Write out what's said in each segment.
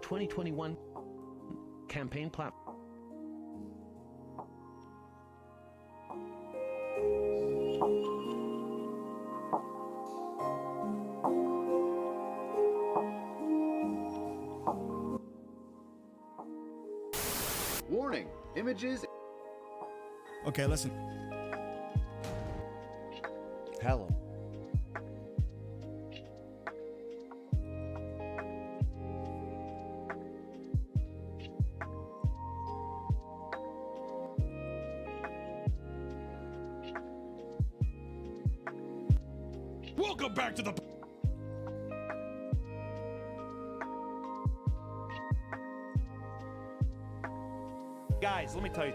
2021 campaign platform. Warning, images. Okay, listen. Hello. Welcome back to the... Guys, let me tell you.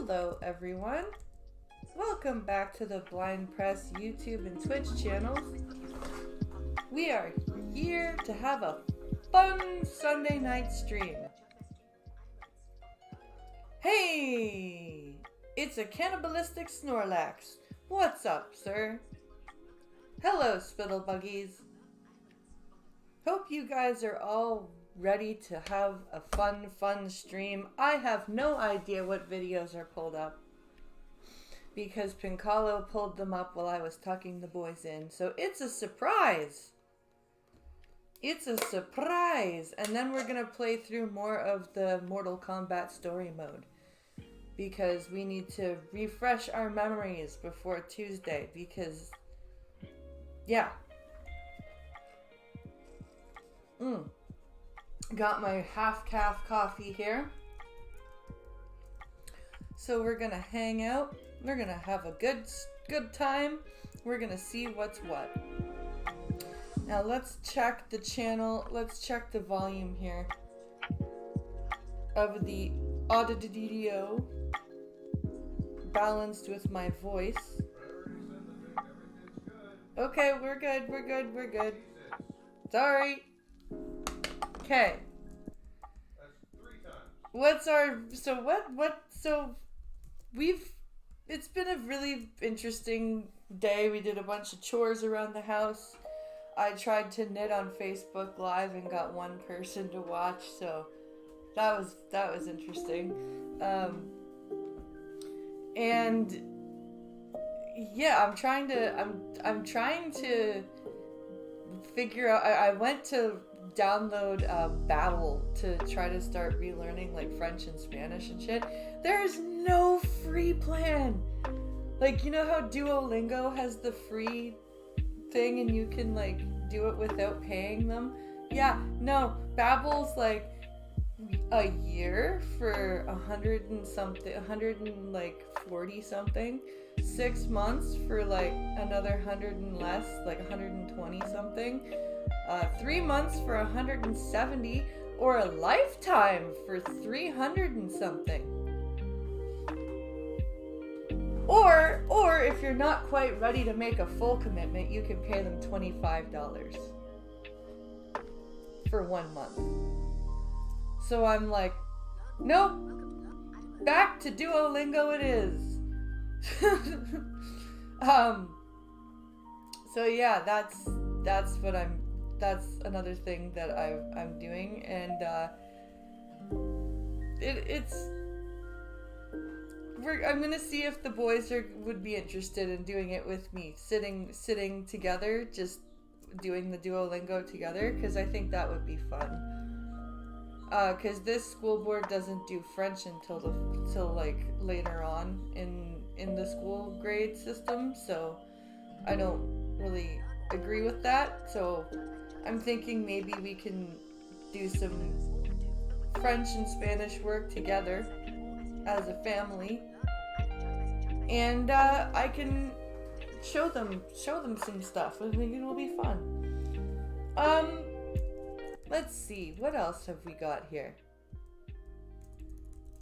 Hello everyone, welcome back to the Blind Press YouTube and Twitch channels. We are here to have a fun Sunday night stream. Hey, it's a cannibalistic Snorlax. What's up, sir? Hello, Spittlebuggies. Hope you guys are all ready to have a fun stream. I have no idea what videos are pulled up because Pincalo pulled them up while I was tucking the boys in. So it's a surprise. It's a surprise. And then we're going to play through more of the Mortal Kombat story mode because we need to refresh our memories before Tuesday because, yeah. Got my half-calf coffee here. So we're gonna hang out. We're gonna have a good time. We're gonna see what's what. Now let's check the channel. Let's check the volume here of the audio balanced with my voice. Okay, we're good. Sorry. Okay. What's our, it's been a really interesting day. We did a bunch of chores around the house. I tried to knit on Facebook Live and got one person to watch, so that was interesting. And yeah, I'm trying to figure out, I went to download Babbel to try to start relearning like French and Spanish and shit. There is no free plan. Like, you know how Duolingo has the free thing and you can like do it without paying them? Yeah, no, Babbel's like a year for 140 something. 6 months for like another 100 and less, like 120 something. 3 months for 170, or a lifetime for 300 and something. Or if you're not quite ready to make a full commitment, you can pay them $25 for 1 month. So I'm like, nope, back to Duolingo it is. So yeah, that's another thing that I'm doing, and I'm gonna see if the boys would be interested in doing it with me, sitting together, just doing the Duolingo together, because I think that would be fun. Because this school board doesn't do French until like later on in the school grade system, so I don't really agree with that. So I'm thinking maybe we can do some French and Spanish work together as a family, and I can show them some stuff. I think it'll be fun. Let's see, what else have we got here?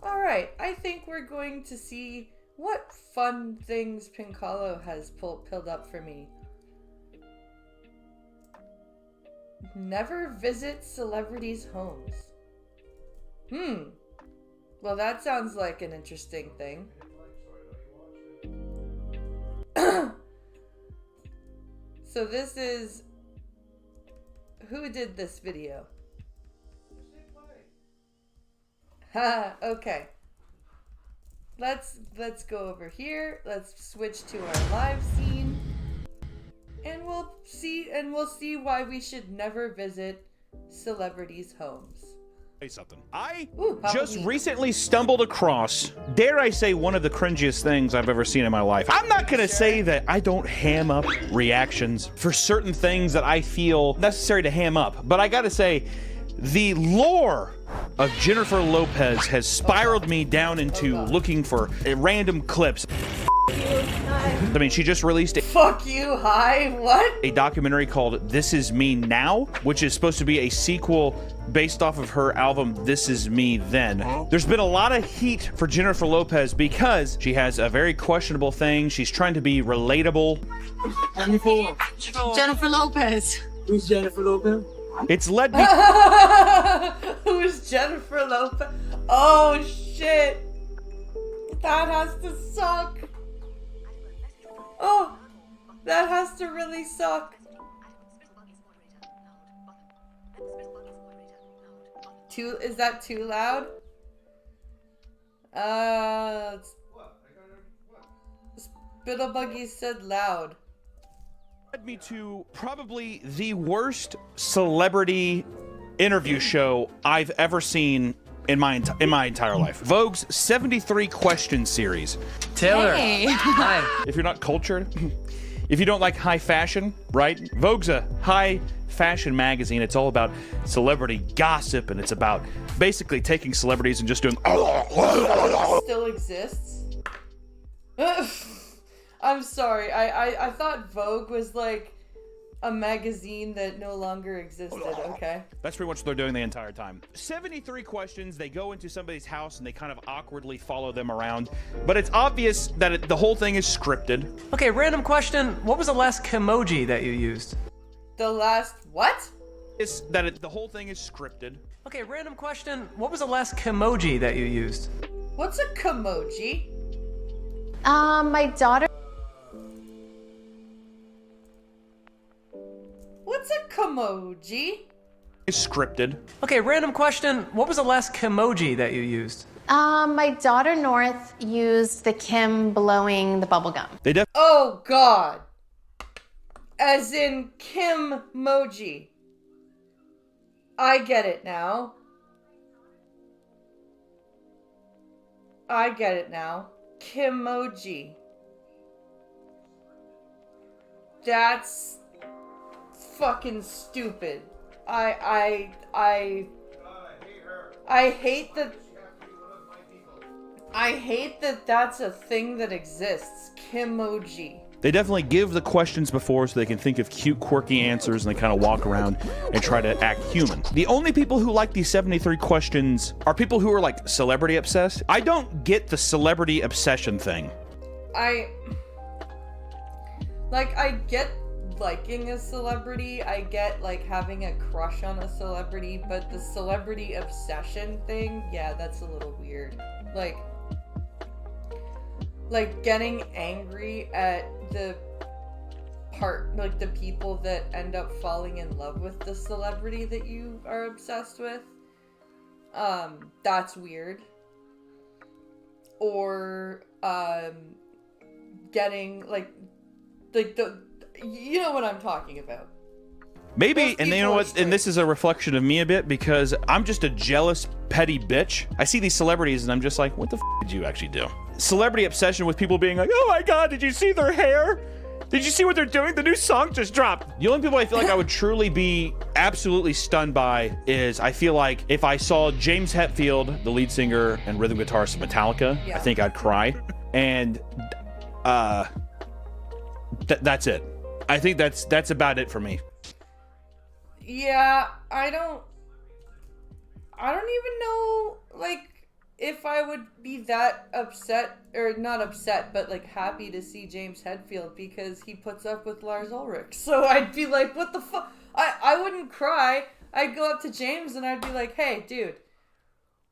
Alright, I think we're going to see what fun things Pincalo has pulled up for me. Never visit celebrities' homes. Well, that sounds like an interesting thing. So this is... Who did this video? Ha, okay. Let's go over here. Let's switch to our live scene. And we'll see why we should never visit celebrities' homes. Say something. I Ooh, just recently stumbled across, dare I say, one of the cringiest things I've ever seen in my life. I'm not gonna say that I don't ham up reactions for certain things that I feel necessary to ham up, but I gotta say, the lore of Jennifer Lopez has spiraled me down into looking for random clips. I mean, she just released Fuck you, hi, what? a documentary called This Is Me Now, which is supposed to be a sequel based off of her album This Is Me Then. There's been a lot of heat for Jennifer Lopez because she has a very questionable thing. She's trying to be relatable. Jennifer Lopez. Who's Jennifer Lopez? It's led me Who's Jennifer Lopez? Oh shit. That has to suck. Oh, that has to really suck. Is that too loud? Spittlebuggy said loud. led me to probably the worst celebrity interview show I've ever seen in my entire life. Vogue's 73 question series. Taylor. Hey. Hi. If you're not cultured, if you don't like high fashion, right? Vogue's a high fashion magazine. It's all about celebrity gossip, and it's about basically taking celebrities and just doing Still exists? I'm sorry. I thought Vogue was like a magazine that no longer existed. Okay. That's pretty much what they're doing the entire time. 73 questions. They go into somebody's house and they kind of awkwardly follow them around. But it's obvious that the whole thing is scripted. Okay, random question. What was the last Kimoji that you used? The last what? The whole thing is scripted. Okay, random question. What was the last Kimoji that you used? What's a Kimoji? My daughter. What's a Kimoji? It's scripted. Okay, random question. What was the last Kimoji that you used? My daughter North used the Kim blowing the bubble gum. They Oh God. As in Kim-moji. I get it now. I get it now. Kimoji. That's fucking stupid. I hate that. I hate that that's a thing that exists. Kimoji. They definitely give the questions before so they can think of cute, quirky answers, and they kind of walk around and try to act human. The only people who like these 73 questions are people who are like celebrity obsessed. I don't get the celebrity obsession thing. I get liking a celebrity, I get like having a crush on a celebrity, but the celebrity obsession thing, yeah, that's a little weird. Like getting angry at the people that end up falling in love with the celebrity that you are obsessed with. That's weird. Or getting like you know what I'm talking about. Maybe, and you know what, and this is a reflection of me a bit, because I'm just a jealous, petty bitch. I see these celebrities and I'm just like, what the did you actually do? Celebrity obsession with people being like, oh my god, did you see their hair? Did you see what they're doing? The new song just dropped. The only people I feel like I would truly be absolutely stunned by is, I feel like if I saw James Hetfield, the lead singer and rhythm guitarist of Metallica, Yeah. I think I'd cry. And that's it. I think that's about it for me. Yeah, I don't even know, like, if I would be that upset, or not upset, but, like, happy to see James Hetfield, because he puts up with Lars Ulrich. So I'd be like, what the fuck? I wouldn't cry. I'd go up to James and I'd be like, hey, dude,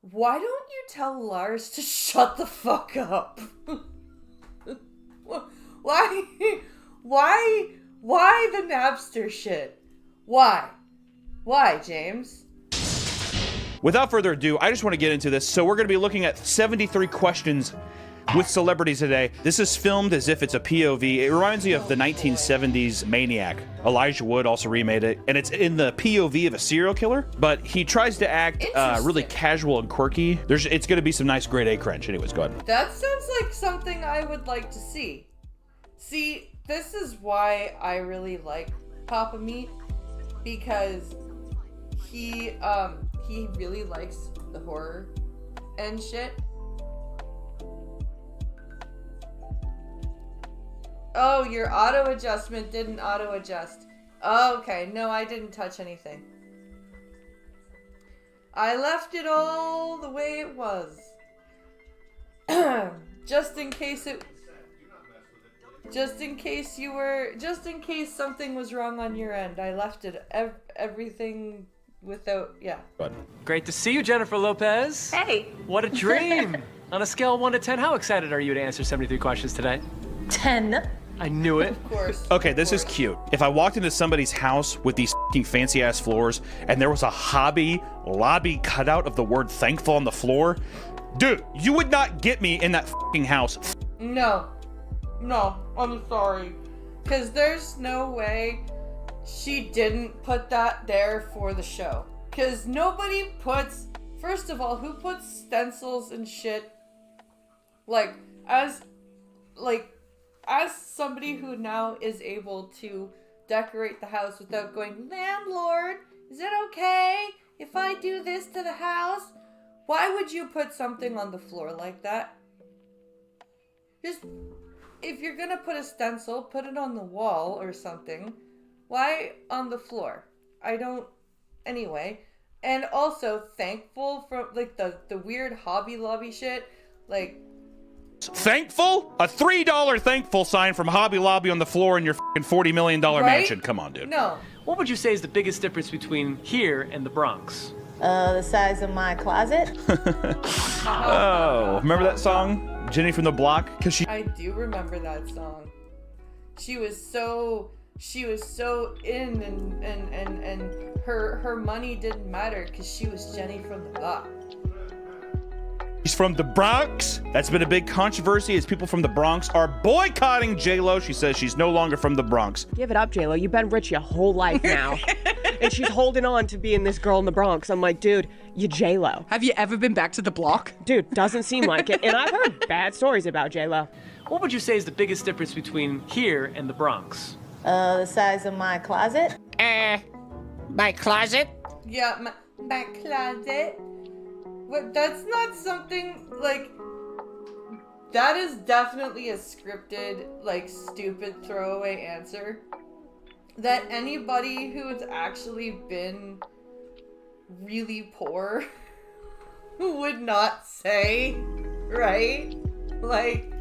why don't you tell Lars to shut the fuck up? Why the Napster shit? Why, James? Without further ado, I just want to get into this. So we're going to be looking at 73 questions with celebrities today. This is filmed as if it's a POV. It reminds me of the 1970s Maniac. Elijah Wood also remade it, and it's in the POV of a serial killer, but he tries to act really casual and quirky. It's going to be some nice grade A crunch. Anyways, go ahead. That sounds like something I would like to see. See, this is why I really like Papa Meat, because he really likes the horror and shit. Oh, your auto adjustment didn't auto adjust. Okay, no, I didn't touch anything. I left it all the way it was. Just in case something was wrong on your end. I left it everything without, yeah. Great to see you, Jennifer Lopez. Hey. What a dream. On a scale of 1 to 10, how excited are you to answer 73 questions today? 10. I knew it. Of course. Okay, this is cute. If I walked into somebody's house with these fucking fancy ass floors and there was a Hobby Lobby cutout of the word thankful on the floor, dude, you would not get me in that fucking house. No, I'm sorry. Because there's no way she didn't put that there for the show. Because nobody puts, first of all, who puts stencils and shit, as somebody who now is able to decorate the house without going, landlord, is it okay if I do this to the house? Why would you put something on the floor like that? Just, if you're gonna put a stencil, put it on the wall or something. Why on the floor? I don't, anyway. And also, thankful for, like, the weird Hobby Lobby shit, like... Thankful? A $3 thankful sign from Hobby Lobby on the floor in your fucking $40 million mansion. Come on, dude. No. What would you say is the biggest difference between here and the Bronx? The size of my closet. Oh, remember that song? Jenny from the Block? Cause she... I do remember that song. She was so in and her money didn't matter because she was Jenny from the Block. She's from the Bronx. That's been a big controversy as people from the Bronx are boycotting J-Lo. She says she's no longer from the Bronx. Give it up, J-Lo. You've been rich your whole life now. And she's holding on to being this girl in the Bronx. I'm like, dude, you J-Lo. Have you ever been back to the block? Dude, doesn't seem like it. And I've heard bad stories about J-Lo. What would you say is the biggest difference between here and the Bronx? The size of my closet. My closet? Yeah, my closet. What? That's not something, like... That is definitely a scripted, like, stupid throwaway answer that anybody who's actually been really poor would not say, right? Like,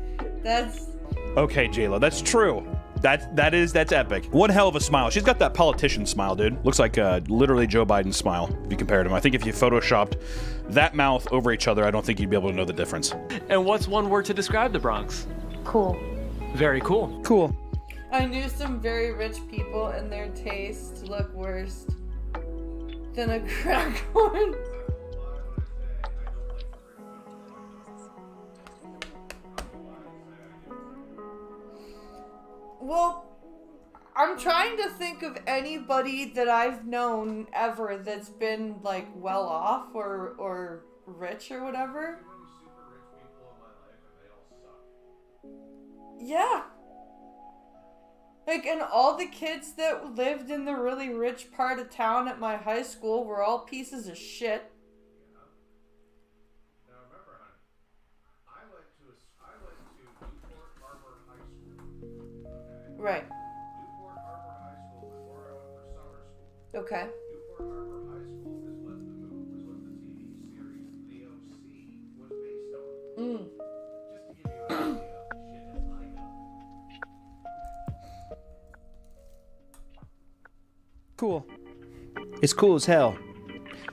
that's... Okay, J-Lo, that's true. That's epic. One hell of a smile. She's got that politician smile, dude. Looks like literally Joe Biden's smile, if you compared him. I think if you photoshopped that mouth over each other, I don't think you'd be able to know the difference. And what's one word to describe the Bronx? Cool. Very cool. Cool. I knew some very rich people and their taste look worse than a crack one. Well, I'm trying to think of anybody that I've known ever that's been, like, well off or rich or whatever. Yeah. Like, and all the kids that lived in the really rich part of town at my high school were all pieces of shit. Now remember, honey, I went to Newport Harbor High School. Okay? Right. Newport Harbor High School before I went for summer school. Okay. Newport Harbor High School is what the TV series The OC was based on. Just to give you an idea of the shit that I know. Cool. It's cool as hell.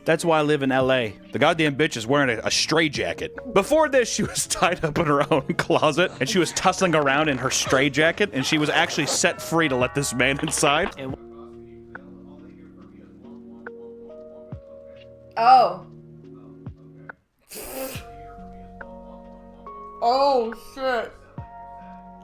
That's why I live in LA. The goddamn bitch is wearing a stray jacket. Before this, she was tied up in her own closet, and she was tussling around in her stray jacket, and she was actually set free to let this man inside. Oh. Oh, shit.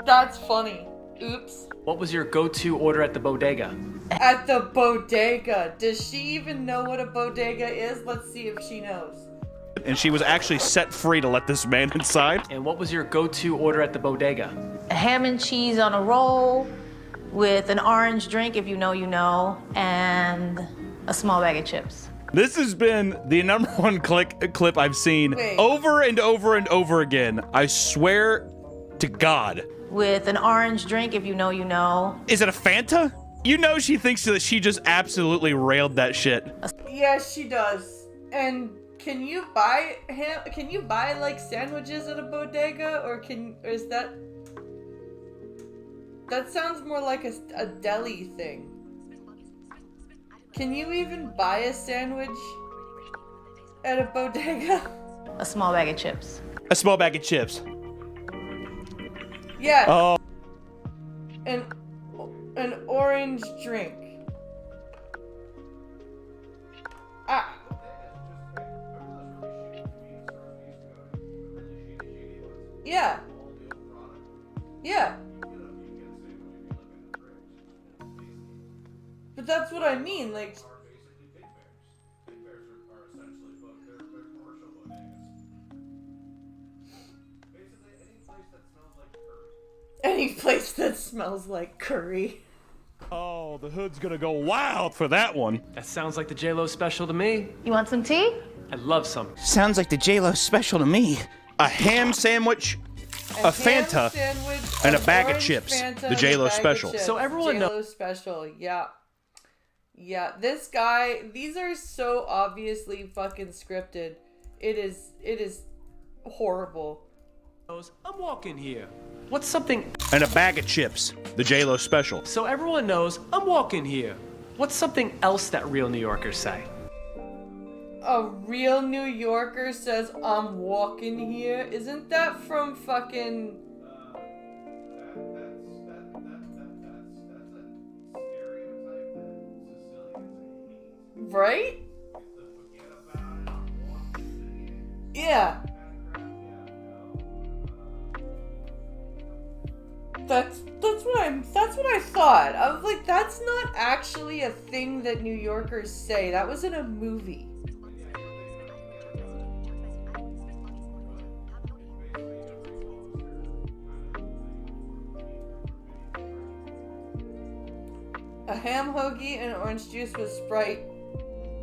That's funny. Oops. What was your go-to order at the bodega? At the bodega. Does she even know what a bodega is? Let's see if she knows. And she was actually set free to let this man inside. And what was your go-to order at the bodega? Ham and cheese on a roll with an orange drink, if you know, you know, and a small bag of chips. This has been the #1 clip I've seen Wait. over and over and over again. I swear to God. with an orange drink. If you know, you know. Is it a Fanta? You know she thinks that she just absolutely railed that shit. Yes, she does. And can you buy like sandwiches at a bodega, or is that sounds more like a deli thing. Can you even buy a sandwich at a bodega? A small bag of chips. A small bag of chips. Yes. Oh. An orange drink. Ah. Yeah. Yeah. But that's what I mean, like. Any place that smells like curry. Oh, the hood's gonna go wild for that one. That sounds like the J-Lo special to me. You want some tea? I'd love some. Sounds like the J-Lo special to me. A ham sandwich, a Fanta, and a bag of chips. The J-Lo special. So everyone knows. J-Lo special, yeah. Yeah, this guy, these are so obviously fucking scripted. It is horrible. I'm walking here. What's something? And a bag of chips. The J-Lo special. So everyone knows I'm walking here. What's something else that real New Yorkers say? A real New Yorker says, I'm walking here. Isn't that from fucking... Right? Yeah. That's what I thought. I was like, that's not actually a thing that New Yorkers say. That was in a movie. A ham hoagie and orange juice with Sprite.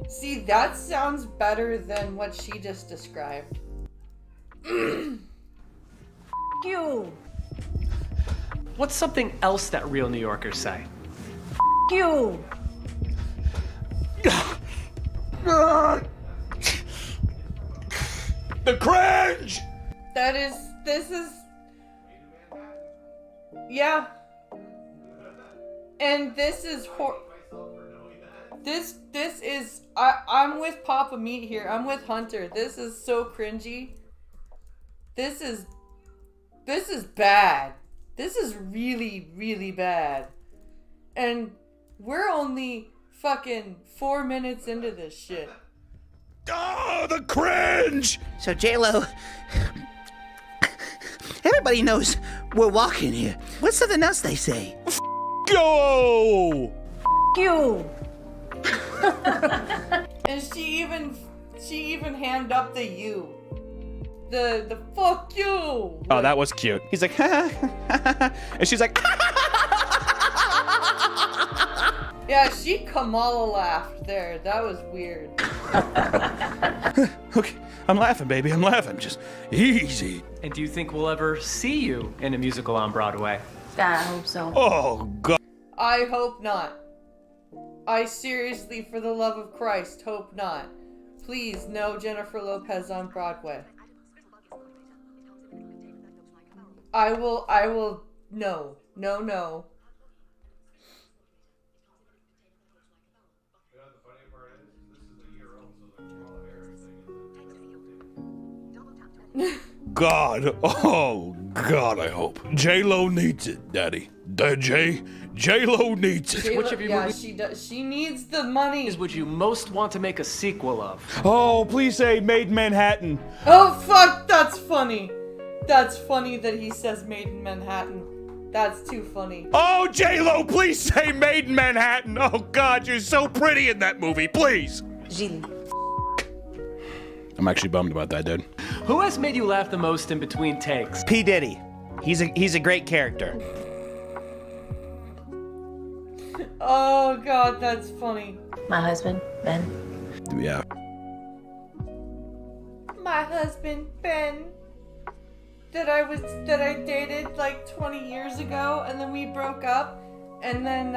See, that sounds better than what she just described. You. What's something else that real New Yorkers say? You. The cringe! This is... Yeah. And this is This is... I'm with Papa Meat here. I'm with Hunter. This is so cringy. This is bad. This is really, really bad. And we're only fucking 4 minutes into this shit. Oh, the cringe! So, J-Lo, everybody knows we're walking here. What's something else they say? Go! You. And she even hammed up the you. The fuck you. Oh, that was cute. He's like, and she's like, yeah, she Kamala laughed there. That was weird. okay, I'm laughing, baby. I'm laughing. Just easy. And do you think we'll ever see you in a musical on Broadway? God, I hope so. Oh, God. I hope not. I seriously, for the love of Christ, hope not. Please, no Jennifer Lopez on Broadway. I will, no. God, oh God, I hope J-Lo needs it, Daddy. J-Lo needs it. Which of your yeah, movies she does. She needs the money. would you most want to make a sequel of? Oh, please say Made in Manhattan. Oh fuck, that's funny. That's funny that he says Made in Manhattan. That's too funny. Oh, J-Lo, please say Made in Manhattan. Oh God, you're so pretty in that movie, please. Gilles. I'm actually bummed about that, dude. Who has made you laugh the most in between takes? P. Diddy. He's a great character. Oh God, that's funny. My husband, Ben. Yeah. My husband, Ben. that I dated like 20 years ago, and then we broke up, and then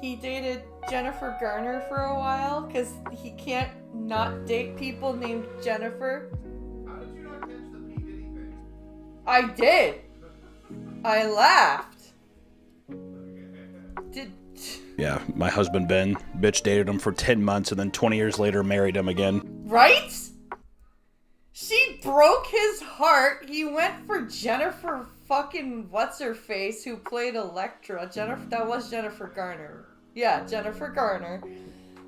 he dated Jennifer Garner for a while because he can't not date people named Jennifer. How did you not catch the P. Diddy thing? I did. I laughed. Did. Yeah, my husband Ben, bitch dated him for 10 months and then 20 years later married him again. Right? She broke his heart. He went for Jennifer fucking what's-her-face who played Elektra. That was Jennifer Garner. Yeah, Jennifer Garner.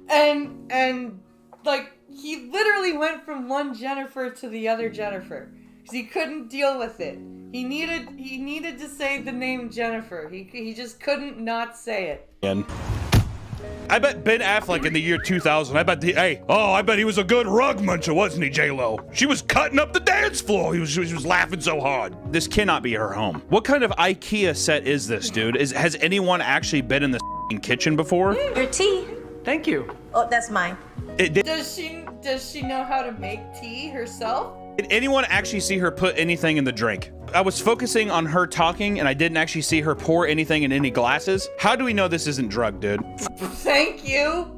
And like, he literally went from one Jennifer to the other Jennifer. Because he couldn't deal with it. He needed to say the name Jennifer. He just couldn't not say it. And I bet Ben Affleck in the year 2000, I bet he was a good rug muncher, wasn't he, J-Lo? She was cutting up the dance floor. She was laughing so hard. This cannot be her home. What kind of IKEA set is this, dude? Has anyone actually been in the kitchen before? Your tea. Thank you. Oh, that's mine. Does she know how to make tea herself? Did anyone actually see her put anything in the drink? I was focusing on her talking and I didn't actually see her pour anything in any glasses. How do we know this isn't drugged, dude? Thank you.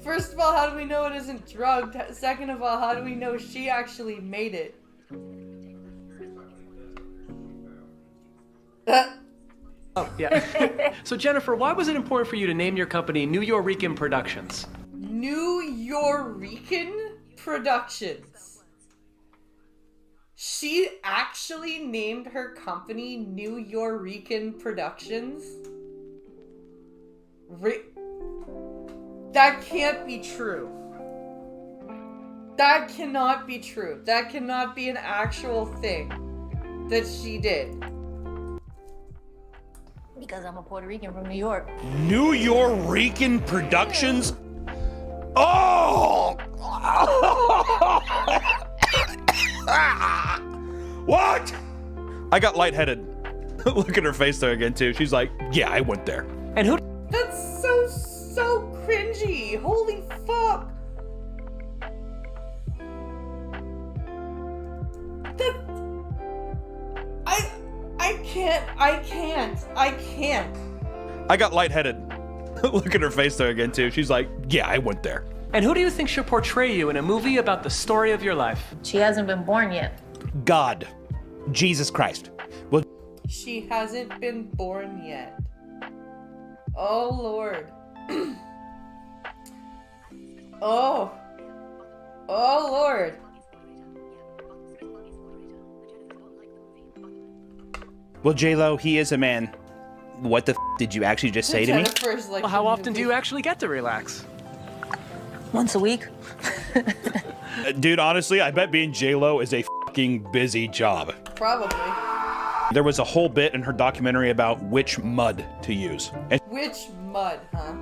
First of all, how do we know it isn't drugged? Second of all, how do we know she actually made it? Oh, yeah. So Jennifer, why was it important for you to name your company New Yorican Productions? New Yorican Productions. She actually named her company New Yorican Productions? That can't be true. That cannot be true. That cannot be an actual thing that she did. Because I'm a Puerto Rican from New York. New Yorican Productions? Oh! What? I got lightheaded. Look at her face there again, too. She's like, yeah, I went there. And who? That's so cringy. Holy fuck. I can't. I got lightheaded. Look at her face there again, too. She's like, yeah, I went there. And who do you think should portray you in a movie about the story of your life? She hasn't been born yet. God. Jesus Christ. Well, she hasn't been born yet. Oh, Lord. Oh, Lord. Well, J-Lo, he is a man. What the did you actually just say to me? Like, well, how often do you actually get to relax? Once a week. Dude, honestly, I bet being J-Lo is a fucking busy job. Probably. There was a whole bit in her documentary about which mud to use. And which mud, huh?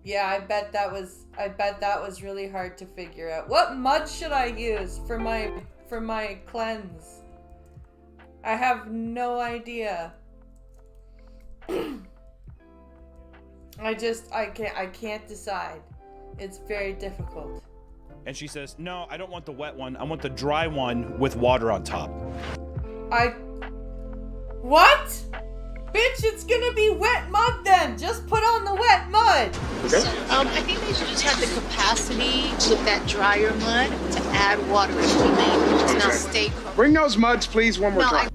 Yeah, I bet that was really hard to figure out. What mud should I use for my cleanse? I have no idea. I can't decide. It's very difficult. And she says, no, I don't want the wet one. I want the dry one with water on top. What? Bitch, it's gonna be wet mud then. Just put on the wet mud. Okay. I think they should just have the capacity with that drier mud to add water if we may. Just not stay cold. Bring those muds, please, one more time.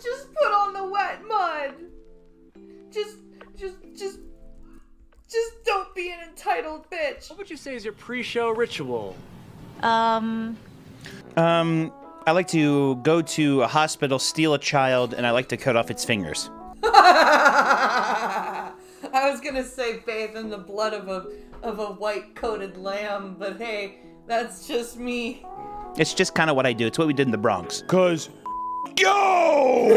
Just put on the wet mud. Just don't be an entitled bitch. What would you say is your pre-show ritual? I like to go to a hospital, steal a child, and I like to cut off its fingers. I was gonna say bathe in the blood of a white-coated lamb, but hey, that's just me. It's just kind of what I do. It's what we did in the Bronx. Cause yo!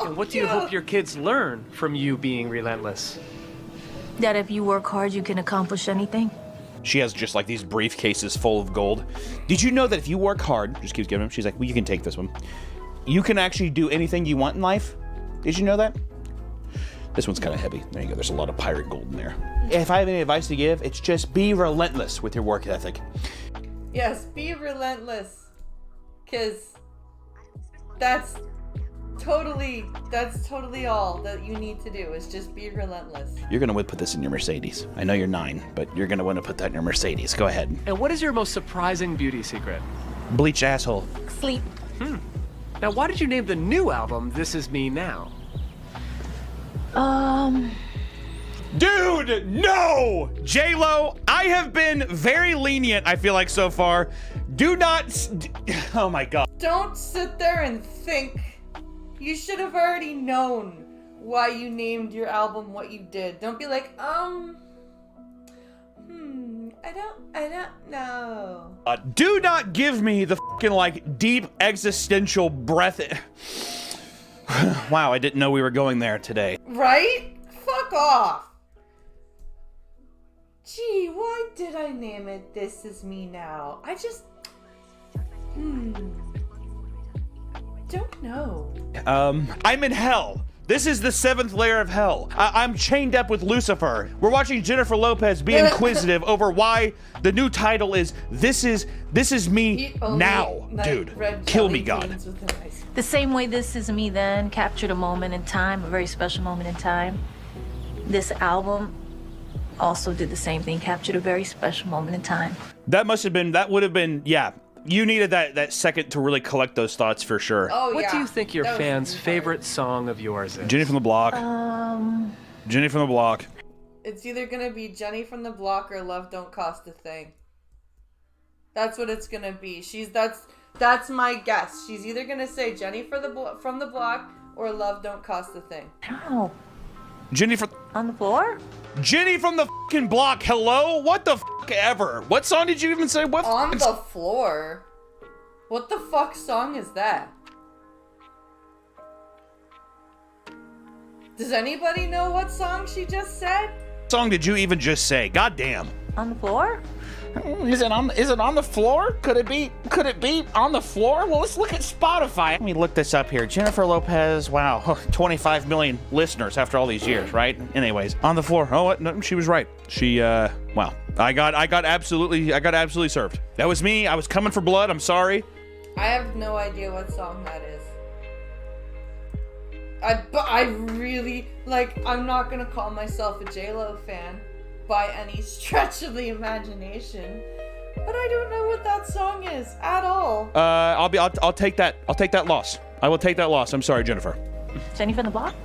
And what do you hope your kids learn from you being relentless? That if you work hard, you can accomplish anything. She has just like these briefcases full of gold. Did you know that if you work hard, just keeps giving them, she's like, well, you can take this one. You can actually do anything you want in life. Did you know that? This one's kind of heavy. There you go. There's a lot of pirate gold in there. If I have any advice to give, it's just be relentless with your work ethic. Yes, be relentless. Because that's totally all that you need to do is just be relentless. You're going to put this in your Mercedes. I know you're 9, but you're going to want to put that in your Mercedes. Go ahead. And what is your most surprising beauty secret? Bleach asshole. Sleep. Now, why did you name the new album This Is Me Now? Dude, no! J-Lo, I have been very lenient, I feel like, so far. Do not... Oh, my God. Don't sit there and think. You should have already known why you named your album what you did. Don't be like, I don't know. Do not give me the fucking, like, deep existential breath. Wow, I didn't know we were going there today. Right? Fuck off. Gee, why did I name it This Is Me Now? I just... don't know. I'm in hell. This is the 7th layer of hell. I'm chained up with Lucifer. We're watching Jennifer Lopez be inquisitive over why the new title is This Is Me Now, dude. Kill me, God. The same way This Is Me Then captured a moment in time, a very special moment in time. This album also did the same thing, captured a very special moment in time. That would have been, yeah. You needed that second to really collect those thoughts for sure. Oh, What yeah. do you think your fans' favorite song of yours is? Jenny from the Block. Jenny from the Block. It's either gonna be Jenny from the Block or Love Don't Cost a Thing. That's what it's gonna be. That's my guess. She's either gonna say Jenny from the Block or Love Don't Cost a Thing. How? Jenny from... On the floor? Jenny from the fucking Block. Hello? What the fuck ever? What song did you even say? What? On the floor? What the fuck song is that? Does anybody know what song she just said? What song did you even just say? God damn. On the floor? Is it on the floor? Could it be on the floor? Well, let's look at Spotify. Let me look this up here. Jennifer Lopez, wow, 25 million listeners after all these years, right? Anyways, on the floor. Oh, what? No, she was right. She, wow. I got absolutely served. That was me. I was coming for blood. I'm sorry. I have no idea what song that is. I really, like, I'm not gonna call myself a J-Lo fan by any stretch of the imagination, but I don't know what that song is at all. I'll take that. I'll take that loss. I will take that loss. I'm sorry, Jennifer. Jenny from the Block?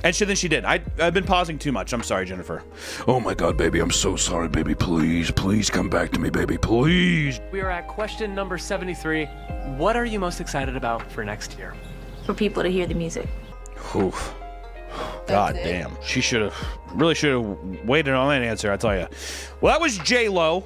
And then she did. I've been pausing too much. I'm sorry, Jennifer. Oh my God, baby, I'm so sorry, baby. Please come back to me, baby, please. We are at question number 73. What are you most excited about for next year? For people to hear the music. Oof. God damn. She really should have waited on that answer, I tell you. Well, that was J-Lo.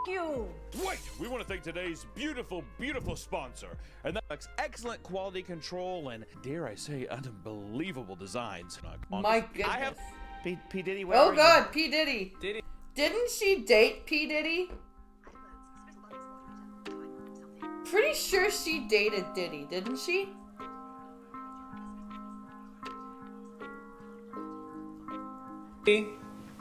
You. Wait, we want to thank today's beautiful, beautiful sponsor. And that's excellent quality control and, dare I say, unbelievable designs. My goodness. I have P. Diddy. Oh God, P. Diddy. Didn't she date P. Diddy? Pretty sure she dated Diddy, didn't she? P.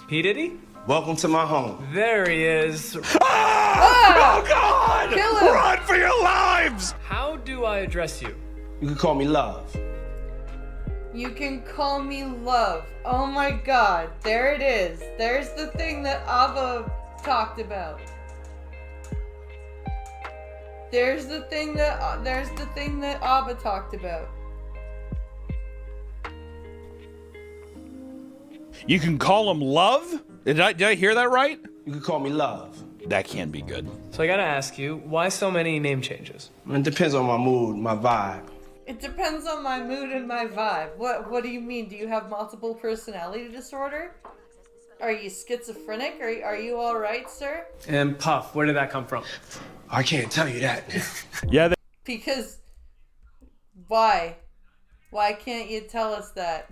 Diddy? Welcome to my home. There he is. Oh God! Kill him! Run for your lives! How do I address you? You can call me Love. You can call me Love. Oh my God, there it is. There's the thing that Abba talked about. There's the thing that Abba talked about. You can call him Love? Did I hear that right? You can call me Love. That can't be good. So I gotta ask you, why so many name changes? It depends on my mood, my vibe. It depends on my mood and my vibe. What do you mean? Do you have multiple personality disorder? Are you schizophrenic? Are you all right, sir? And Puff, where did that come from? I can't tell you that. Yeah. Because why? Why can't you tell us that?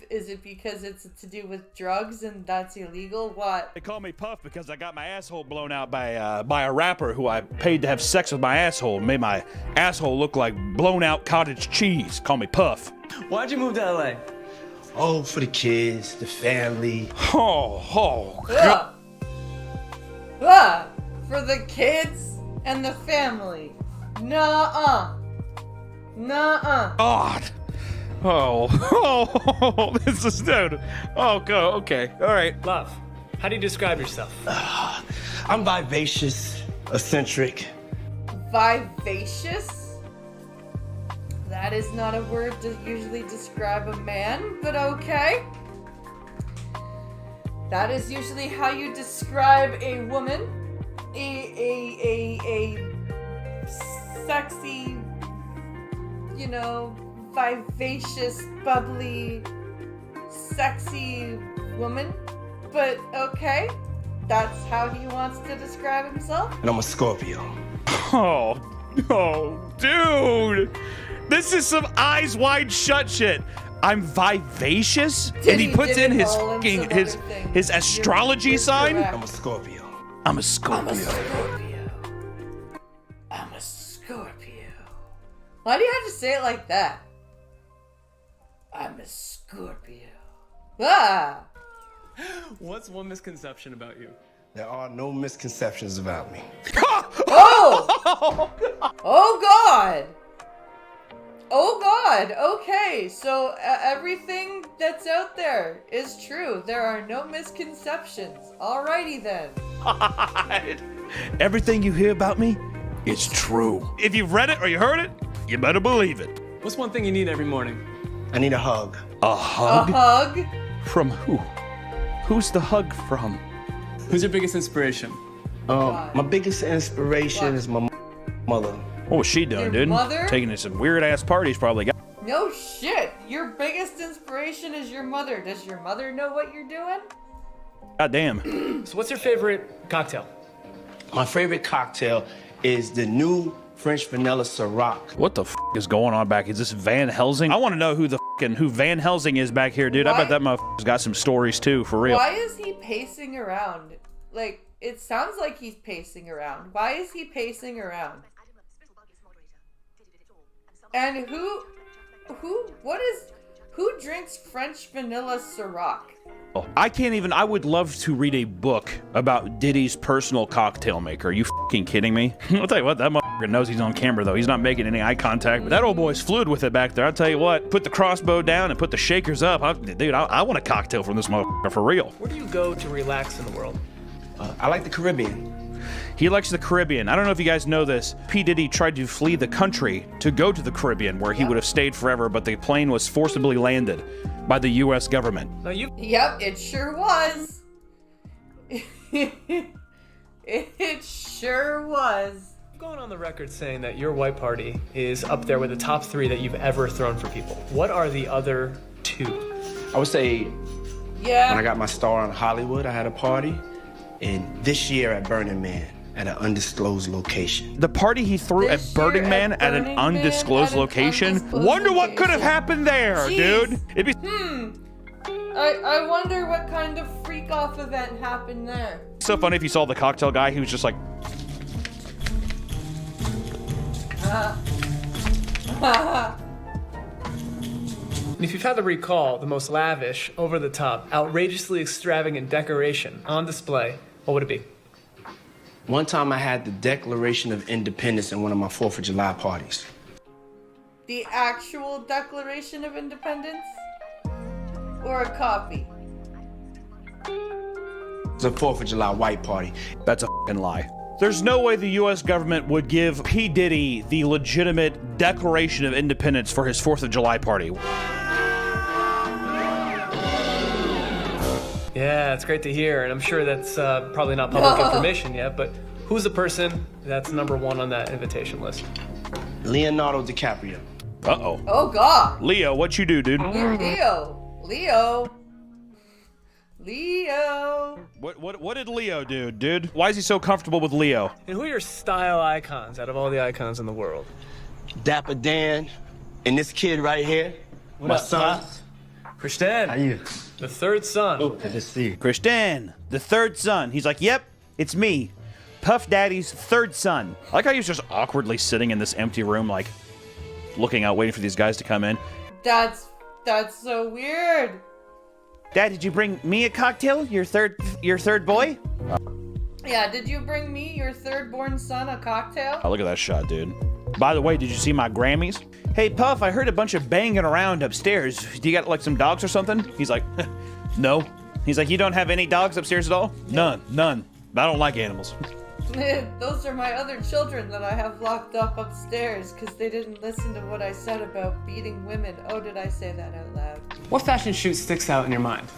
Is it because it's to do with drugs and that's illegal? What? They call me Puff because I got my asshole blown out by a rapper who I paid to have sex with my asshole and made my asshole look like blown out cottage cheese. Call me Puff. Why'd you move to LA? Oh, for the kids, the family. Oh, Ugh. Ugh. For the kids and the family. Nuh-uh. Nuh-uh. God. Oh, this is dude. Oh, go. Okay. All right. Love, how do you describe yourself? I'm vivacious, eccentric. Vivacious? That is not a word to usually describe a man, but okay. That is usually how you describe a woman. A sexy, you know, vivacious, bubbly, sexy woman. But okay, that's how he wants to describe himself. And I'm a Scorpio. Oh, dude. This is some eyes wide shut shit. I'm vivacious, and he puts in his fucking his astrology sign. I'm a Scorpio. I'm a Scorpio. I'm a Scorpio. Why do you have to say it like that? I'm a Scorpio. Ah! What's one misconception about you? There are no misconceptions about me. Oh! Oh God! Oh God! Okay, so everything that's out there is true. There are no misconceptions. Alrighty then. Everything you hear about me is true. If you've read it or you heard it, you better believe it. What's one thing you need every morning? I need a hug. A hug? A hug? From who? Who's the hug from? Who's your biggest inspiration? My biggest inspiration is my mother. What was she doing, Your dude? mother? Taking to some weird ass parties, probably. No shit. Your biggest inspiration is your mother. Does your mother know what you're doing? God damn. So what's your favorite cocktail? My favorite cocktail is the new French vanilla Ciroc. What the f is going on back? Is this Van Helsing? I want to know who who Van Helsing is back here, dude. I bet that motherfucker's got some stories too, for real. Why is he pacing around? Like, it sounds like he's pacing around. Why is he pacing around? And who drinks French vanilla Ciroc? I can't even. I would love to read a book about Diddy's personal cocktail maker. Are you fucking kidding me? I'll tell you what, that motherfucker knows he's on camera, though. He's not making any eye contact, but that old boy's fluid with it back there. I'll tell you what, put the crossbow down and put the shakers up. I want a cocktail from this motherfucker for real. Where do you go to relax in the world? I like the Caribbean. He likes the Caribbean. I don't know if you guys know this. P. Diddy tried to flee the country to go to the Caribbean, where he would have stayed forever, but the plane was forcibly landed by the U.S. government. Now Yep, it sure was. It sure was. I'm going on the record saying that your white party is up there with the top 3 that you've ever thrown for people. What are the other 2? I would say, yeah. When I got my star on Hollywood, I had a party. And this year at Burning Man, at an undisclosed location. The party he threw at Burning Man at an undisclosed location? Wonder what could have happened there, Jeez. dude. It'd be. I wonder what kind of freak-off event happened there. So funny if you saw the cocktail guy, he was just like. And if you've had to recall the most lavish, over-the-top, outrageously extravagant decoration on display, what would it be? One time I had the Declaration of Independence in one of my 4th of July parties. The actual Declaration of Independence? Or a copy? It's a 4th of July white party. That's a fucking lie. There's no way the U.S. government would give P. Diddy the legitimate Declaration of Independence for his 4th of July party. Yeah, it's great to hear, and I'm sure that's probably not public information yet, but who's the person that's number 1 on that invitation list? Leonardo DiCaprio. Uh-oh. Oh, God. Leo, what you do, dude? Leo. What did Leo do, dude? Why is he so comfortable with Leo? And who are your style icons out of all the icons in the world? Dapper Dan, and this kid right here, What my up, son. Pops? Christian. How you? The 3rd son. Oh, good to see you. Christian, the 3rd son. He's like, yep, it's me. Puff Daddy's 3rd son. I like how he's just awkwardly sitting in this empty room, like, looking out, waiting for these guys to come in. That's That's so weird. Dad, did you bring me a cocktail? Your third boy? Yeah, did you bring me, your third-born son, a cocktail? Oh, look at that shot, dude. By the way, did you see my Grammys? Hey, Puff, I heard a bunch of banging around upstairs. Do you got, like, some dogs or something? He's like, no. He's like, you don't have any dogs upstairs at all? None. I don't like animals. Those are my other children that I have locked up upstairs because they didn't listen to what I said about beating women. Oh, did I say that out loud? What fashion shoot sticks out in your mind?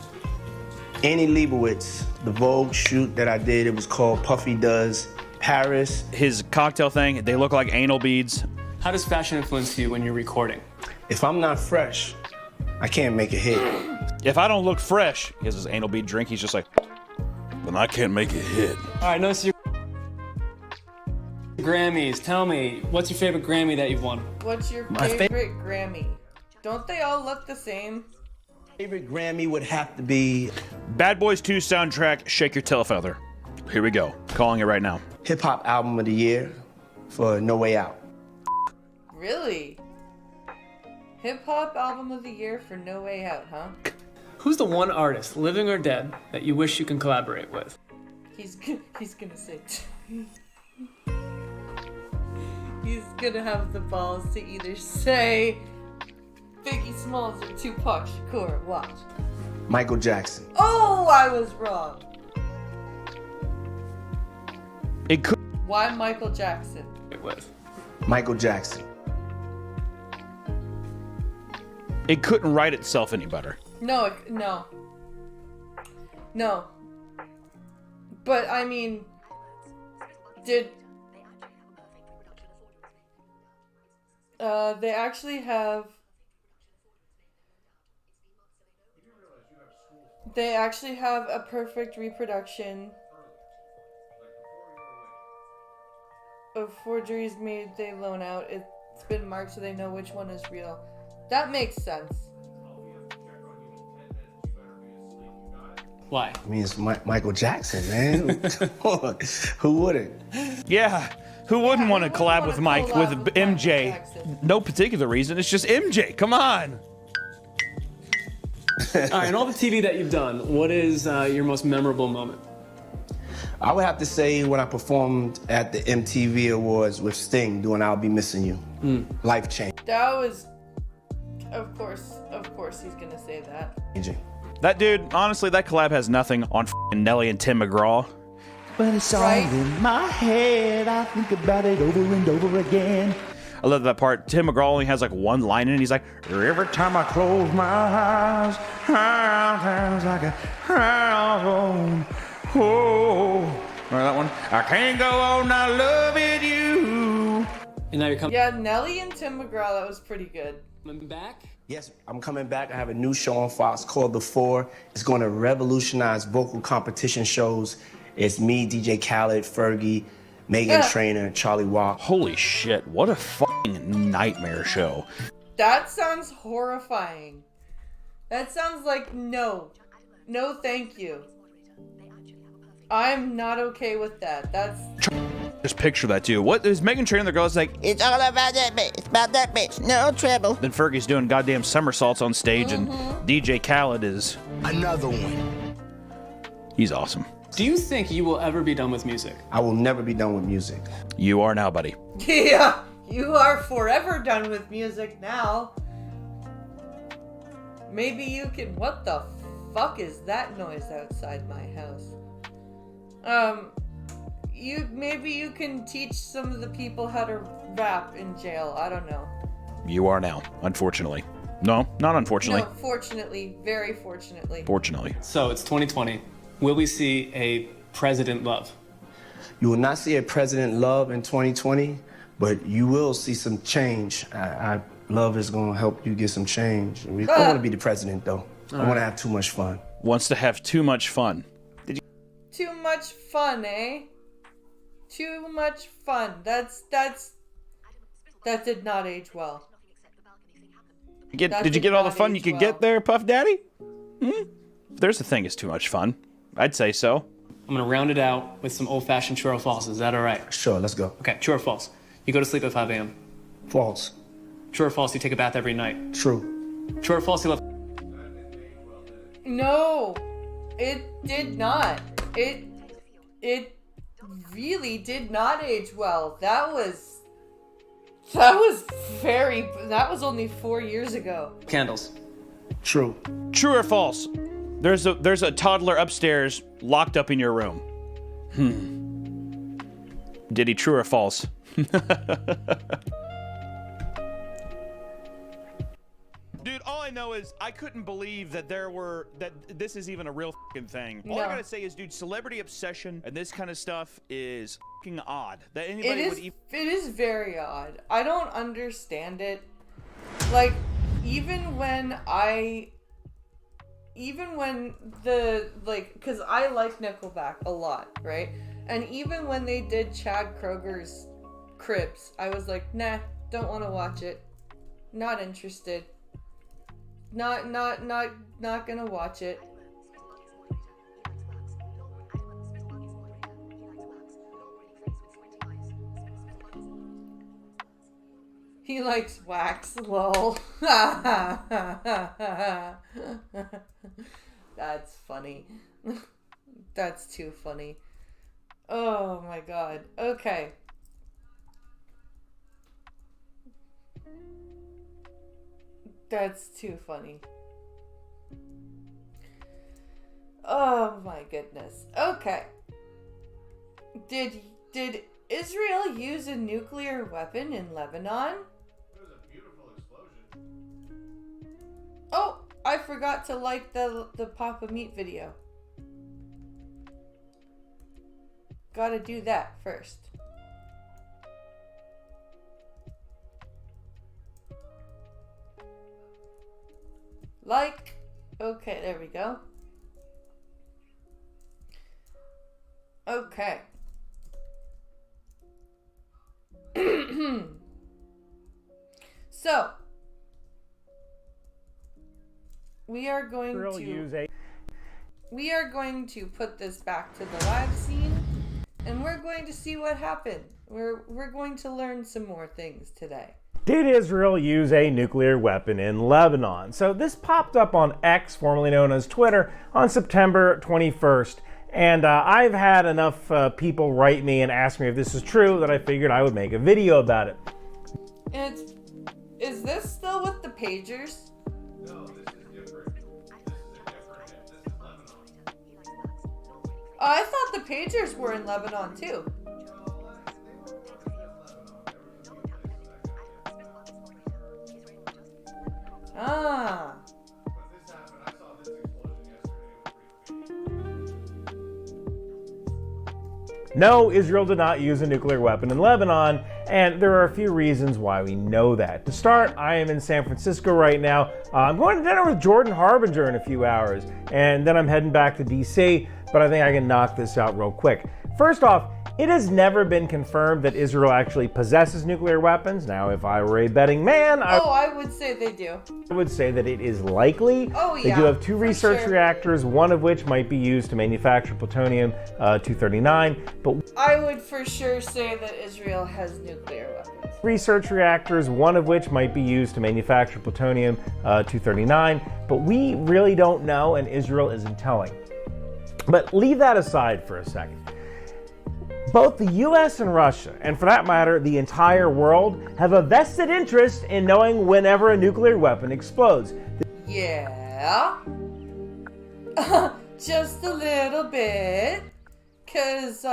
Annie Leibovitz, the Vogue shoot that I did, it was called Puffy Does Paris. His cocktail thing, they look like anal beads. How does fashion influence you when you're recording? If I'm not fresh, I can't make a hit. If I don't look fresh, he has his anal bead drink, he's just like, then I can't make a hit. All right, notice your Grammys. Tell me, what's your favorite Grammy that you've won? What's your favorite Grammy? Don't they all look the same? Favorite Grammy would have to be Bad Boys 2 soundtrack, Shake Your Tail Feather. Here we go. Calling it right now. Hip Hop Album of the Year for No Way Out. Really? Hip Hop Album of the Year for No Way Out, huh? Who's the one artist, living or dead, that you wish you can collaborate with? He's gonna say... He's gonna have the balls to either say Biggie Smalls or Tupac Shakur. Watch. Michael Jackson. Oh, I was wrong. It could. Why Michael Jackson? With Michael Jackson. It couldn't write itself any better. No. But I mean, they actually have. They actually have a perfect reproduction of forgeries made. They loan out. It's been marked so they know which one is real. That makes sense. Why? I mean, it's Michael Jackson, man. Who wouldn't? Yeah. Who wouldn't want to collab with Mike, with MJ? No particular reason. It's just MJ. Come on. All right, in all the TV that you've done, what is your most memorable moment? I would have to say when I performed at the MTV Awards with Sting doing I'll Be Missing You. Life change. That was, of course he's gonna say that. That dude, honestly, that collab has nothing on f***ing Nelly and Tim McGraw. But it's all in my head. I think about it over and over again. I love that part. Tim McGraw only has like one line in it. He's like, every time I close my eyes, sounds like a hound. Oh, remember that one? I can't go on not loving you. And now you're coming. Yeah, Nelly and Tim McGraw, that was pretty good. Coming back? Yes, I'm coming back. I have a new show on Fox called The Four. It's going to revolutionize vocal competition shows. It's me, DJ Khaled, Fergie, Megan Trainor, Charlie Walk. Holy shit, what a fucking nightmare show. That sounds horrifying. That sounds like no thank you. I'm not okay with that. That's... Just picture that too. What is Megan Trainor? The girl's like, it's all about that bitch. It's about that bitch. No trouble. Then Fergie's doing goddamn somersaults on stage, and DJ Khaled is another one. He's awesome. Do you think you will ever be done with music? I will never be done with music. You are now, buddy. Yeah, you are forever done with music now. Maybe you can... What the fuck is that noise outside my house? Maybe you can teach some of the people how to rap in jail. I don't know. You are now, unfortunately. No, not unfortunately. No, fortunately. Very fortunately. Fortunately. So it's 2020. Will we see a president love? You will not see a president love in 2020, but you will see some change. Love is going to help you get some change. I don't want to be the president, though. I want to have too much fun. Wants to have too much fun. Too much fun, eh? Too much fun. That did not age well. Did you get all the fun you could get there, Puff Daddy? There's a thing is too much fun. I'd say so. I'm gonna round it out with some old-fashioned true or false. Is that all right? Sure, let's go. Okay, true or false? You go to sleep at 5 a.m. False. True or false? You take a bath every night. True. True or false? He left. No, it did not. It really did not age well. That was only 4 years ago. Candles. True. True or false? There's a toddler upstairs locked up in your room. Did he true or false? Dude, all I know is I couldn't believe that this is even a real fucking thing. All I gotta say is, dude, celebrity obsession and this kind of stuff is fucking odd. That anybody would even... It is very odd. I don't understand it. Like, even when because I like Nickelback a lot, right? And even when they did Chad Kroger's Cribs, I was like, nah, don't want to watch it. Not interested. Not gonna watch it. He likes wax, lol. That's funny. That's too funny. Oh my god. Okay. That's too funny. Oh my goodness. Okay. Did Israel use a nuclear weapon in Lebanon? It was a beautiful explosion. Oh, I forgot to like the Papa Meat video. Gotta do that first. Like. Okay, there we go. Okay. So, we are going to put this back to the live scene, and we're going to see what happened. We're going to learn some more things today. Did Israel use a nuclear weapon in Lebanon? So this popped up on X, formerly known as Twitter, on September 21st. And I've had enough people write me and ask me if this is true that I figured I would make a video about it. Is this still with the pagers? No, this is different. This is a different hit. This is Lebanon. Oh, I thought the pagers were in Lebanon too. Ah. No, Israel did not use a nuclear weapon in Lebanon, and there are a few reasons why we know that. To start, I am in San Francisco right now. I'm going to dinner with Jordan Harbinger in a few hours, and then I'm heading back to DC, but I think I can knock this out real quick. First off, it has never been confirmed that Israel actually possesses nuclear weapons. Now, if I were a betting man, I would say they do. I would say that it is likely. Oh, yeah. They do have two research reactors, one of which might be used to manufacture plutonium-239, but I would for sure say that Israel has nuclear weapons. Research reactors, one of which might be used to manufacture plutonium-239, but we really don't know, and Israel isn't telling. But leave that aside for a second. Both the US and Russia, and for that matter, the entire world, have a vested interest in knowing whenever a nuclear weapon explodes. Yeah. Just a little bit. Because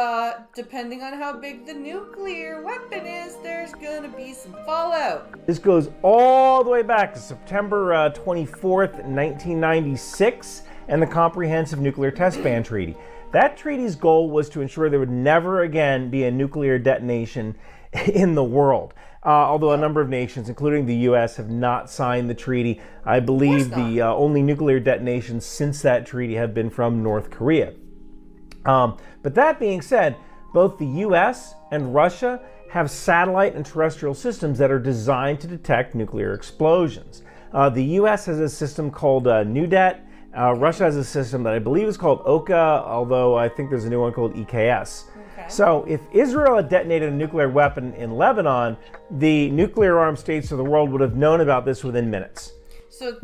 depending on how big the nuclear weapon is, there's gonna be some fallout. This goes all the way back to September 24th, 1996, and the Comprehensive Nuclear Test Ban Treaty. That treaty's goal was to ensure there would never again be a nuclear detonation in the world. Although a number of nations, including the US, have not signed the treaty. I believe the only nuclear detonations since that treaty have been from North Korea. But that being said, both the US and Russia have satellite and terrestrial systems that are designed to detect nuclear explosions. The US has a system called NUDET. Russia has a system that I believe is called OKA, although I think there's a new one called EKS. Okay. So if Israel had detonated a nuclear weapon in Lebanon, the nuclear-armed states of the world would have known about this within minutes. So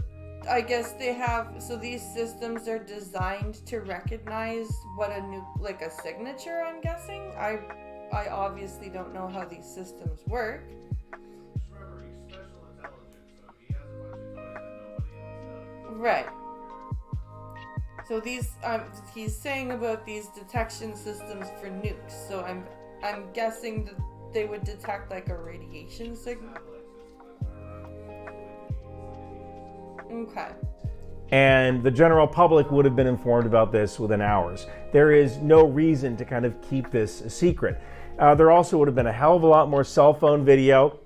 I guess they have, so these systems are designed to recognize what a like a signature, I'm guessing. I obviously don't know how these systems work. Remember, he's special intelligence, so he has a bunch of toys that nobody else does. Right. So these, he's saying about these detection systems for nukes. So I'm guessing that they would detect like a radiation signal. Okay. And the general public would have been informed about this within hours. There is no reason to kind of keep this a secret. There also would have been a hell of a lot more cell phone video.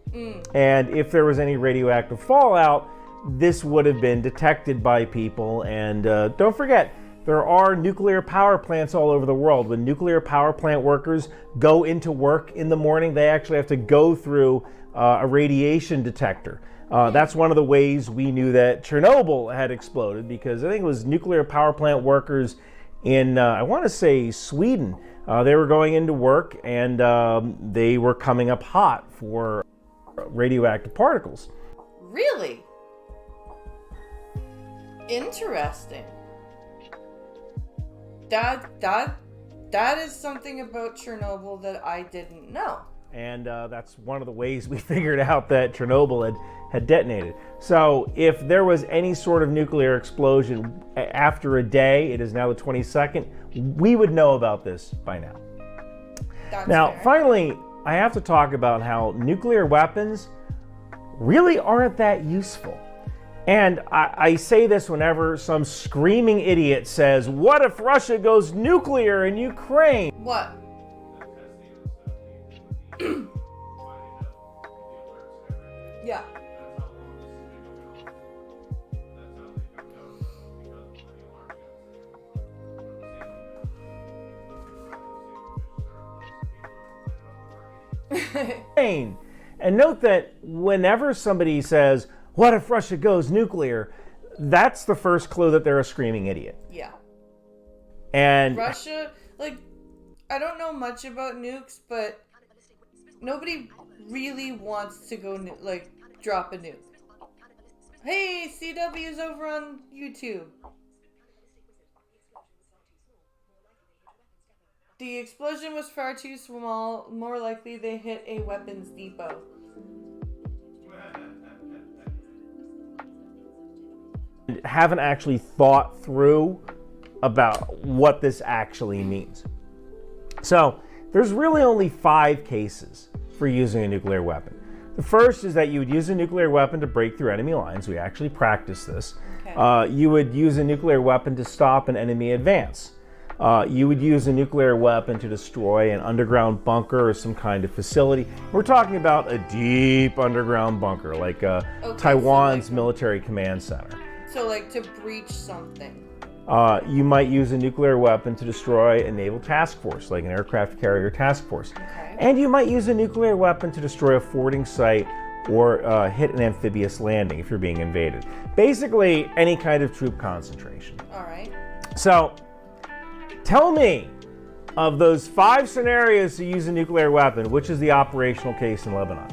And if there was any radioactive fallout, this would have been detected by people. And don't forget, there are nuclear power plants all over the world. When nuclear power plant workers go into work in the morning, they actually have to go through a radiation detector. That's one of the ways we knew that Chernobyl had exploded, because I think it was nuclear power plant workers in, I want to say, Sweden. They were going into work and they were coming up hot for radioactive particles. Really? Interesting. That is something about Chernobyl that I didn't know. And that's one of the ways we figured out that Chernobyl had detonated. So if there was any sort of nuclear explosion after a day, it is now the 22nd, we would know about this by now. That's now, fair. finally, I have to talk about how nuclear weapons really aren't that useful. And I say this whenever some screaming idiot says, what if Russia goes nuclear in Ukraine? What? Yeah. And note that whenever somebody says, what if Russia goes nuclear, that's the first clue that they're a screaming idiot. Yeah. And Russia, like, I don't know much about nukes, but nobody really wants to go, drop a nuke. Hey, CW's over on YouTube. The explosion was far too small. More likely they hit a weapons depot. haven't actually thought through about what this actually means. So there's really only 5 cases for using a nuclear weapon. The first is that you would use a nuclear weapon to break through enemy lines. We actually practiced this. Okay. You would use a nuclear weapon to stop an enemy advance. You would use a nuclear weapon to destroy an underground bunker or some kind of facility. We're talking about a deep underground bunker, like Taiwan's military command center. So like to breach something. You might use a nuclear weapon to destroy a naval task force, like an aircraft carrier task force. Okay. And you might use a nuclear weapon to destroy a forwarding site or hit an amphibious landing if you're being invaded. Basically, any kind of troop concentration. All right. So, tell me, of those 5 scenarios to use a nuclear weapon, which is the operational case in Lebanon?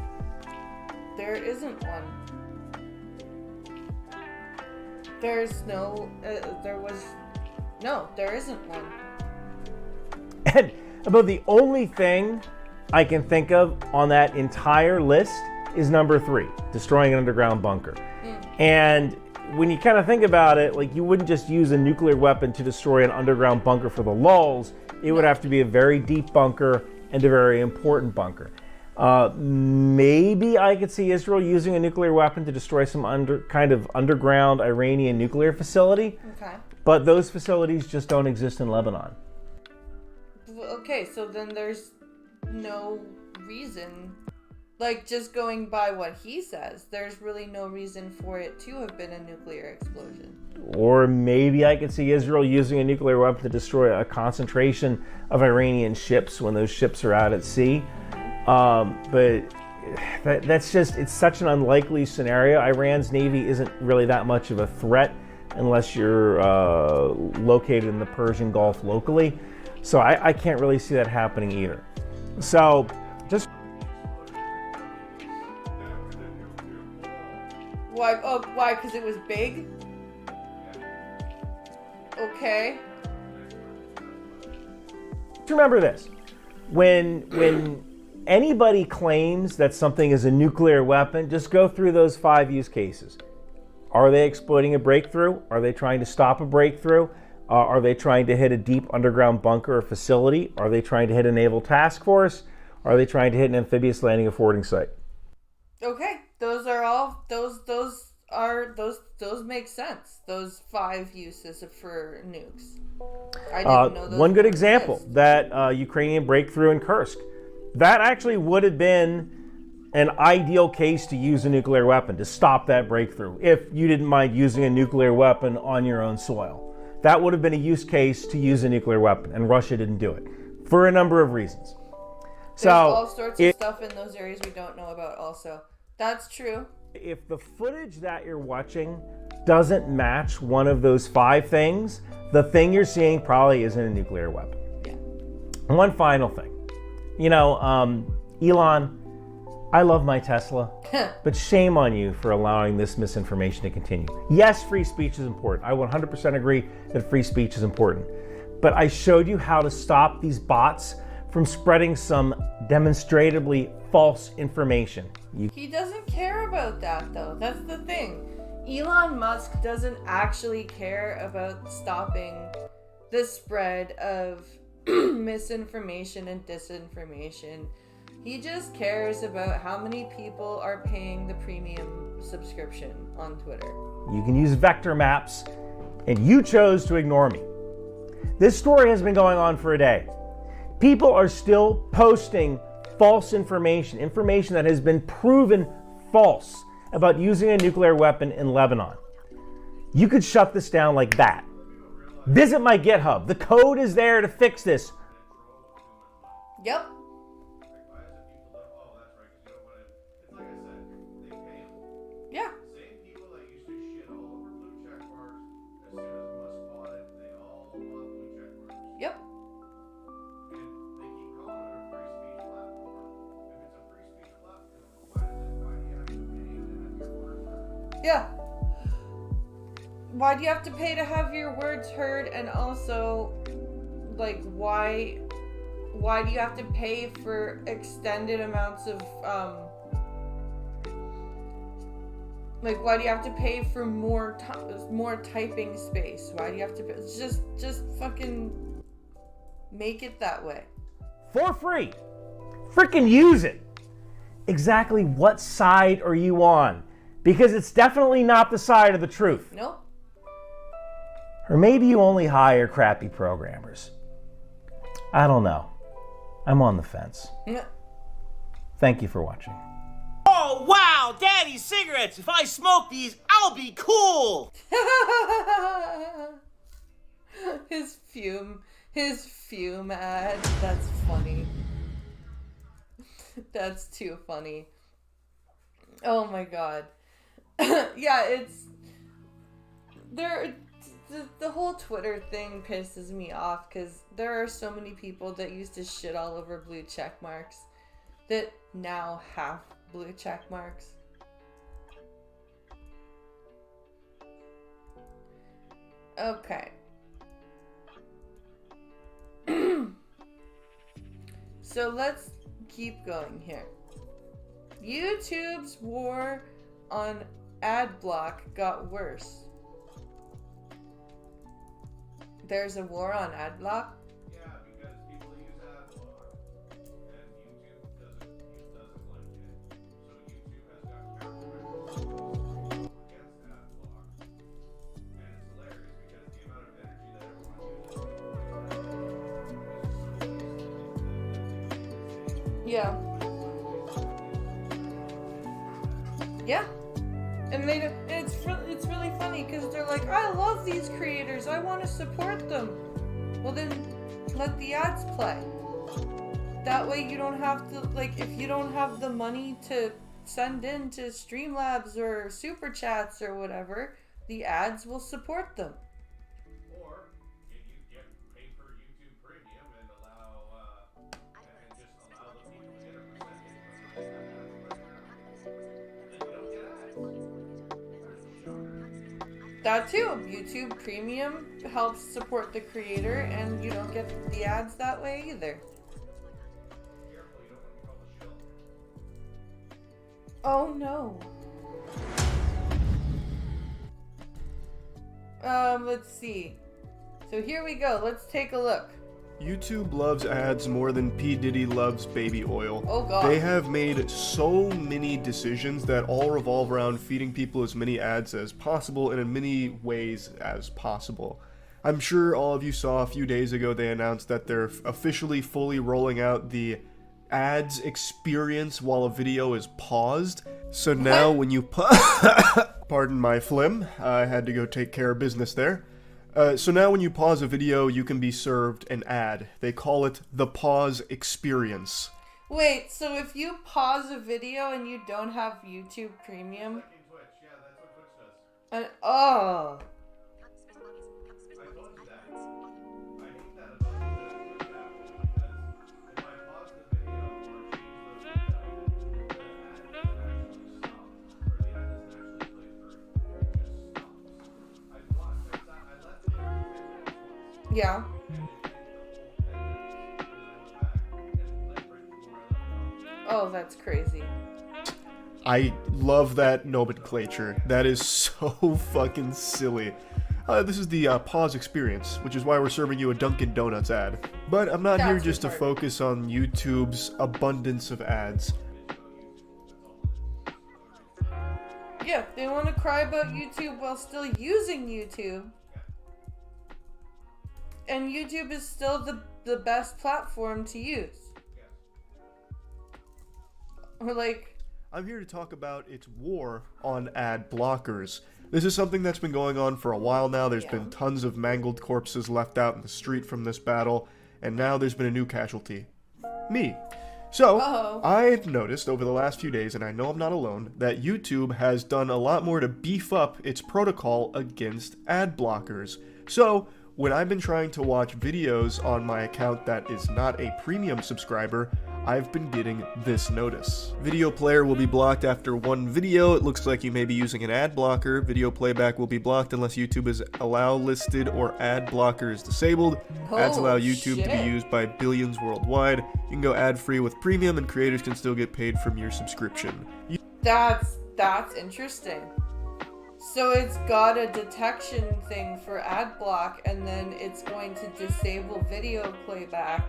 There isn't one. There isn't one. And about the only thing I can think of on that entire list is number 3, destroying an underground bunker. And when you kind of think about it, like, you wouldn't just use a nuclear weapon to destroy an underground bunker for the lulz. It would have to be a very deep bunker and a very important bunker. Maybe I could see Israel using a nuclear weapon to destroy some kind of underground Iranian nuclear facility. Okay. But those facilities just don't exist in Lebanon. Okay, so then there's no reason, like, just going by what he says, there's really no reason for it to have been a nuclear explosion. Or maybe I could see Israel using a nuclear weapon to destroy a concentration of Iranian ships when those ships are out at sea. But that's just, it's such an unlikely scenario. Iran's navy isn't really that much of a threat unless you're located in the Persian Gulf locally. So I can't really see that happening either. So just... Why? Oh, why? Because it was big? Okay. Remember this. When anybody claims that something is a nuclear weapon, just go through those 5 use cases. Are they exploiting a breakthrough? Are they trying to stop a breakthrough? Are they trying to hit a deep underground bunker or facility? Are they trying to hit a naval task force? Are they trying to hit an amphibious landing affording site? Okay, those make sense. Those 5 uses for nukes. I didn't know those. One good example, that Ukrainian breakthrough in Kursk. That actually would have been an ideal case to use a nuclear weapon to stop that breakthrough if you didn't mind using a nuclear weapon on your own soil. That would have been a use case to use a nuclear weapon, and Russia didn't do it for a number of reasons. There's all sorts of stuff in those areas we don't know about also. That's true. If the footage that you're watching doesn't match one of those 5 things, the thing you're seeing probably isn't a nuclear weapon. Yeah. One final thing. You know, Elon, I love my Tesla, but shame on you for allowing this misinformation to continue. Yes, free speech is important. I 100% agree that free speech is important. But I showed you how to stop these bots from spreading some demonstrably false information. He doesn't care about that, though. That's the thing. Elon Musk doesn't actually care about stopping the spread of misinformation and disinformation. He just cares about how many people are paying the premium subscription on Twitter. You can use vector maps, and you chose to ignore me. This story has been going on for a day. People are still posting false information that has been proven false about using a nuclear weapon in Lebanon. You could shut this down like that. Visit my GitHub. The code is there to fix this. Yep. Yeah. Same people that used to shit all over blue check marks, as soon as Musk bought it, they all want blue check marks. Yep. And they keep calling it a free speech platform. If it's a free speech platform, why do you have to pay to have your words heard? Yeah. Why do you have to pay to have your words heard? And also, like, why do you have to pay for extended amounts of like, why do you have to pay for more typing space? Why do you have to pay? Just fucking make it that way. For free. Freaking use it. Exactly what side are you on? Because it's definitely not the side of the truth. Nope. Or maybe you only hire crappy programmers. I don't know. I'm on the fence. Yeah. Thank you for watching. Oh, wow, Daddy's cigarettes. If I smoke these, I'll be cool. His fume ad. That's funny. That's too funny. Oh my god. Yeah, it's the whole Twitter thing pisses me off because there are so many people that used to shit all over blue check marks that now have blue check marks. Okay. So let's keep going here. YouTube's war on ad block got worse. There's a war on ad block? Yeah, because people use ad block, and YouTube doesn't like it. So YouTube has got countermeasures against ad block. And it's hilarious because the amount of energy that everyone uses Yeah. Yeah. And it's really funny because they're like, I love these creators. I want to support them. Well, then let the ads play. That way you don't have to, like, if you don't have the money to send in to Streamlabs or Super Chats or whatever, the ads will support them. Or get pay for YouTube Premium and just allow the people to get a percentage. Then you don't get ads. That too. YouTube Premium helps support the creator, and you don't get the ads that way either. Oh no. Let's see. So here we go. Let's take a look. YouTube loves ads more than P. Diddy loves baby oil. Oh god. They have made so many decisions that all revolve around feeding people as many ads as possible and in many ways as possible. I'm sure all of you saw a few days ago they announced that they're officially fully rolling out the ads experience while a video is paused. So now when you pardon my phlegm, I had to go take care of business there. So now when you pause a video, you can be served an ad. They call it the pause experience. Wait, so if you pause a video and you don't have YouTube Premium? And oh. Yeah. Oh, that's crazy. I love that nomenclature. That is so fucking silly. This is the pause experience, which is why we're serving you a Dunkin' Donuts ad. But I'm not here just to focus on YouTube's abundance of ads. Yeah, they want to cry about YouTube while still using YouTube. And YouTube is still the best platform to use. Or like... I'm here to talk about its war on ad blockers. This is something that's been going on for a while now. There's been tons of mangled corpses left out in the street from this battle, and now there's been a new casualty. Me. So, I've noticed over the last few days, and I know I'm not alone, that YouTube has done a lot more to beef up its protocol against ad blockers. So, when I've been trying to watch videos on my account that is not a premium subscriber, I've been getting this notice. Video player will be blocked after one video. It looks like you may be using an ad blocker. Video playback will be blocked unless YouTube is allow listed or ad blocker is disabled. Ads allow YouTube to be used by billions worldwide. You can go ad-free with premium and creators can still get paid from your subscription. That's interesting. So it's got a detection thing for ad block, and then it's going to disable video playback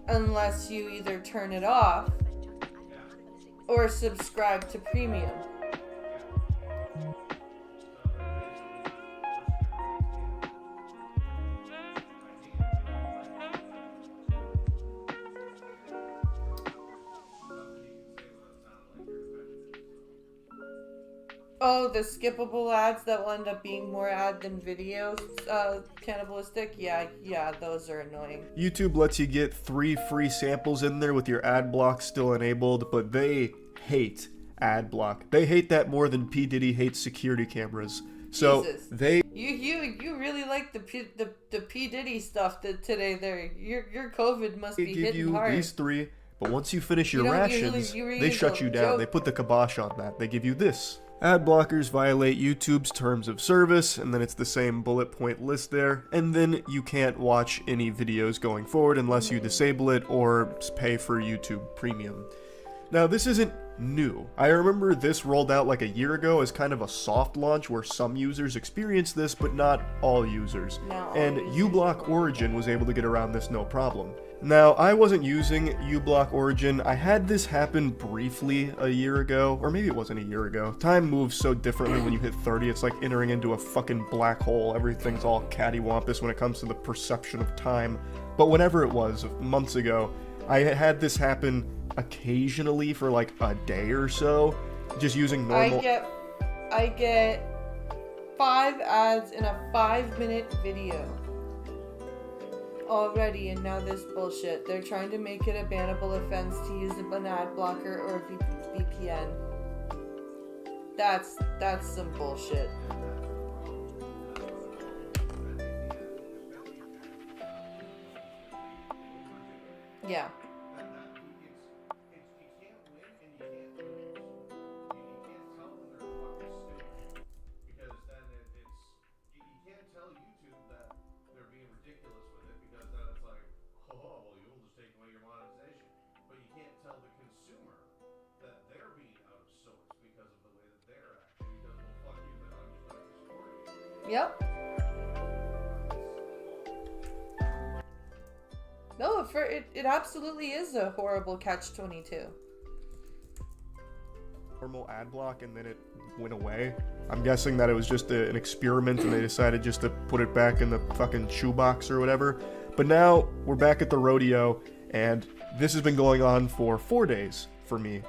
unless you either turn it off or subscribe to premium. Oh, the skippable ads that will end up being more ad than videos, cannibalistic? Yeah, those are annoying. YouTube lets you get 3 free samples in there with your ad block still enabled, but they hate ad block. They hate that more than P. Diddy hates security cameras. So Jesus. they... You really like the P. Diddy stuff today there. Your COVID must be hitting hard. These 3, but once you finish your rations, they shut you down. They put the kibosh on that. They give you this. Ad blockers violate YouTube's terms of service, and then it's the same bullet point list there, and then you can't watch any videos going forward unless you disable it or pay for YouTube Premium. Now, this isn't new. I remember this rolled out like a year ago as kind of a soft launch where some users experienced this, but not all users. And uBlock Origin was able to get around this no problem. Now, I wasn't using uBlock Origin. I had this happen briefly a year ago, or maybe it wasn't a year ago. Time moves so differently when you hit 30, it's like entering into a fucking black hole. Everything's all cattywampus when it comes to the perception of time. But whenever it was, months ago, I had this happen occasionally for like a day or so, just using normal... I get 5 ads in a 5-minute video already, and now this bullshit. They're trying to make it a bannable offense to use an ad blocker or a VPN. That's some bullshit. Yeah. Yep. No, it absolutely is a horrible catch-22. Normal ad block and then it went away. I'm guessing that it was just an experiment and they decided just to put it back in the fucking shoebox or whatever. But now we're back at the rodeo and this has been going on for 4 days for me.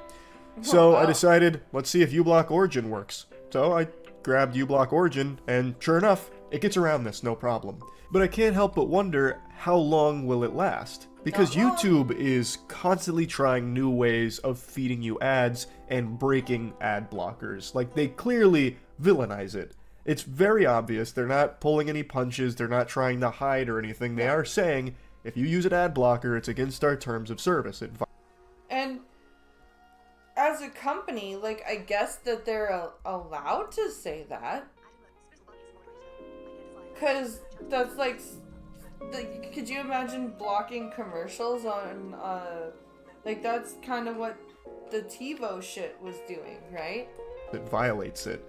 So I decided, let's see if uBlock Origin works. So I grabbed uBlock Origin and sure enough, it gets around this no problem. But I can't help but wonder, how long will it last? Because YouTube is constantly trying new ways of feeding you ads and breaking ad blockers. Like, they clearly villainize it. It's very obvious. They're not pulling any punches. They're not trying to hide or anything. They are saying, if you use an ad blocker, it's against our terms of service. And as a company, like, I guess that they're allowed to say that. Because that's like... could you imagine blocking commercials on, like, that's kind of what the TiVo shit was doing, right? It violates it.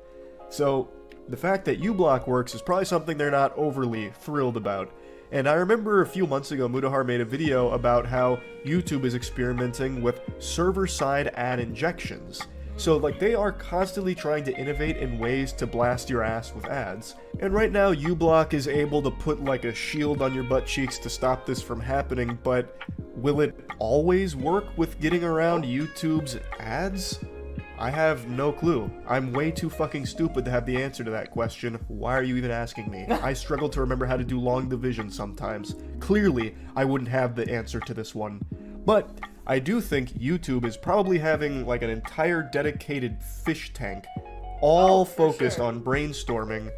So, the fact that uBlock works is probably something they're not overly thrilled about. And I remember a few months ago, Mudahar made a video about how YouTube is experimenting with server-side ad injections. So, like, they are constantly trying to innovate in ways to blast your ass with ads. And right now, uBlock is able to put, like, a shield on your butt cheeks to stop this from happening, but will it always work with getting around YouTube's ads? I have no clue. I'm way too fucking stupid to have the answer to that question. Why are you even asking me? I struggle to remember how to do long division sometimes. Clearly, I wouldn't have the answer to this one. But I do think YouTube is probably having like an entire dedicated fish tank, all focused on brainstorming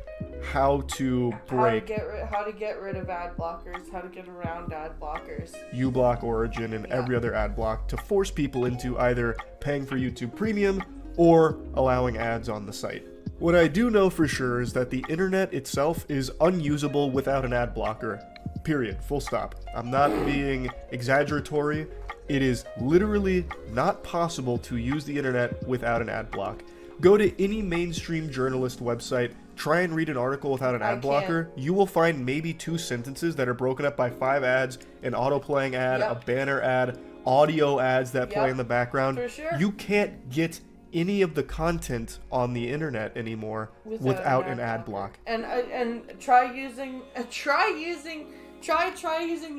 how to break how to get rid of ad blockers, how to get around ad blockers, uBlock Origin and every other ad block to force people into either paying for YouTube Premium or allowing ads on the site. What I do know for sure is that the internet itself is unusable without an ad blocker. Period. Full stop. I'm not being exaggeratory. It is literally not possible to use the internet without an ad block. Go to any mainstream journalist website, try and read an article without an ad blocker. You will find maybe 2 sentences that are broken up by 5 ads, an auto-playing ad, a banner ad, audio ads that play in the background. For sure. You can't get any of the content on the internet anymore without an ad block. And try using the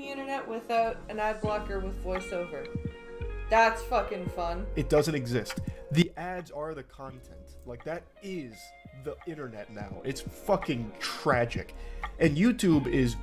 internet without an ad blocker with voiceover. That's fucking fun. It doesn't exist. The ads are the content. Like, that is the internet now. It's fucking tragic. And YouTube is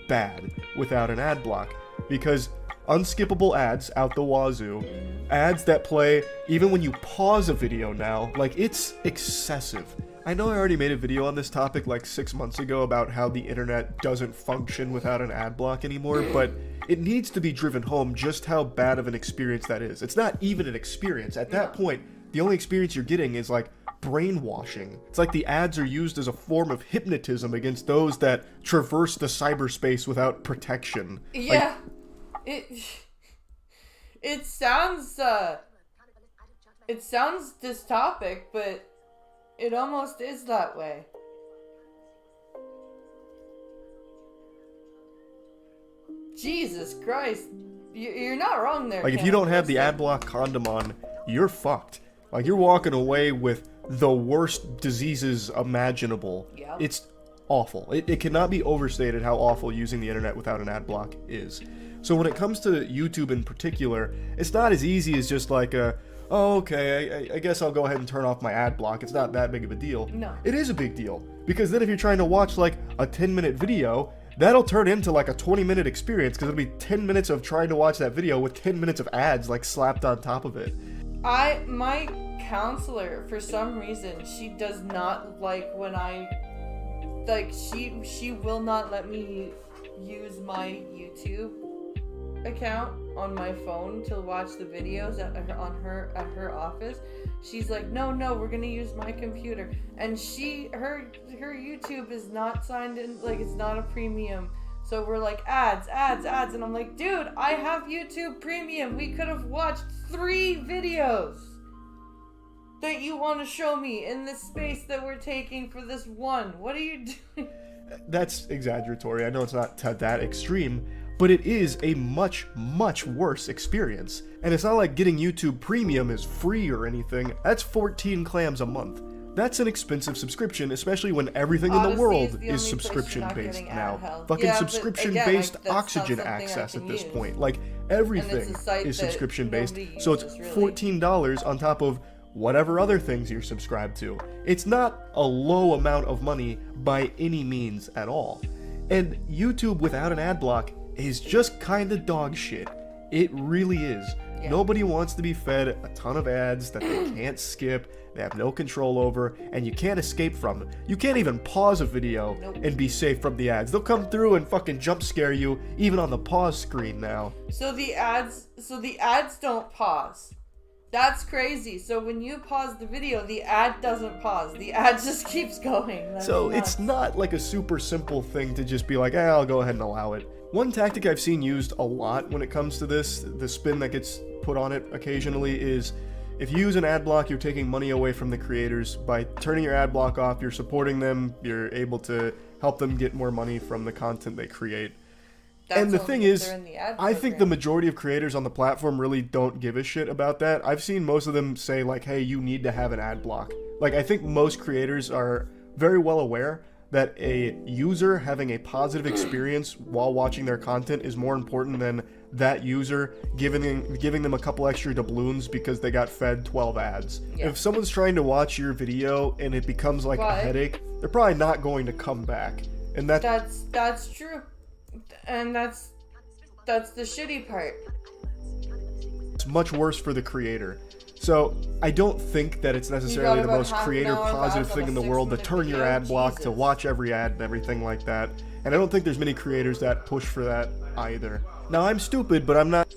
bad without an ad block because unskippable ads out the wazoo, ads that play even when you pause a video now, like, it's excessive. I know I already made a video on this topic like 6 months ago about how the internet doesn't function without an ad block anymore, but it needs to be driven home just how bad of an experience that is. It's not even an experience. At that point, the only experience you're getting is like brainwashing. It's like the ads are used as a form of hypnotism against those that traverse the cyberspace without protection. Yeah. It sounds dystopic, but it almost is that way. Jesus Christ. You're not wrong there. Like, if you don't have the ad block condom on, you're fucked. Like, you're walking away with the worst diseases imaginable. Yep. It's awful. It cannot be overstated how awful using the internet without an ad block is. So when it comes to YouTube in particular, it's not as easy as just like oh, okay, I guess I'll go ahead and turn off my ad block. It's not that big of a deal. No. It is a big deal. Because then if you're trying to watch like a 10-minute video, that'll turn into like a 20-minute experience because it'll be 10 minutes of trying to watch that video with 10 minutes of ads like slapped on top of it. My counselor, for some reason, she does not like when she will not let me use my YouTube account on my phone to watch the videos at her office. She's like, no, we're gonna use my computer, and her YouTube is not signed in, like, it's not a premium, so we're like, ads, and I'm like, dude, I have YouTube Premium. We could have watched 3 videos that that you want to show me in this space that we're taking for this one? What are you doing? That's exaggeratory. I know it's not to that extreme, but it is a much, much worse experience. And it's not like getting YouTube Premium is free or anything. That's 14 clams a month. That's an expensive subscription, especially when everything in the world is subscription-based now. Fucking subscription-based oxygen access at this point. Like, everything is subscription-based, so it's $14 on top of whatever other things you're subscribed to. It's not a low amount of money by any means at all. And YouTube without an ad block is just kinda dog shit. It really is. Yeah. Nobody wants to be fed a ton of ads that they can't skip, they have no control over, and you can't escape from them. You can't even pause a video and be safe from the ads. They'll come through and fucking jump scare you, even on the pause screen now. So the ads don't pause. That's crazy. So when you pause the video, the ad doesn't pause. The ad just keeps going. So it's not like a super simple thing to just be like, I'll go ahead and allow it. One tactic I've seen used a lot when it comes to this, the spin that gets put on it occasionally, is if you use an ad block, you're taking money away from the creators. By turning your ad block off, you're supporting them, you're able to help them get more money from the content they create. And the thing is, I think the majority of creators on the platform really don't give a shit about that. I've seen most of them say like, hey, you need to have an ad block. Like, I think most creators are very well aware that a user having a positive experience while watching their content is more important than that user giving them a couple extra doubloons because they got fed 12 ads. Yeah. If someone's trying to watch your video and it becomes like a headache, they're probably not going to come back. And that's true. And that's the shitty part. It's much worse for the creator. So I don't think that it's necessarily the most creator positive thing in the world to turn your ad block, to watch every ad and everything like that. And I don't think there's many creators that push for that either. Now, I'm stupid, but I'm not...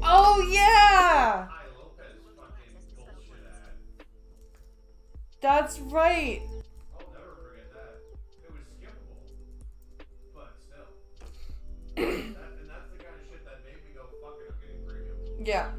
Oh, yeah! That's right. I'll never forget that. It was skippable, but still. And that's the kind of shit that made me go, fuck it, I'm getting premium. Yeah.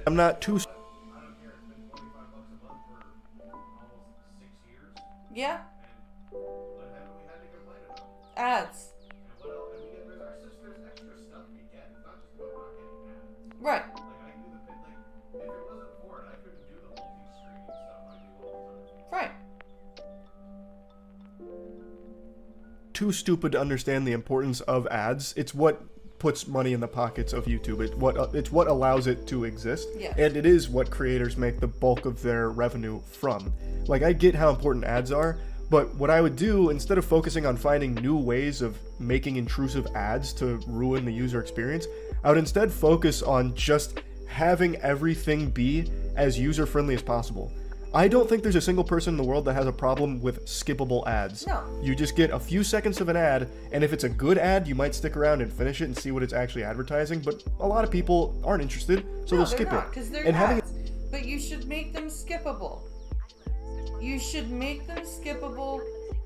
I'm not too... I don't care, it's been $25 a month for almost 6 years. Yeah. And what haven't we had to complain about? Ads. And what else? And there's extra stuff we get. It's not just about not getting ads. Right. Like, I do the bit, like, if it wasn't for it, I couldn't do the multi-screening stuff I do all the time. Right. Too stupid to understand the importance of ads. It's what puts money in the pockets of YouTube. It's what allows it to exist. Yeah. And it is what creators make the bulk of their revenue from. Like, I get how important ads are, but what I would do, instead of focusing on finding new ways of making intrusive ads to ruin the user experience, I would instead focus on just having everything be as user-friendly as possible. I don't think there's a single person in the world that has a problem with skippable ads. No. You just get a few seconds of an ad, and if it's a good ad, you might stick around and finish it and see what it's actually advertising, but a lot of people aren't interested, so they'll skip it. Because they're ads. But you should make them skippable. You should make them skippable,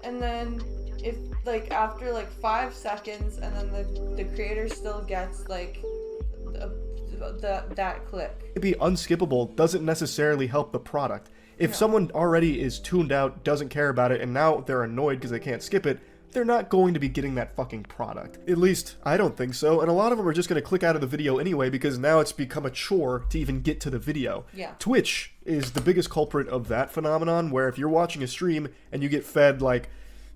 and then if, like, after, like, 5 seconds, and then the creator still gets, like, that click. To be unskippable doesn't necessarily help the product. If someone already is tuned out, doesn't care about it, and now they're annoyed because they can't skip it, they're not going to be getting that fucking product. At least, I don't think so, and a lot of them are just going to click out of the video anyway because now it's become a chore to even get to the video. Yeah. Twitch is the biggest culprit of that phenomenon, where if you're watching a stream and you get fed like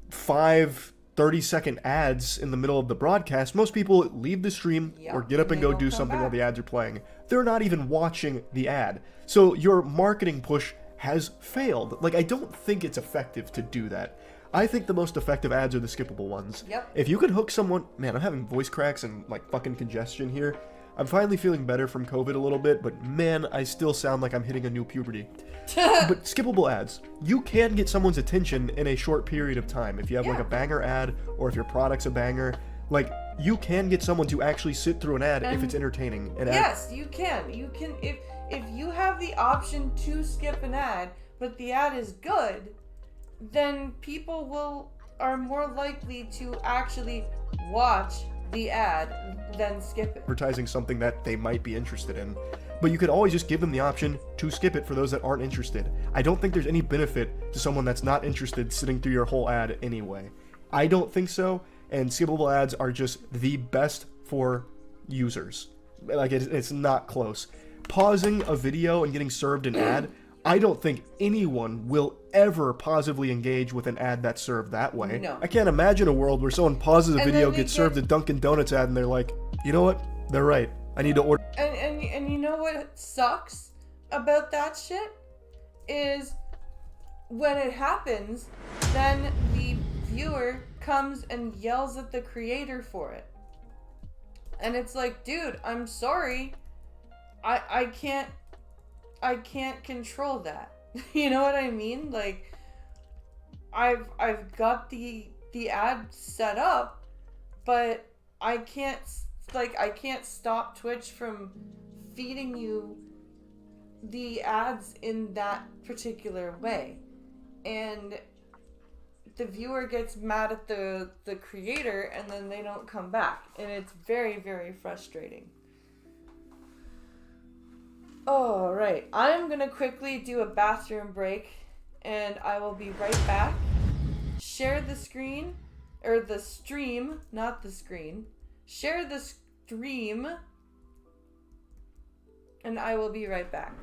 5 30-second ads in the middle of the broadcast, most people leave the stream or get up and go do something while the ads are playing. They're not even watching the ad. So your marketing push has failed. Like, I don't think it's effective to do that. I think the most effective ads are the skippable ones. Yep. If you could hook someone... Man, I'm having voice cracks and, like, fucking congestion here. I'm finally feeling better from COVID a little bit, but man, I still sound like I'm hitting a new puberty. But skippable ads. You can get someone's attention in a short period of time. If you have, like, a banger ad, or if your product's a banger, like, you can get someone to actually sit through an ad if it's entertaining. Yes, you can. You can... If you have the option to skip an ad, but the ad is good, then people are more likely to actually watch the ad than skip it. Advertising something that they might be interested in. but you could always just give them the option to skip it for those that aren't interested. I don't think there's any benefit to someone that's not interested sitting through your whole ad anyway. I don't think so, and skippable ads are just the best for users. Like, it's not close. Pausing a video and getting served an ad, I don't think anyone will ever positively engage with an ad that's served that way. No. I can't imagine a world where someone pauses a video, gets served a Dunkin' Donuts ad, and they're like, you know what? They're right. I need to order. And you know what sucks about that shit? Is when it happens, then the viewer comes and yells at the creator for it. And it's like, dude, I'm sorry. I can't control that. You know what I mean? Like, I've got the ad set up, but I can't stop Twitch from feeding you the ads in that particular way. And the viewer gets mad at the creator, and then they don't come back. And it's very, very frustrating. All right, I'm gonna quickly do a bathroom break, and I will be right back. Share the screen, or the stream, not the screen. Share the stream, and I will be right back.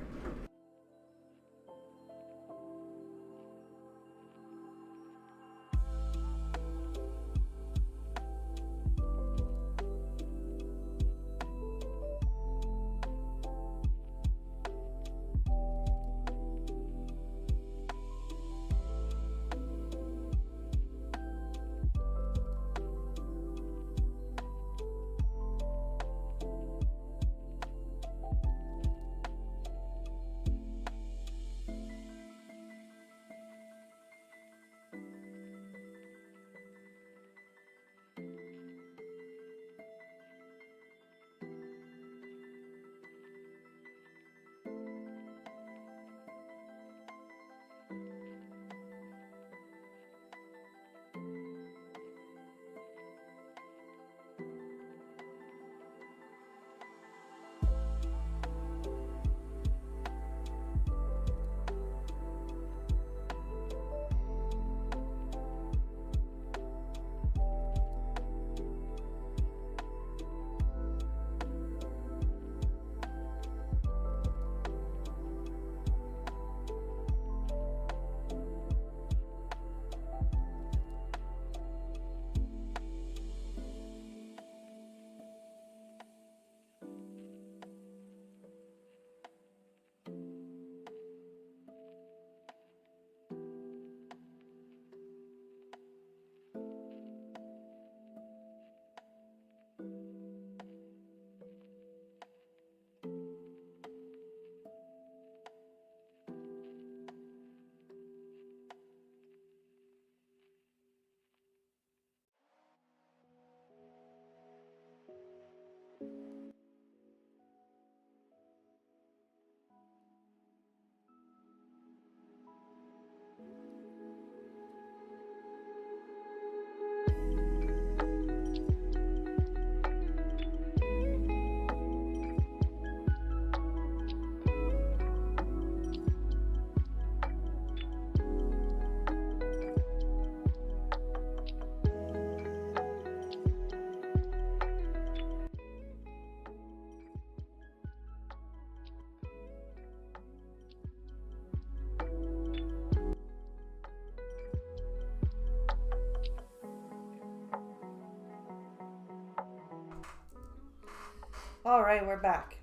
All right, we're back.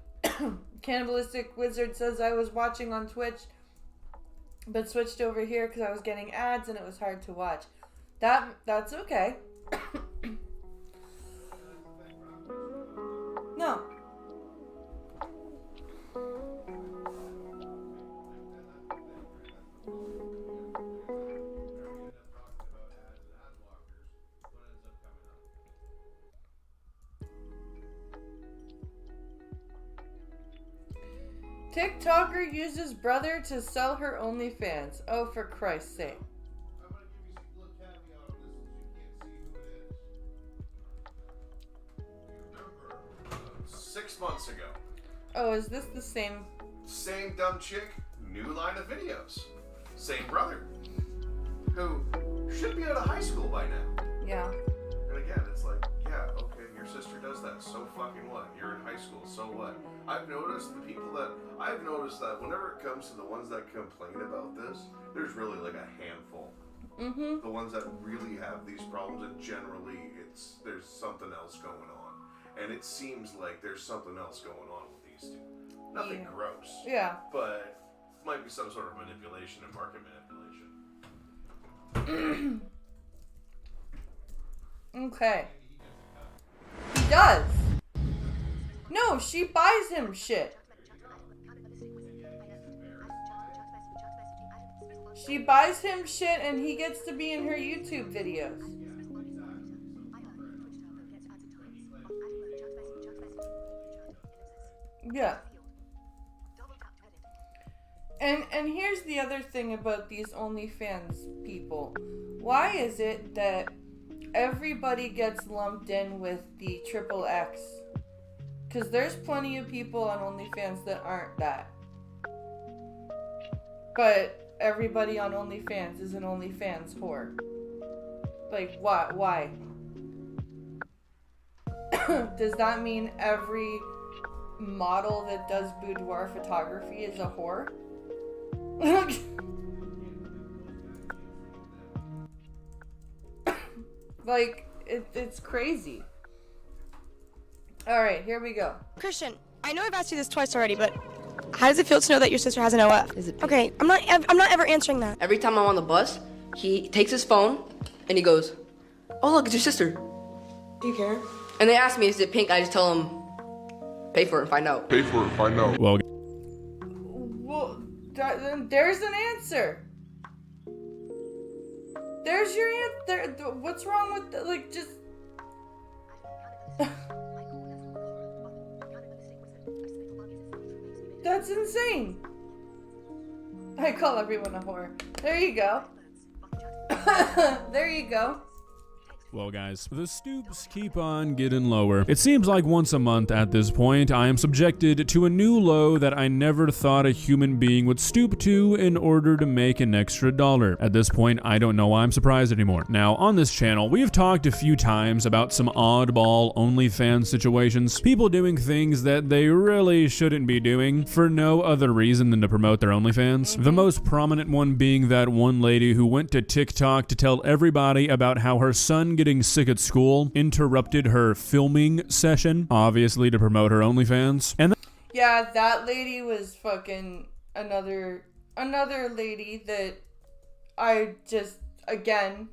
Cannibalistic Wizard says I was watching on Twitch, but switched over here because I was getting ads and it was hard to watch. That's okay. No. TikToker uses brother to sell her OnlyFans. Oh, for Christ's sake. I'm going to give you some little caveat on this since you can't see who it is. You remember 6 months ago, Oh, is this the same? Same dumb chick, new line of videos. Same brother, who should be out of high school by now. Yeah. And again, it's like, yeah, okay, your sister does that, so fucking what? You're in high school, so what? I've noticed that whenever it comes to the ones that complain about this, there's really like a handful. Mm-hmm. The ones that really have these problems, and generally there's something else going on. And it seems like there's something else going on with these two. Nothing gross. Yeah. But might be some sort of manipulation and market manipulation. Okay. He does. No, she buys him shit. She buys him shit and he gets to be in her YouTube videos. Yeah. And here's the other thing about these OnlyFans people. Why is it that everybody gets lumped in with the XXX? Because there's plenty of people on OnlyFans that aren't that. But everybody on OnlyFans is an OnlyFans whore. Like, why? Does that mean every model that does boudoir photography is a whore? Like, it's crazy. Alright, here we go. Christian, I know I've asked you this twice already, but how does it feel to know that your sister has an OF? Okay, I'm not ever answering that. Every time I'm on the bus, he takes his phone and he goes, "Oh look, it's your sister. Do you care?" And they ask me, "Is it pink?" I just tell them, "Pay for it and find out." Pay for it, find out. Well, There's an answer. There's your answer. What's wrong with just? That's insane. I call everyone a whore. There you go. There you go. Well, guys, the stoops keep on getting lower. It seems like once a month at this point, I am subjected to a new low that I never thought a human being would stoop to in order to make an extra $1. At this point, I don't know why I'm surprised anymore. Now, on this channel, we have talked a few times about some oddball OnlyFans situations, people doing things that they really shouldn't be doing for no other reason than to promote their OnlyFans. The most prominent one being that one lady who went to TikTok to tell everybody about how her son getting sick at school interrupted her filming session, obviously to promote her OnlyFans. And yeah, that lady was fucking another lady that I just, again,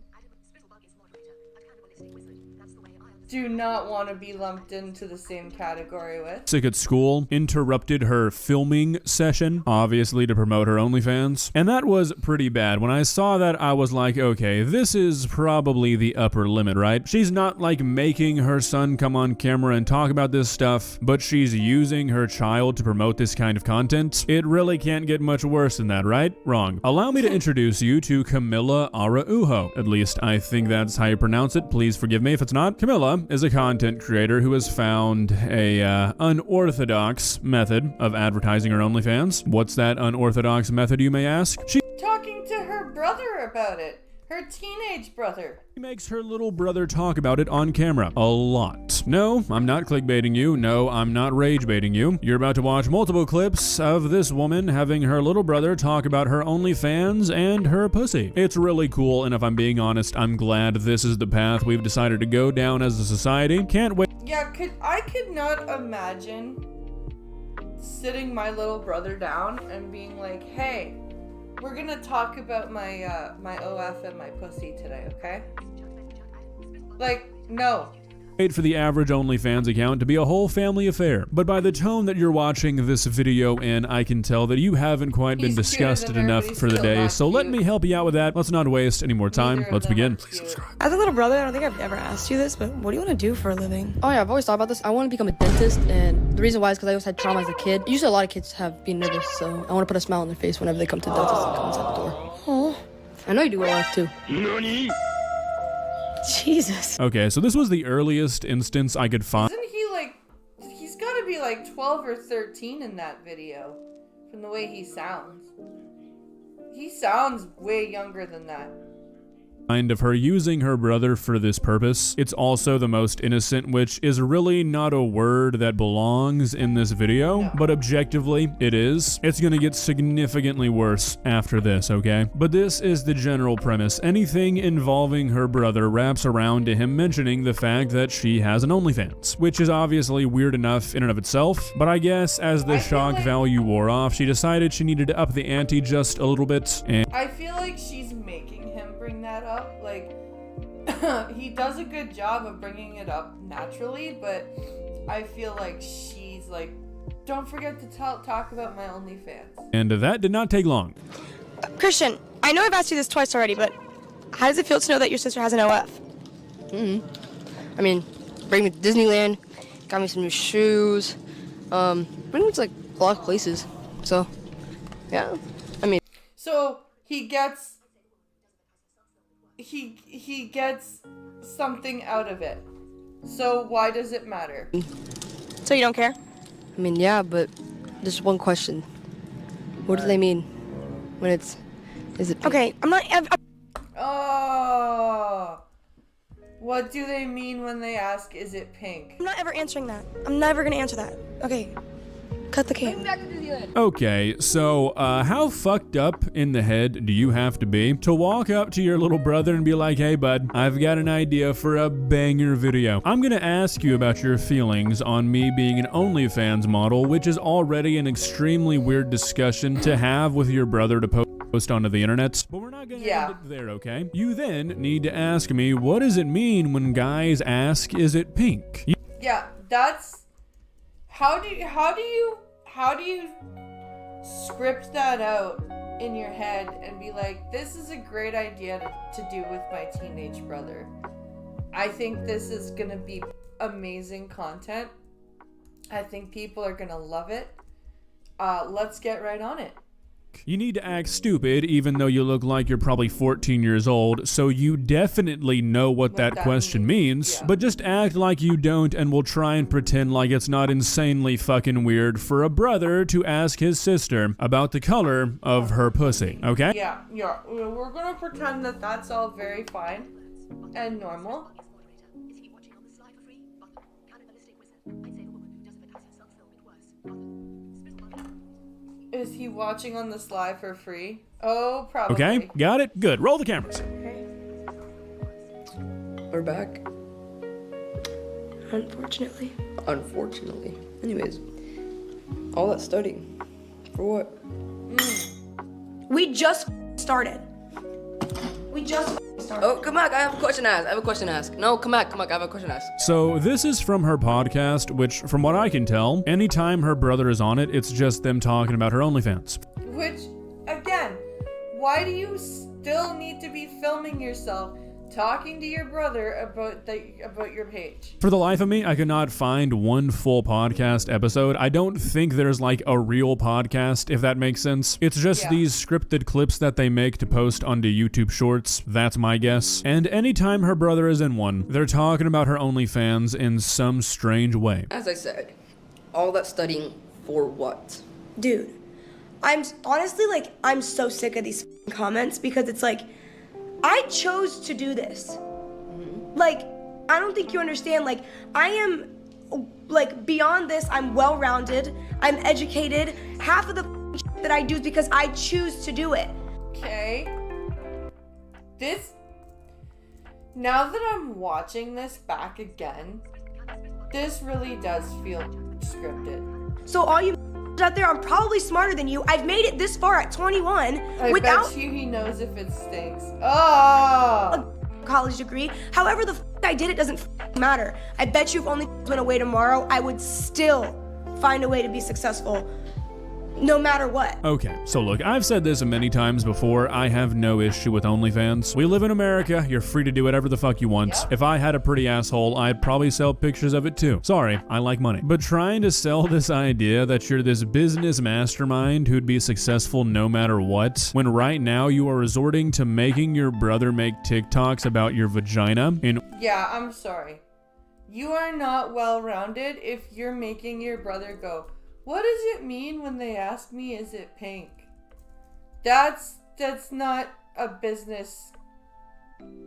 do not want to be lumped into the same category with. Sick at school interrupted her filming session, obviously to promote her OnlyFans. And that was pretty bad. When I saw that, I was like, okay, this is probably the upper limit, right? She's not like making her son come on camera and talk about this stuff, but she's using her child to promote this kind of content. It really can't get much worse than that, right? Wrong. Allow me to introduce you to Camila Araujo. At least I think that's how you pronounce it. Please forgive me if it's not. Camila is a content creator who has found a unorthodox method of advertising her OnlyFans. What's that unorthodox method, you may ask? She Talking to her brother about it. Her teenage brother. She makes her little brother talk about it on camera. A lot. No, I'm not clickbaiting you. No, I'm not rage baiting you. You're about to watch multiple clips of this woman having her little brother talk about her OnlyFans and her pussy. It's really cool, and if I'm being honest, I'm glad this is the path we've decided to go down as a society. Can't wait. Yeah, I could not imagine sitting my little brother down and being like, hey, we're gonna talk about my my OF and my pussy today, okay? Like, no. Wait for the average OnlyFans account to be a whole family affair. But by the tone that you're watching this video in, I can tell that you haven't quite been disgusted enough for the day. So let me help you out with that. Let's not waste any more time. Let's begin. Please subscribe. As a little brother, I don't think I've ever asked you this, but what do you want to do for a living? Oh yeah, I've always thought about this. I want to become a dentist, and the reason why is because I always had trauma as a kid. Usually a lot of kids have been nervous, so I want to put a smile on their face whenever they come to the dentist and come inside the door. Oh, I know you do OF too. Nani? Jesus. Okay, so this was the earliest instance I could find. Isn't he like, he's gotta be like 12 12 or 13 in that video, from the way he sounds. He sounds way younger than that. Of her using her brother for this purpose. It's also the most innocent, which is really not a word that belongs in this video, but objectively it is. It's gonna get significantly worse after this, okay? But this is the general premise. Anything involving her brother wraps around to him mentioning the fact that she has an OnlyFans, which is obviously weird enough in and of itself, but I guess as the shock value wore off, she decided she needed to up the ante just a little bit, and I feel like she's making him bring that up. Like, he does a good job of bringing it up naturally, but I feel like she's like, don't forget to talk about my OnlyFans. And that did not take long. Christian, I know I've asked you this twice already, but how does it feel to know that your sister has an OF? I mean, bring me to Disneyland, got me some new shoes, bring me to like a lot of places. So, yeah. I mean, so he gets something out of it. So why does it matter? So you don't care? I mean, yeah, but there's one question. What do they mean when is it? Okay, I'm not. Oh, what do they mean when they ask, is it pink? I'm not ever answering that. I'm never gonna answer that. Okay, cut the cam. Okay, so how fucked up in the head do you have to be to walk up to your little brother and be like, hey bud, I've got an idea for a banger video. I'm gonna ask you about your feelings on me being an OnlyFans model, which is already an extremely weird discussion to have with your brother to post onto the internet. But we're not gonna end it there, okay? You then need to ask me, what does it mean when guys ask, is it pink? Yeah, that's how do you script that out in your head and be like, this is a great idea to do with my teenage brother. I think this is gonna be amazing content. I think people are gonna love it. Let's get right on it. You need to act stupid even though you look like you're probably 14 years old, so you definitely know what that question means, but just act like you don't and we'll try and pretend like it's not insanely fucking weird for a brother to ask his sister about the color of her pussy, okay? Yeah, we're gonna pretend that that's all very fine and normal. Is he watching on the sly for free? Oh, probably. Okay, got it? Good. Roll the cameras. Okay. We're back. Unfortunately. Anyways, all that studying. For what? We just started. Oh, come back. I have a question to ask. No, come back. I have a question to ask. So this is from her podcast, which from what I can tell, anytime her brother is on it, it's just them talking about her OnlyFans. Which, again, why do you still need to be filming yourself talking to your brother about your page? For the life of me, I could not find one full podcast episode. I don't think there's like a real podcast, if that makes sense. It's just these scripted clips that they make to post onto YouTube Shorts. That's my guess. And anytime her brother is in one, they're talking about her OnlyFans in some strange way. As I said, all that studying for what? Dude, I'm honestly like, I'm so sick of these comments because it's like, I chose to do this. Like, I don't think you understand. Like, I am, like, beyond this, I'm well-rounded. I'm educated. Half of the that I do is because I choose to do it. Okay. Now that I'm watching this back again, this really does feel scripted. So all you out there, I'm probably smarter than you. I've made it this far at 21 without bet you he knows if it stinks. Oh, a college degree. However the I did it doesn't matter. I bet you if only went away tomorrow, I would still find a way to be successful. No matter what. Okay, so look, I've said this many times before, I have no issue with OnlyFans. We live in America, you're free to do whatever the fuck you want. If I had a pretty asshole, I'd probably sell pictures of it too. Sorry, I like money. But trying to sell this idea that you're this business mastermind who'd be successful no matter what, when right now you are resorting to making your brother make TikToks about your vagina in— Yeah, I'm sorry. You are not well-rounded if you're making your brother go, What does it mean when they ask me, is it pink? That's not a business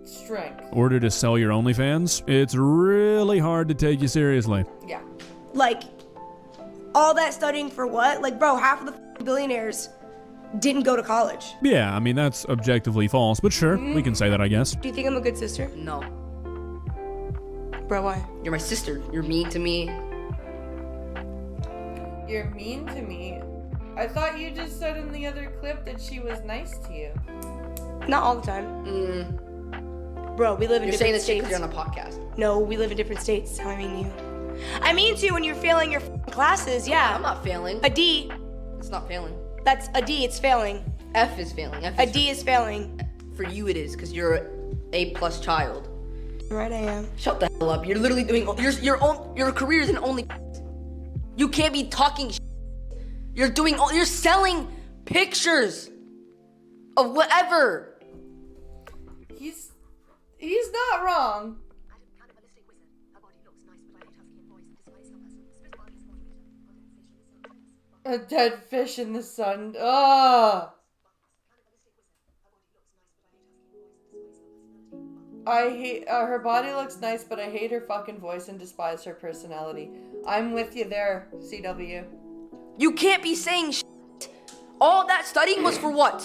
strength. Order to sell your OnlyFans, it's really hard to take you seriously. Yeah. Like, all that studying for what? Like, bro, half of the billionaires didn't go to college. Yeah, I mean, that's objectively false, but sure, we can say that, I guess. Do you think I'm a good sister? No. Bro, why? You're my sister. You're mean to me. You're mean to me? I thought you just said in the other clip that she was nice to you. Not all the time. Bro, we live in You're saying different this states. because you're on a podcast. No, we live in different states. That's how I mean to you. I mean to you when you're failing your classes, yeah. I'm not failing. A D. It's not failing. That's a D, it's failing. F is failing. A D is failing. For you it is, because you're an A+ child. Right, I am. Shut the hell up. You're literally doing your career is in only. You can't be talking. You're selling pictures of whatever. He's not wrong. A dead fish in the sun. Ugh. I hate her body looks nice, but I hate her fucking voice and despise her personality. I'm with you there, CW. You can't be saying shit. All that studying was for what?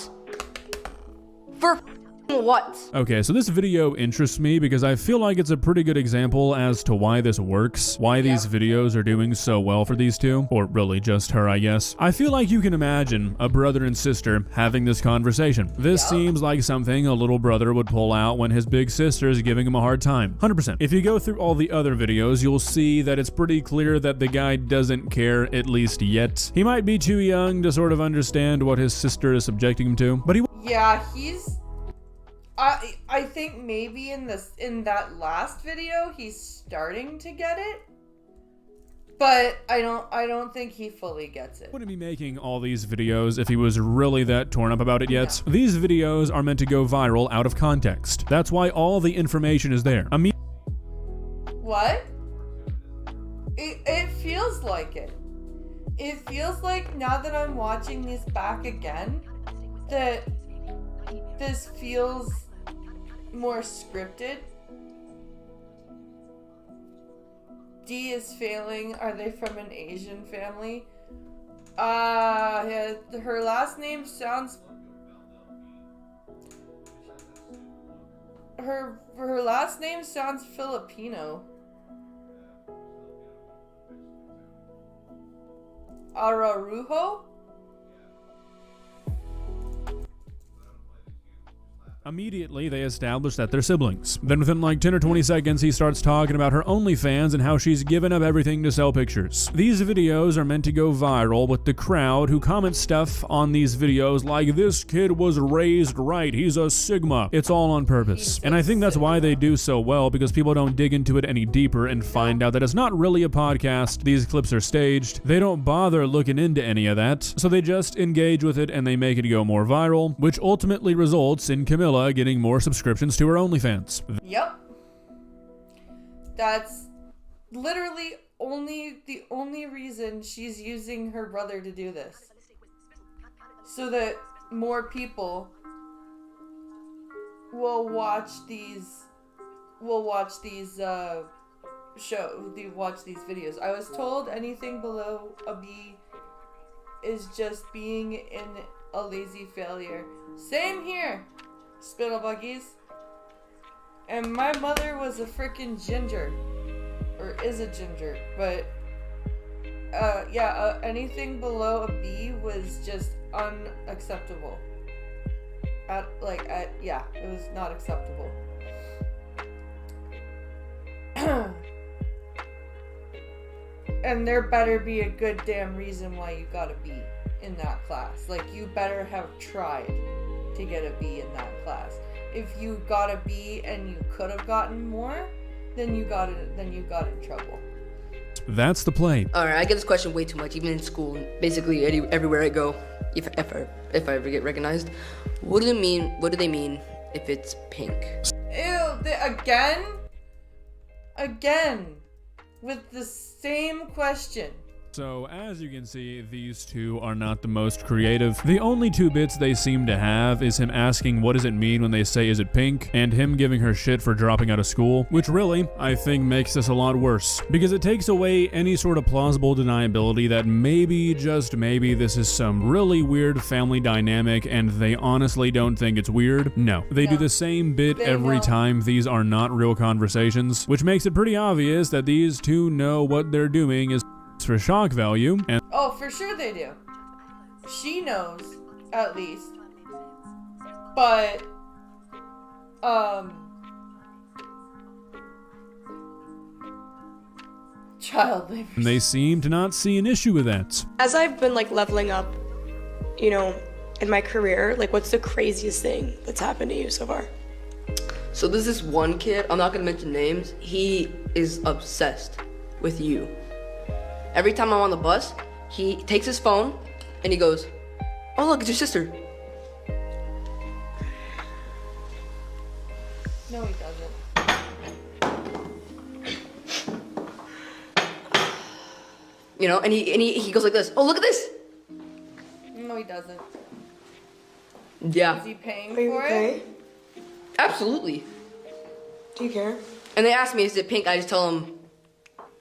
For what? Okay, so this video interests me because I feel like it's a pretty good example as to why this works, why these videos are doing so well for these two, or really just her, I guess. I feel like you can imagine a brother and sister having this conversation. This seems like something a little brother would pull out when his big sister is giving him a hard time. 100%. If you go through all the other videos, you'll see that it's pretty clear that the guy doesn't care, at least yet. He might be too young to sort of understand what his sister is subjecting him to, but he... Yeah, he's... I think maybe in that last video he's starting to get it, but I don't think he fully gets it. Wouldn't be making all these videos if he was really that torn up about it yet. No. These videos are meant to go viral out of context. That's why all the information is there. What? It feels like it. It feels like now that I'm watching these back again, that this feels more scripted. D is failing. Are they from an Asian family? Yeah, her last name sounds... Her last name sounds Filipino. Ararujo? Immediately, they establish that they're siblings. Then within like 10 or 20 seconds, he starts talking about her OnlyFans and how she's given up everything to sell pictures. These videos are meant to go viral with the crowd who comments stuff on these videos like, this kid was raised right, he's a Sigma. It's all on purpose. And I think that's why they do so well, because people don't dig into it any deeper and find out that it's not really a podcast, these clips are staged, they don't bother looking into any of that, so they just engage with it and they make it go more viral, which ultimately results in Camilla getting more subscriptions to her OnlyFans. Yep. That's literally the only reason she's using her brother to do this. So that more people will watch these videos. I was told anything below a B is just being in a lazy failure. Same here. Spittle buggies. And my mother was a freaking ginger. Or is a ginger. But, anything below a B was just unacceptable. It was not acceptable. And there better be a good damn reason why you got a B in that class. Like, you better have tried to get a B in that class. If you got a B and you could have gotten more, then you got in trouble. That's the play. Alright, I get this question way too much, even in school, basically everywhere I go, if I ever get recognized. What do they mean if it's pink? Ew, again? With the same question. So, as you can see, these two are not the most creative. The only two bits they seem to have is him asking what does it mean when they say is it pink, and him giving her shit for dropping out of school, which really, I think, makes this a lot worse, because it takes away any sort of plausible deniability that maybe, just maybe, this is some really weird family dynamic and they honestly don't think it's weird. No, they do the same bit every time. These are not real conversations, which makes it pretty obvious that these two know what they're doing is for shock value. And oh, for sure they do. She knows, at least. But, child labor. They seem to not see an issue with that. As I've been like leveling up, you know, in my career, like what's the craziest thing that's happened to you so far? So there's this one kid, I'm not gonna mention names, he is obsessed with you. Every time I'm on the bus, he takes his phone and he goes, oh look, it's your sister. No, he doesn't. You know, and he goes like this, oh look at this. No, he doesn't. Yeah. Is he paying for it? Absolutely. Do you care? And they ask me, is it pink? I just tell them,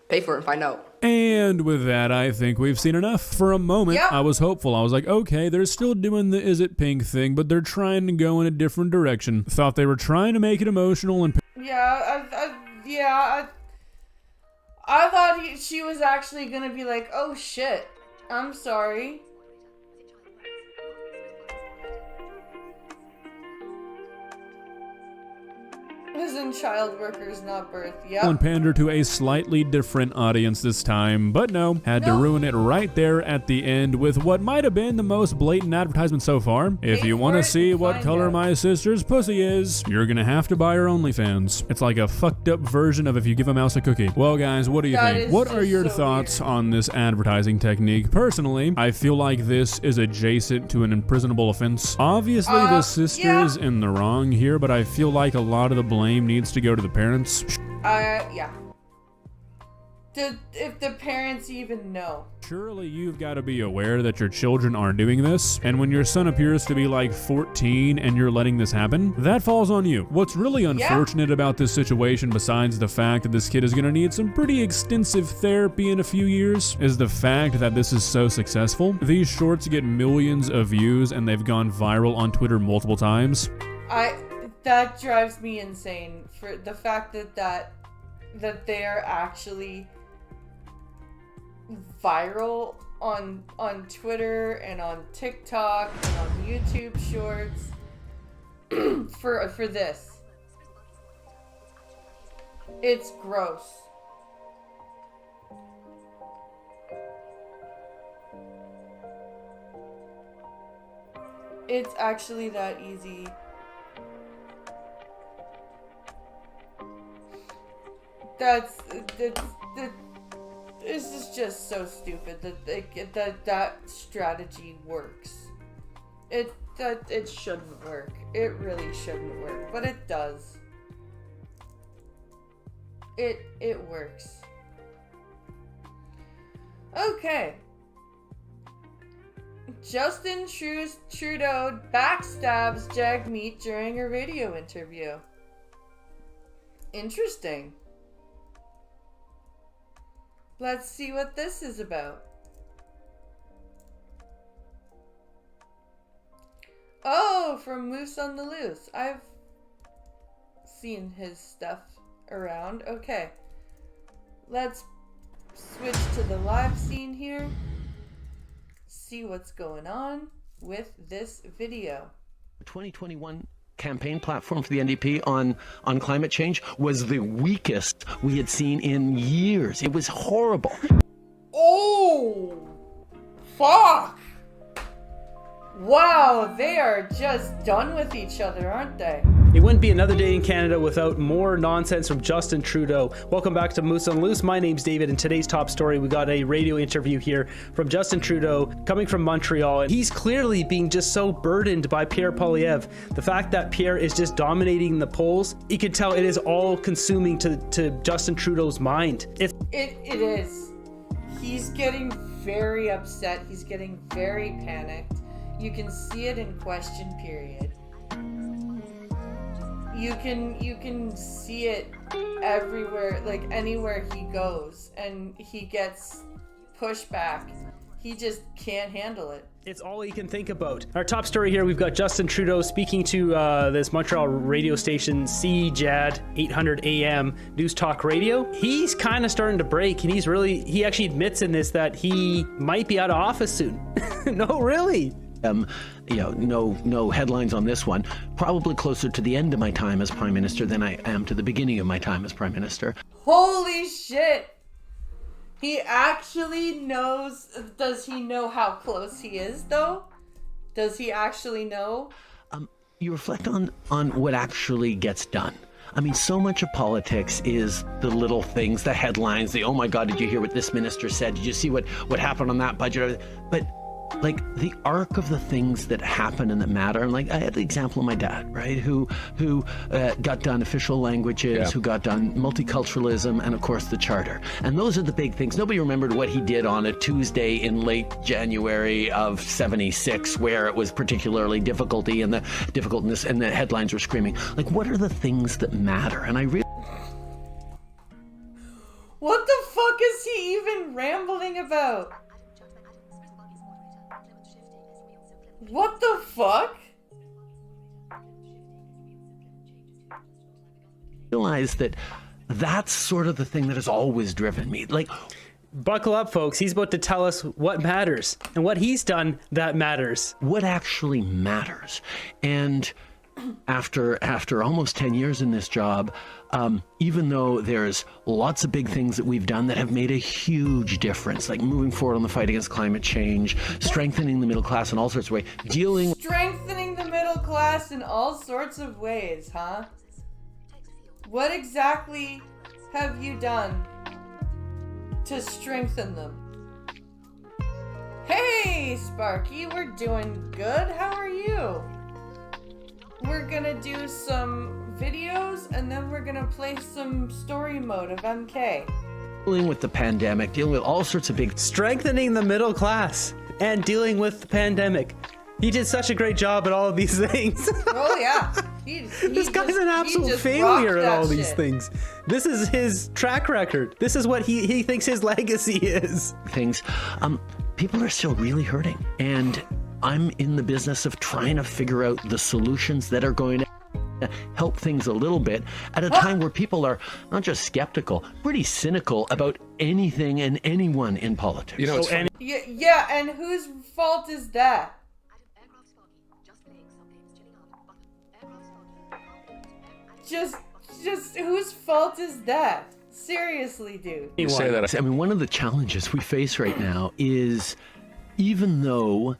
pay for it and find out. And with that, I think we've seen enough. For a moment, I was hopeful. I was like, okay, they're still doing the is it pink thing, but they're trying to go in a different direction. Thought they were trying to make it emotional and... Yeah, I thought she was actually gonna be like, oh shit, I'm sorry. Isn't child workers not birth? Yep. And pander to a slightly different audience this time, but no, had to ruin it right there at the end with what might have been the most blatant advertisement so far. If you want to see what color my sister's pussy is, you're gonna have to buy her OnlyFans. It's like a fucked up version of if you give a mouse a cookie. Well guys, what do you think? What are your thoughts on this advertising technique? Personally, I feel like this is adjacent to an imprisonable offense. Obviously the sister is in the wrong here, but I feel like a lot of the blame needs to go to the parents. Yeah. If the parents even know. Surely you've got to be aware that your children are doing this, and when your son appears to be like 14 and you're letting this happen, that falls on you. What's really unfortunate about this situation, besides the fact that this kid is going to need some pretty extensive therapy in a few years, is the fact that this is so successful. These shorts get millions of views and they've gone viral on Twitter multiple times. That drives me insane, for the fact that they're actually viral on Twitter and on TikTok and on YouTube Shorts for this. It's gross. It's actually that easy. This is just so stupid that strategy works. It shouldn't work. It really shouldn't work, but it does. It works. Okay. Justin Trudeau backstabs Jagmeet during a radio interview. Interesting. Let's see what this is about. Oh, from Moose on the Loose. I've seen his stuff around. Okay. Let's switch to the live scene here. See what's going on with this video. 2021 campaign platform for the NDP on climate change was the weakest we had seen in years. It was horrible. Oh, fuck. Wow, they are just done with each other, aren't they? It wouldn't be another day in Canada without more nonsense from Justin Trudeau. Welcome back to Moose on Loose. My name's David, and today's top story, we got a radio interview here from Justin Trudeau coming from Montreal, and he's clearly being just so burdened by Pierre Poilievre. The fact that Pierre is just dominating the polls, you can tell it is all consuming to Justin Trudeau's mind. It is. He's getting very upset. He's getting very panicked. You can see it in question period. You can see it everywhere, like anywhere he goes, and he gets pushback. He just can't handle it. It's all he can think about. Our top story here, we've got Justin Trudeau speaking to this Montreal radio station, CJAD 800 AM News Talk Radio. He's kind of starting to break, and he actually admits in this that he might be out of office soon. No, really. No headlines on this one. Probably closer to the end of my time as Prime Minister than I am to the beginning of my time as Prime Minister. Holy shit! He actually knows. Does he know how close he is, though? Does he actually know? You reflect on what actually gets done. I mean, so much of politics is the little things, the headlines, the, oh my God, did you hear what this minister said? Did you see what happened on that budget? But like the arc of the things that happen and that matter. And like I had the example of my dad, right? Who got done official languages, who got done multiculturalism, and of course the charter. And those are the big things. Nobody remembered what he did on a Tuesday in late January of '76, where it was particularly difficulty and the difficultness and the headlines were screaming. Like, what are the things that matter? And I really. What the fuck is he even rambling about? What the fuck? Realize that that's sort of the thing that has always driven me. Like, buckle up, folks. He's about to tell us what matters and what he's done that matters. What actually matters. And after almost 10 years in this job, even though there's lots of big things that we've done that have made a huge difference, like moving forward on the fight against climate change, strengthening the middle class in all sorts of ways, Strengthening the middle class in all sorts of ways, huh? What exactly have you done to strengthen them? Hey, Sparky, we're doing good. How are you? We're gonna do some videos and then we're gonna play some story mode of MK. Dealing with the pandemic, dealing with all sorts of big... Strengthening the middle class and dealing with the pandemic. He did such a great job at all of these things. Oh yeah. This guy's an absolute failure at all these things. This is his track record. This is what he thinks his legacy is. People are still really hurting. And I'm in the business of trying to figure out the solutions that are going to help things a little bit at a time where people are not just skeptical, pretty cynical about anything and anyone in politics. You know, yeah, and whose fault is that? Just whose fault is that? Seriously, dude. You say that. I mean, one of the challenges we face right now is, even though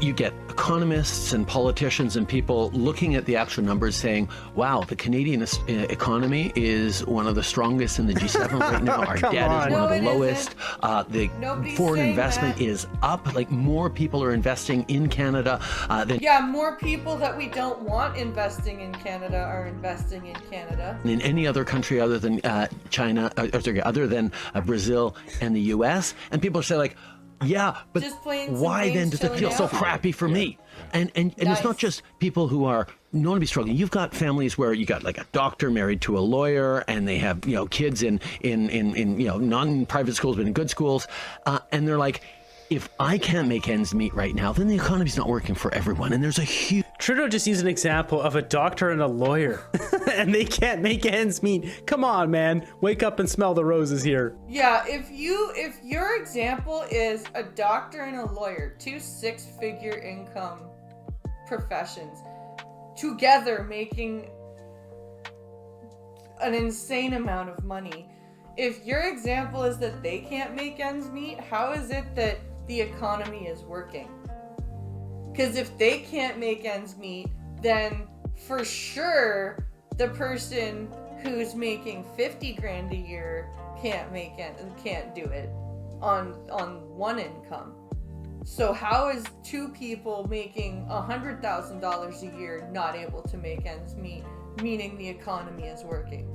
you get economists and politicians and people looking at the actual numbers saying, wow, the Canadian economy is one of the strongest in the G7 right now. Our debt is one of the lowest. The foreign investment is up. Like, more people are investing in Canada than... Yeah, more people that we don't want investing in Canada are investing in Canada. In any other country other than China, other than Brazil and the US. And people say, like, yeah, but why then does it feel so crappy for me? And it's not just people who are known to be struggling. You've got families where you got like a doctor married to a lawyer, and they have kids in non-private schools but in good schools, and they're like, if I can't make ends meet right now, then the economy's not working for everyone. And there's a huge... Trudeau just used an example of a doctor and a lawyer, and they can't make ends meet. Come on, man. Wake up and smell the roses here. Yeah, if your example is a doctor and a lawyer, two six-figure income professions, together making an insane amount of money, if your example is that they can't make ends meet, how is it that the economy is working? Because if they can't make ends meet, then for sure the person who's making 50 grand a year can't do it on one income. So how is two people making $100,000 a year not able to make ends meet, meaning the economy is working?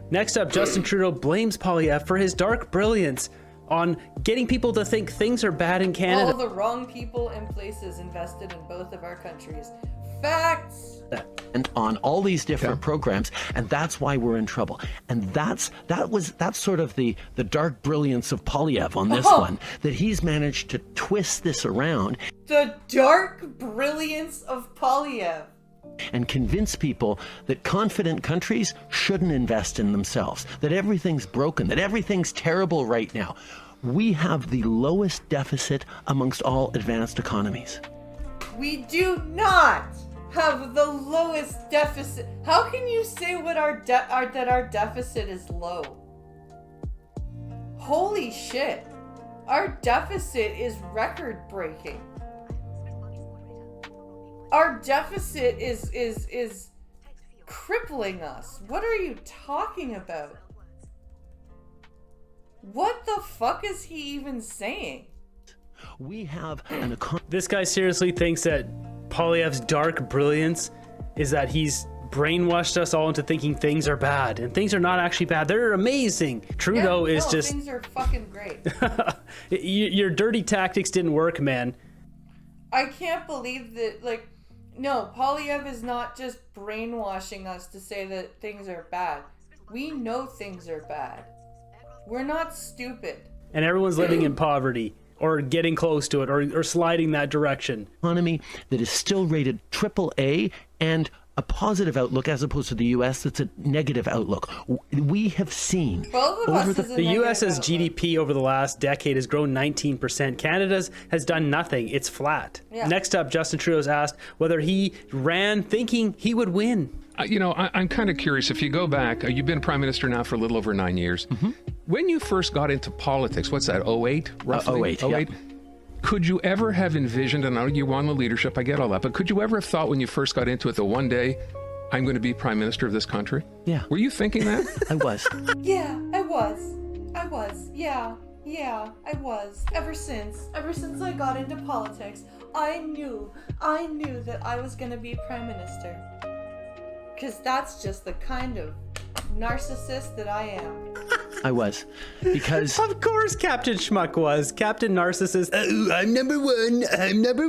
Next up, Justin Trudeau blames Poilievre for his dark brilliance. on getting people to think things are bad in Canada. All the wrong people and places invested in both of our countries. Facts! And on all these different programs, and that's why we're in trouble. And that's sort of the dark brilliance of Polyev on this one, that he's managed to twist this around. The dark brilliance of Polyev. And convince people that confident countries shouldn't invest in themselves, that everything's broken, that everything's terrible right now. We have the lowest deficit amongst all advanced economies. We do not have the lowest deficit. How can you say that our deficit is low? Holy shit. Our deficit is record-breaking. Our deficit is crippling us. What are you talking about? What the fuck is he even saying? We have This guy seriously thinks that Polyev's dark brilliance is that he's brainwashed us all into thinking things are bad, and things are not actually bad. They're amazing. Trudeau is just... things are fucking great. Your dirty tactics didn't work, man. I can't believe that, like, no, Polyev is not just brainwashing us to say that things are bad. We know things are bad. We're not stupid. And everyone's living in poverty, or getting close to it, or sliding that direction. Economy that is still rated AAA and a positive outlook, as opposed to the U.S. that's a negative outlook. We have seen the U.S.'s GDP over the last decade has grown 19%. Canada's has done nothing. It's flat. Yeah. Next up, Justin Trudeau's asked whether he ran thinking he would win. I'm kind of curious. If you go back, you've been prime minister now for a little over 9 years. Mm-hmm. When you first got into politics, what's that, 08, roughly? 08, yeah. Could you ever have envisioned, and I know you won the leadership, I get all that, but could you ever have thought when you first got into it that one day I'm going to be prime minister of this country? Yeah. Were you thinking that? I was. Yeah, I was. Yeah, I was. Ever since I got into politics, I knew that I was going to be prime minister. Because that's just the kind of narcissist that I am. I was. Because... Of course Captain Schmuck was. Captain Narcissist. I'm number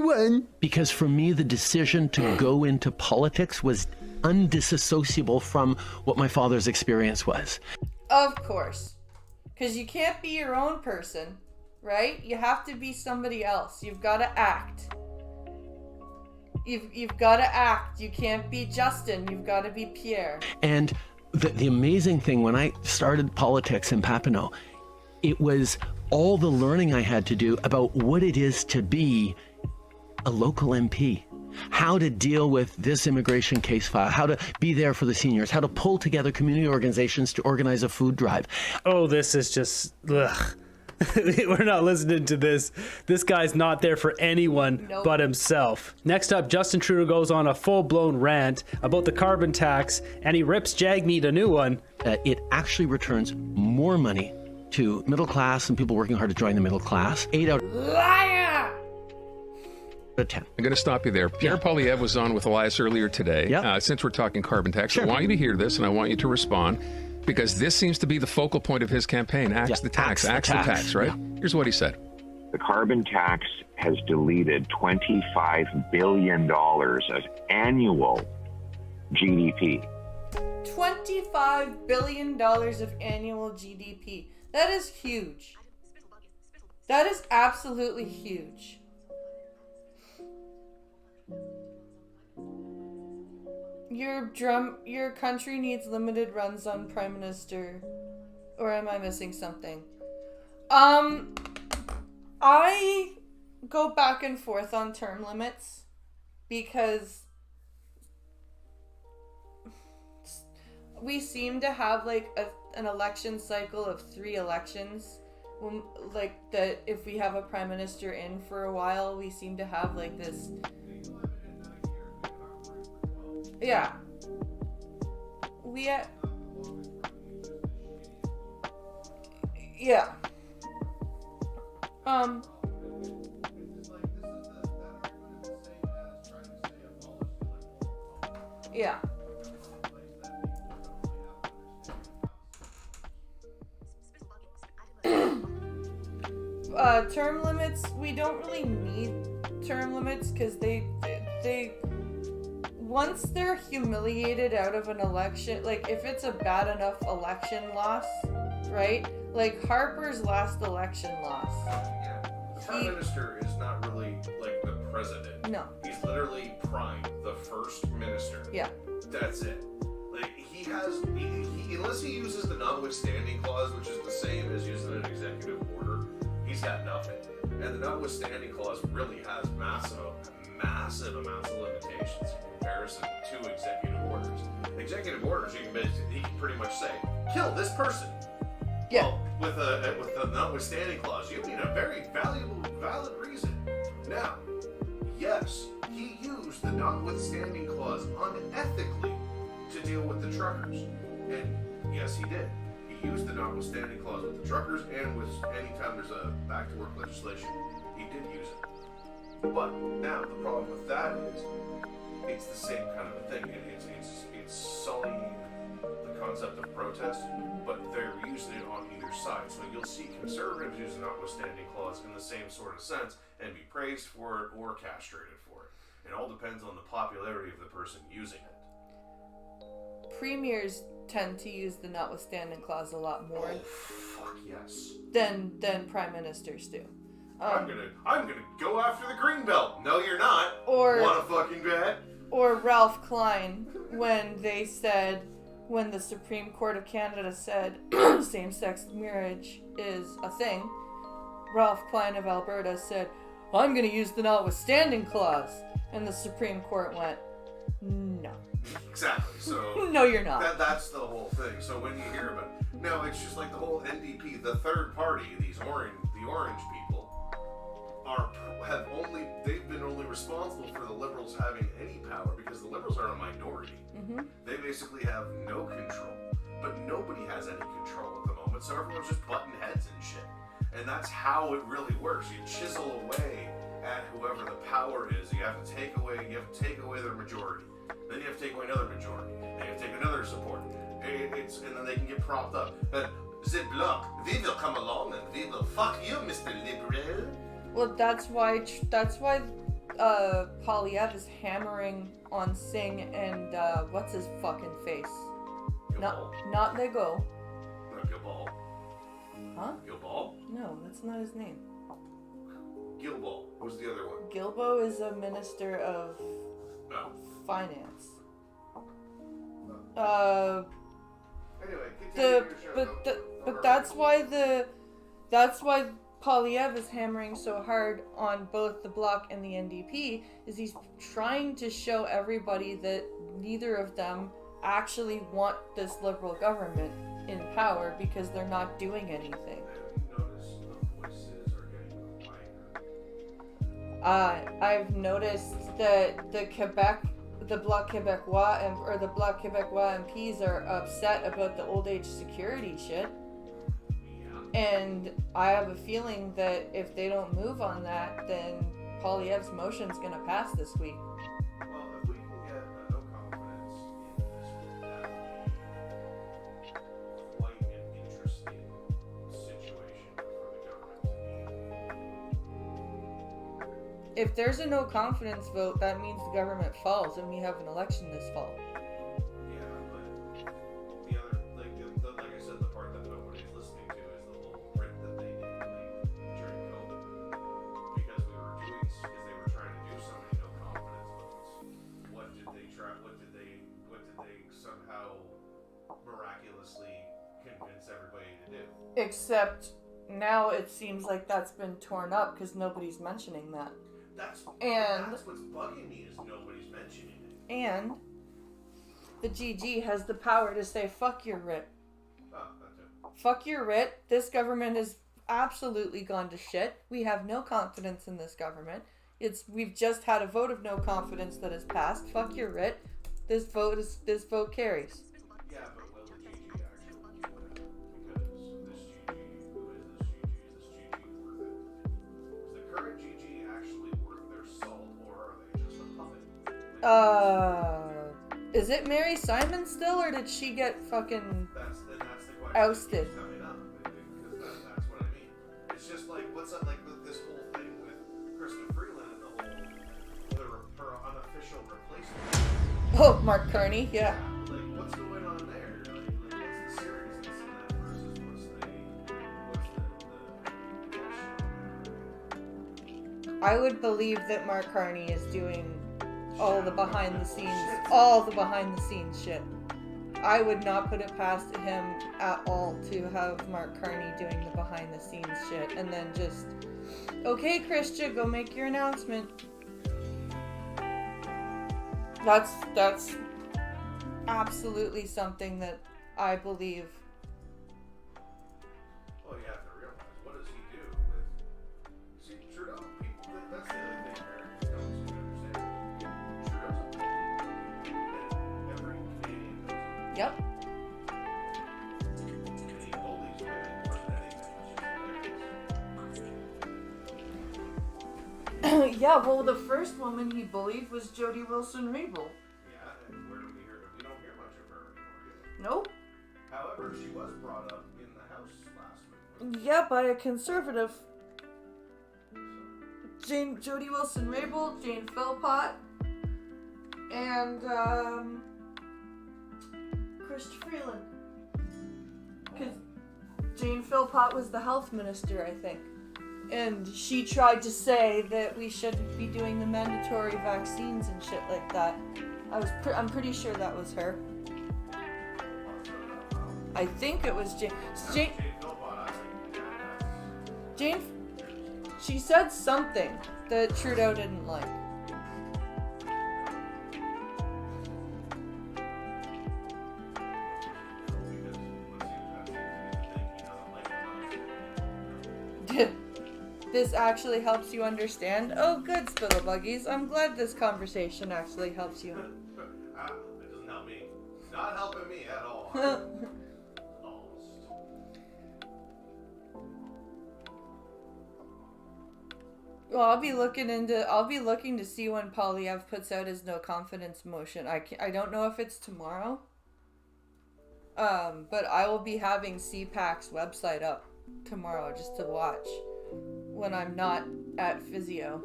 one. Because for me, the decision to go into politics was undisassociable from what my father's experience was. Of course. Because you can't be your own person, right? You have to be somebody else. You've got to act. You've got to act. You can't be Justin. You've got to be Pierre. And the amazing thing, when I started politics in Papineau, it was all the learning I had to do about what it is to be a local MP. How to deal with this immigration case file, how to be there for the seniors, how to pull together community organizations to organize a food drive. Oh, this is just... Ugh. We're not listening to this. This guy's not there for anyone but himself. Next up, Justin Trudeau goes on a full-blown rant about the carbon tax, and he rips Jagmeet a new one. It actually returns more money to middle class and people working hard to join the middle class. 8 out of 10. I'm going to stop you there. Pierre Polyev was on with Elias earlier today. Since we're talking carbon tax, I want you to hear this, and I want you to respond. Because this seems to be the focal point of his campaign. Axe the tax, right? Yeah. Here's what he said. The carbon tax has deleted $25 billion of annual GDP. $25 billion of annual GDP. That is huge. That is absolutely huge. Your country needs limited runs on Prime Minister. Or am I missing something? I go back and forth on term limits because we seem to have like an election cycle of 3 elections. When, like, that if we have a prime minister in for a while, we seem to have like this. Yeah. Yeah. Yeah. term limits, we don't really need term limits because they once they're humiliated out of an election, like if it's a bad enough election loss, right? Like Harper's last election loss. Yeah. The Prime Minister is not really like the president. No. He's literally Prime, the first minister. Yeah. That's it. Like he unless he uses the notwithstanding clause, which is the same as using an executive order, he's got nothing. And the notwithstanding clause really has massive amounts of limitations in comparison to executive orders. Executive orders, he can pretty much say, kill this person. Yeah. Well, with a notwithstanding clause, you mean a very valid reason. Now, yes, he used the notwithstanding clause unethically to deal with the truckers. And yes, he did. He used the notwithstanding clause with the truckers and with anytime there's a back to work legislation, he did use it. But now the problem with that is it's the same kind of a thing. It's sullying the concept of protest, but they're using it on either side. So you'll see conservatives use the notwithstanding clause in the same sort of sense and be praised for it or castrated for it. It all depends on the popularity of the person using it. Premiers tend to use the notwithstanding clause a lot more. Oh, fuck yes. Than prime ministers do. I'm gonna go after the green belt. No, you're not. Or wanna fucking bet? Or Ralph Klein when the Supreme Court of Canada said same-sex marriage is a thing. Ralph Klein of Alberta said, "I'm gonna use the notwithstanding clause," and the Supreme Court went, "No." Exactly. So no, you're not. That's the whole thing. So when you hear about no, it's just like the whole NDP, the third party, the orange people they've been only responsible for the Liberals having any power because the Liberals are a minority. Mm-hmm. They basically have no control, but nobody has any control at the moment. So everyone's just butting heads and shit, and that's how it really works. You chisel away at whoever the power is. You have to take away their majority. Then you have to take away another majority. Then you have to take another support. And then they can get propped up. But the bloc, we will come along and we will fuck you, Mr. Liberal. Well, that's why Polyev is hammering on Singh and what's his fucking face? Not Legault. Not Gilball. Huh? Gilball? No, that's not his name. Gilball. What's the other one? Gilbo is a minister of finance. Anyway, but that's why Polyev is hammering so hard on both the Bloc and the NDP is he's trying to show everybody that neither of them actually want this Liberal government in power because they're not doing anything. I've noticed that the Bloc Québécois or the Bloc Québécois MPs are upset about the old age security shit. And I have a feeling that if they don't move on that, then Polyev's motion's gonna pass this week. Well, if we can get a no confidence in this, that would be quite an interesting situation for the government to be. If there's a no confidence vote, that means the government falls and we have an election this fall. Yeah, but the other, like I said, the part that nobody's listening to is the whole rip that they did during COVID. Because they were trying to do so many no confidence votes. What did they somehow miraculously convince everybody to do? Except now it seems like that's been torn up because nobody's mentioning that. That's what's bugging me is nobody's mentioning it. And the GG has the power to say, fuck your writ. Oh, that too. Fuck your writ. This government has absolutely gone to shit. We have no confidence in this government. We've just had a vote of no confidence that has passed. Fuck your writ. This vote carries. Yeah, but will the GG actually win? Because this GG, who is this GG? Is this GG worth it? Is the current GG actually worth their salt, or are they just a puppet? Is it Mary Simon still, or did she get fucking That's the question ousted? coming up, because that's what I mean. It's just like, what's up, like this whole thing with Krista Freeland and the whole her unofficial replacement? Oh, Mark Carney, yeah. Like, what's going on there? Like what's the seriousness in that versus what's the I would believe that Mark Carney is doing all the behind the scenes shit. I would not put it past him at all to have Mark Carney doing the behind the scenes shit and then just, okay, Christian, go make your announcement. That's absolutely something that I believe. Well, you have to realize, what does he do with... See, Trudeau, people, that's the other thing Americans don't seem to understand. Trudeau's a politician. Every Canadian knows it. Yep. And he bullies women more than anything, which is hilarious. Yeah, well, the first woman he bullied was Jody Wilson-Raybould. Yeah, and where do we hear... We don't hear much of her anymore, do we? Nope. However, she was brought up in the House last week. Yeah, by a conservative. Jody Wilson-Raybould, Jane Philpott, and Krista Freeland. Because Jane Philpott was the health minister, I think. And she tried to say that we shouldn't be doing the mandatory vaccines and shit like that. I'm pretty sure that was her. I think it was Jane. Jane. She said something that Trudeau didn't like. This actually helps you understand? Oh, good, Spittlebuggies. I'm glad this conversation actually helps you. It doesn't help me. It's not helping me at all. Well, I'll be looking to see when Polyev puts out his no confidence motion. I don't know if it's tomorrow. But I will be having CPAC's website up tomorrow just to watch when I'm not at physio.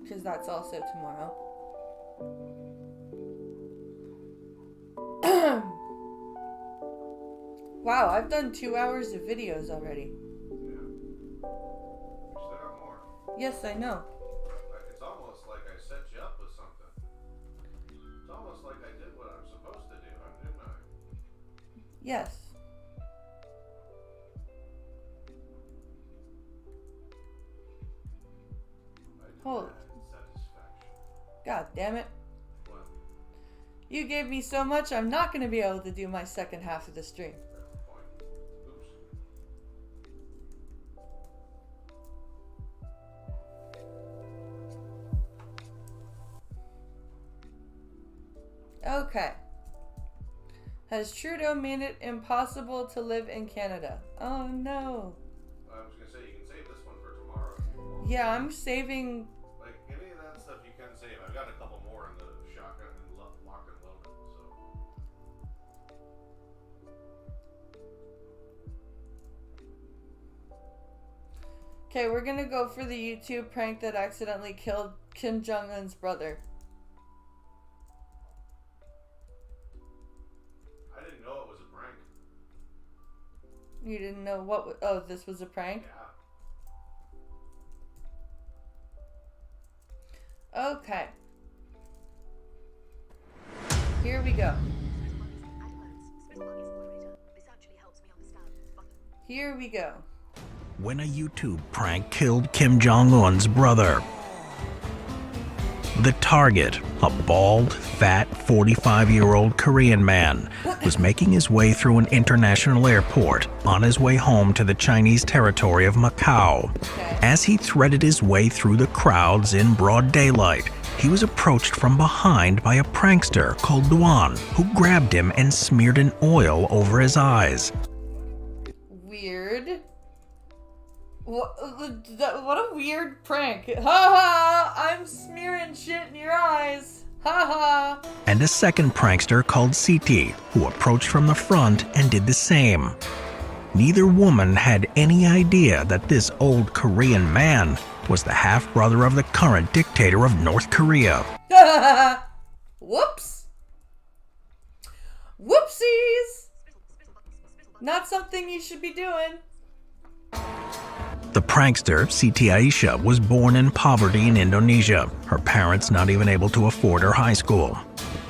Because that's also tomorrow. Wow, I've done 2 hours of videos already. Yes, I know. It's almost like I set you up with something. It's almost like I did what I'm supposed to do, didn't I? Yes. Holy. God damn it. What? You gave me so much, I'm not going to be able to do my second half of the stream. Okay. Has Trudeau made it impossible to live in Canada? Oh no. I was gonna say, you can save this one for tomorrow. Yeah, I'm saving. Like, any of that stuff you can save. I've got a couple more in the shotgun and locked and loaded, so. Okay, we're gonna go for the YouTube prank that accidentally killed Kim Jong-un's brother. You didn't know what... Oh, this was a prank? Yeah. Okay. Here we go. Here we go. When a YouTube prank killed Kim Jong-un's brother. The target, a bald, fat, 45-year-old Korean man, was making his way through an international airport on his way home to the Chinese territory of Macau. As he threaded his way through the crowds in broad daylight, he was approached from behind by a prankster called Duan, who grabbed him and smeared an oil over his eyes. Weird. What a weird prank. Ha ha! I'm smearing shit in your eyes. Ha ha! And a second prankster called CT, who approached from the front and did the same. neither woman had any idea that this old Korean man was the half-brother of the current dictator of North Korea. Whoops. Whoopsies. Not something you should be doing. The prankster, Siti Aisyah, was born in poverty in Indonesia, her parents not even able to afford her high school.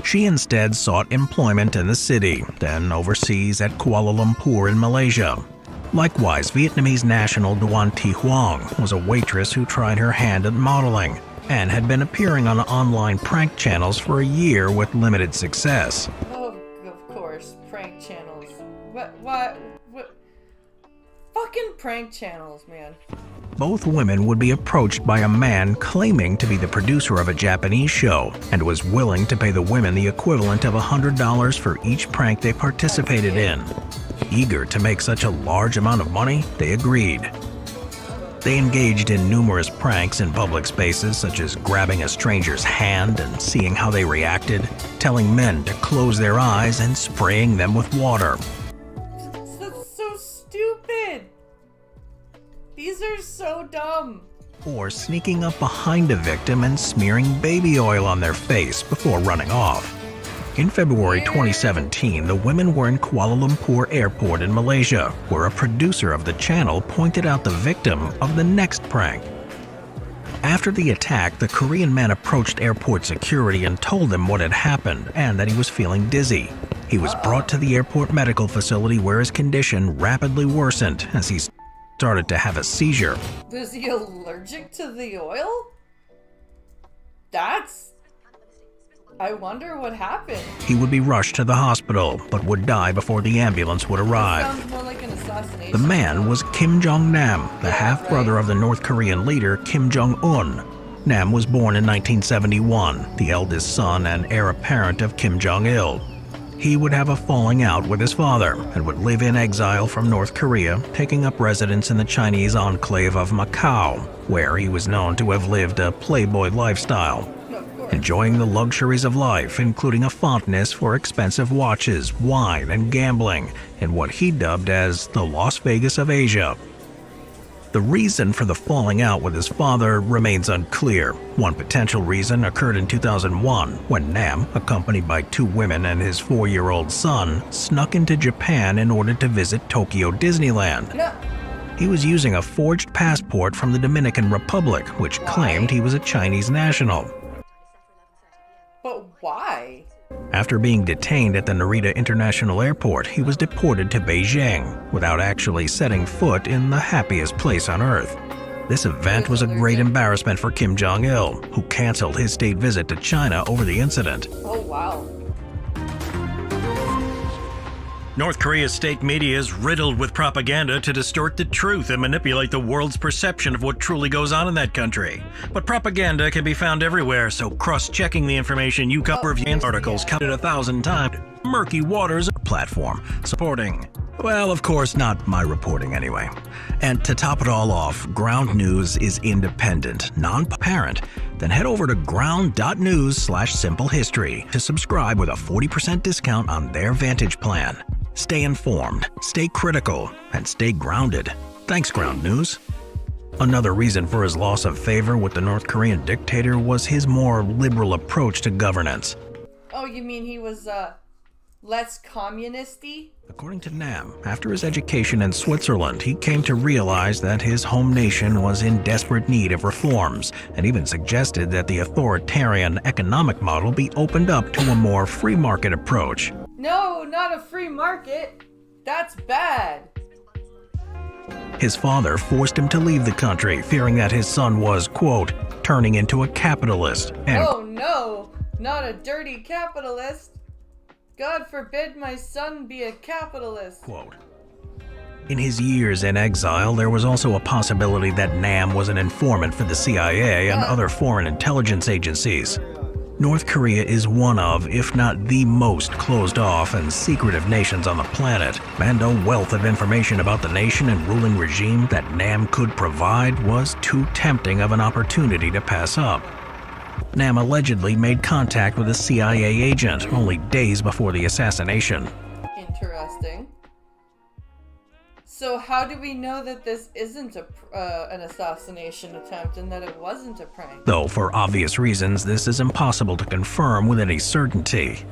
She instead sought employment in the city, then overseas at Kuala Lumpur in Malaysia. Likewise, Vietnamese national Duan Thi Huong was a waitress who tried her hand at modeling and had been appearing on online prank channels for a year with limited success. Oh, of course, prank channels. What? Fucking prank channels, man. Both women would be approached by a man claiming to be the producer of a Japanese show and was willing to pay the women the equivalent of $100 for each prank they participated in. Eager to make such a large amount of money, they agreed. They engaged in numerous pranks in public spaces, such as grabbing a stranger's hand and seeing how they reacted, telling men to close their eyes and spraying them with water. That's so stupid. These are so dumb. Or sneaking up behind a victim and smearing baby oil on their face before running off. In February 2017, the women were in Kuala Lumpur Airport in Malaysia, where a producer of the channel pointed out the victim of the next prank. After the attack, the Korean man approached airport security and told them what had happened and that he was feeling dizzy. He was brought to the airport medical facility where his condition rapidly worsened as he started to have a seizure. Was he allergic to the oil? I wonder what happened. He would be rushed to the hospital, but would die before the ambulance would arrive. Sounds more like an assassination. The man was Kim Jong-nam, the half-brother of the North Korean leader Kim Jong-un. Nam was born in 1971, the eldest son and heir apparent of Kim Jong-il. He would have a falling out with his father and would live in exile from North Korea, taking up residence in the Chinese enclave of Macau, where he was known to have lived a playboy lifestyle, enjoying the luxuries of life, including a fondness for expensive watches, wine, and gambling, in what he dubbed as the Las Vegas of Asia. The reason for the falling out with his father remains unclear. One potential reason occurred in 2001, when Nam, accompanied by 2 women and his 4-year-old son, snuck into Japan in order to visit Tokyo Disneyland. He was using a forged passport from the Dominican Republic, which claimed he was a Chinese national. But why? After being detained at the Narita International Airport, he was deported to Beijing without actually setting foot in the happiest place on Earth. This event was a great embarrassment for Kim Jong-il, who canceled his state visit to China over the incident. Oh, wow. North Korea's state media is riddled with propaganda to distort the truth and manipulate the world's perception of what truly goes on in that country. But propaganda can be found everywhere, so cross-checking the information you cover in articles counted 1,000 times. Murky waters platform supporting. Well, of course, not my reporting anyway. And to top it all off, Ground News is independent, non-parent. Then head over to ground.news/simplehistory to subscribe with a 40% discount on their Vantage plan. Stay informed, stay critical, and stay grounded. Thanks, Ground News. Another reason for his loss of favor with the North Korean dictator was his more liberal approach to governance. Oh, you mean he was, less communist-y? According to Nam, after his education in Switzerland, he came to realize that his home nation was in desperate need of reforms, and even suggested that the authoritarian economic model be opened up to a more free market approach. No, not a free market. That's bad. His father forced him to leave the country, fearing that his son was, quote, turning into a capitalist. Oh no, not a dirty capitalist. God forbid my son be a capitalist. Quote. In his years in exile, there was also a possibility that Nam was an informant for the CIA and other foreign intelligence agencies. North Korea is one of, if not the most closed off and secretive nations on the planet, and a wealth of information about the nation and ruling regime that Nam could provide was too tempting of an opportunity to pass up. Nam allegedly made contact with a CIA agent only days before the assassination. Interesting. So how do we know that this isn't an assassination attempt and that it wasn't a prank? Though for obvious reasons, this is impossible to confirm with any certainty.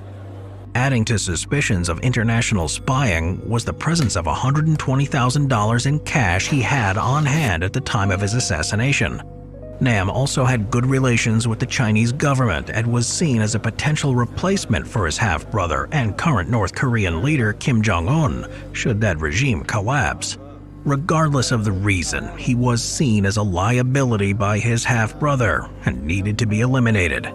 Adding to suspicions of international spying was the presence of $120,000 in cash he had on hand at the time of his assassination. Nam also had good relations with the Chinese government and was seen as a potential replacement for his half-brother and current North Korean leader Kim Jong-un, should that regime collapse. Regardless of the reason, he was seen as a liability by his half-brother and needed to be eliminated.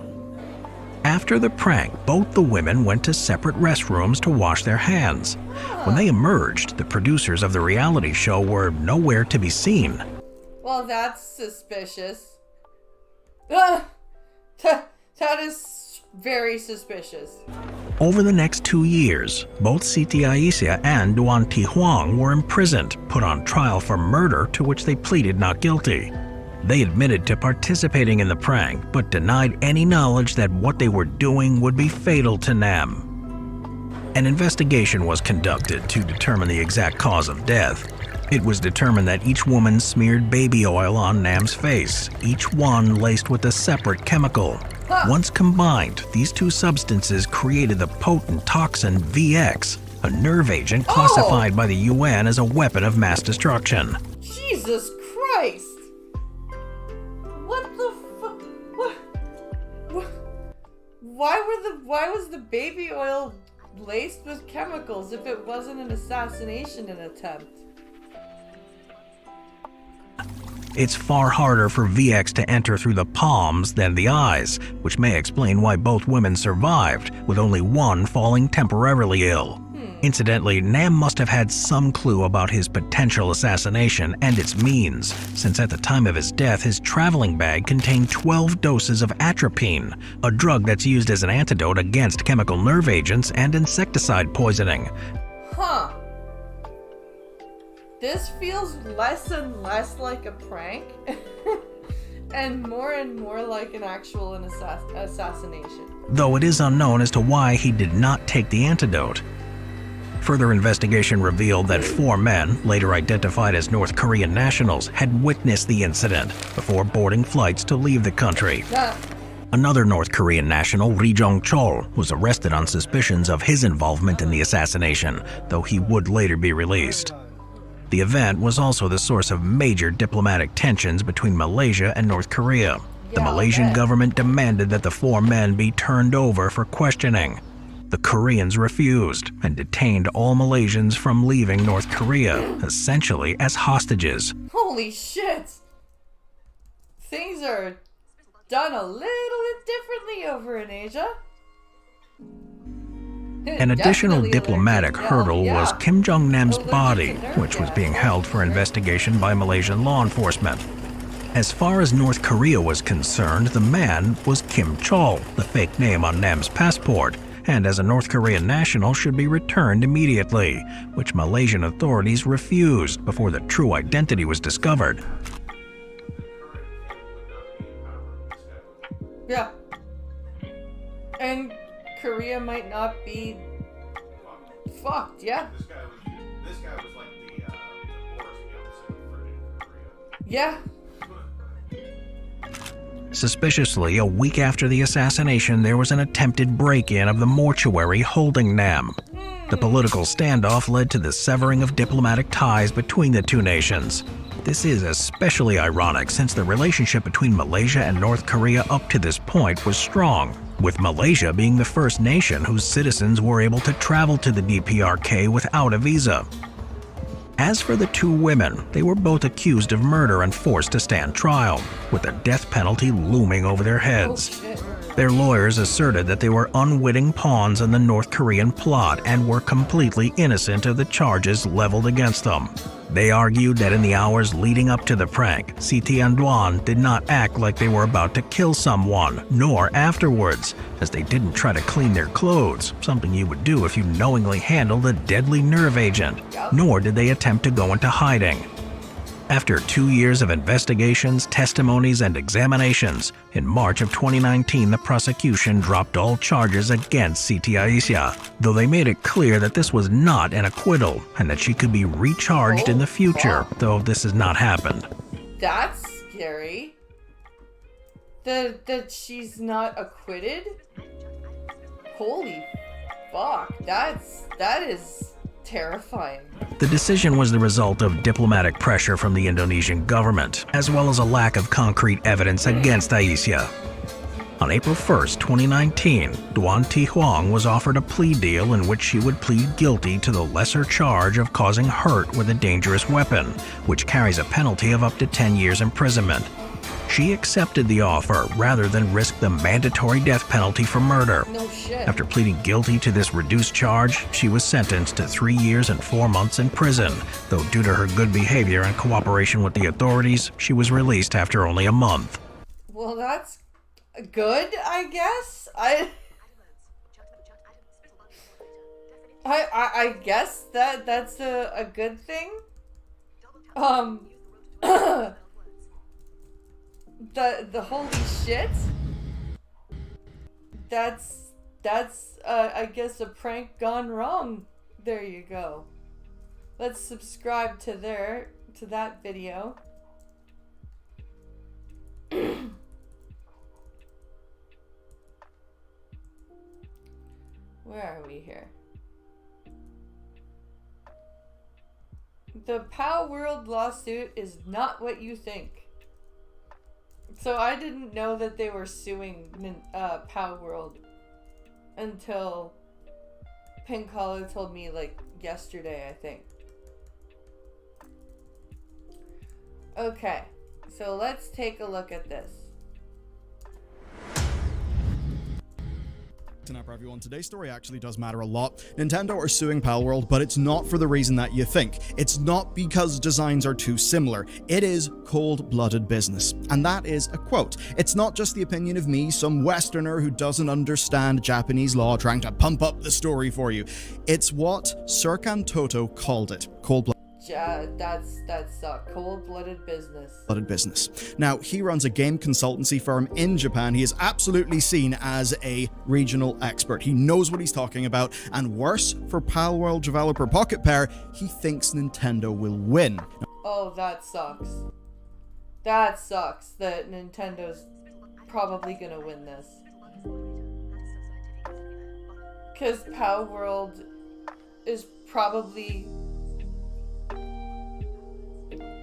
After the prank, both the women went to separate restrooms to wash their hands. When they emerged, the producers of the reality show were nowhere to be seen. Well, that's suspicious. That is very suspicious. Over the next 2 years, both Siti Aisha and Duan Tihuang were imprisoned, put on trial for murder to which they pleaded not guilty. They admitted to participating in the prank, but denied any knowledge that what they were doing would be fatal to Nam. An investigation was conducted to determine the exact cause of death. It was determined that each woman smeared baby oil on Nam's face, each one laced with a separate chemical. Once combined, these two substances created the potent toxin VX, a nerve agent classified by the UN as a weapon of mass destruction. Jesus Christ! What the fuck? What? Why was the baby oil laced with chemicals if it wasn't an assassination attempt? It's far harder for VX to enter through the palms than the eyes, which may explain why both women survived, with only one falling temporarily ill. Incidentally, Nam must have had some clue about his potential assassination and its means, since at the time of his death, his traveling bag contained 12 doses of atropine, a drug that's used as an antidote against chemical nerve agents and insecticide poisoning. Huh. This feels less and less like a prank, and more like an actual assassination. Though it is unknown as to why he did not take the antidote. Further investigation revealed that 4 men, later identified as North Korean nationals, had witnessed the incident before boarding flights to leave the country. Another North Korean national, Ri Jong-chol, was arrested on suspicions of his involvement in the assassination, though he would later be released. The event was also the source of major diplomatic tensions between Malaysia and North Korea. The Malaysian government demanded that the 4 men be turned over for questioning. The Koreans refused and detained all Malaysians from leaving North Korea, essentially as hostages. Holy shit! Things are done a little bit differently over in Asia. An additional diplomatic hurdle was Kim Jong-nam's body, which was being held for investigation by Malaysian law enforcement. As far as North Korea was concerned, the man was Kim Chol, the fake name on Nam's passport, and as a North Korean national should be returned immediately, which Malaysian authorities refused before the true identity was discovered. Yeah. And Korea might not be fucked, yeah? This guy was like the Boris Yeltsin for Korea. Yeah. Suspiciously, a week after the assassination, there was an attempted break-in of the mortuary holding Nam. The political standoff led to the severing of diplomatic ties between the two nations. This is especially ironic since the relationship between Malaysia and North Korea up to this point was strong, with Malaysia being the first nation whose citizens were able to travel to the DPRK without a visa. As for the 2 women, they were both accused of murder and forced to stand trial, with the death penalty looming over their heads. Their lawyers asserted that they were unwitting pawns in the North Korean plot and were completely innocent of the charges leveled against them. They argued that in the hours leading up to the prank, Siti and Duan did not act like they were about to kill someone, nor afterwards, as they didn't try to clean their clothes, something you would do if you knowingly handled a deadly nerve agent, nor did they attempt to go into hiding. After 2 years of investigations, testimonies, and examinations, in March of 2019, the prosecution dropped all charges against Siti Aisha, though they made it clear that this was not an acquittal and that she could be recharged in the future, though this has not happened. That's scary. That she's not acquitted? Holy fuck. That is terrifying. The decision was the result of diplomatic pressure from the Indonesian government, as well as a lack of concrete evidence against Aisha. On April 1st, 2019, Duan Thi Huang was offered a plea deal in which she would plead guilty to the lesser charge of causing hurt with a dangerous weapon, which carries a penalty of up to 10 years imprisonment. She accepted the offer rather than risk the mandatory death penalty for murder. No shit. After pleading guilty to this reduced charge, she was sentenced to 3 years and 4 months in prison, though due to her good behavior and cooperation with the authorities, she was released after only a month. Well, that's good, I guess. I guess that's a good thing. The holy shit. That's I guess a prank gone wrong. There you go. Let's subscribe to that video. Where are we here? The Pow World lawsuit is not what you think. So I didn't know that they were suing Pow World until Pink Collar told me like yesterday, I think. Okay, so let's take a look at this. Up for everyone. Today's story actually does matter a lot. Nintendo are suing Palworld, but it's not for the reason that you think. It's not because designs are too similar. It is cold-blooded business. And that is a quote. It's not just the opinion of me, some Westerner who doesn't understand Japanese law trying to pump up the story for you. It's what Serkan Toto called it. Cold-blooded. That's cold-blooded business. Blooded business. Now, he runs a game consultancy firm in Japan. He is absolutely seen as a regional expert. He knows what he's talking about, and worse for Palworld developer Pocket Pair, he thinks Nintendo will win. Oh, that sucks. That sucks that Nintendo's probably gonna win this. Because Palworld is probably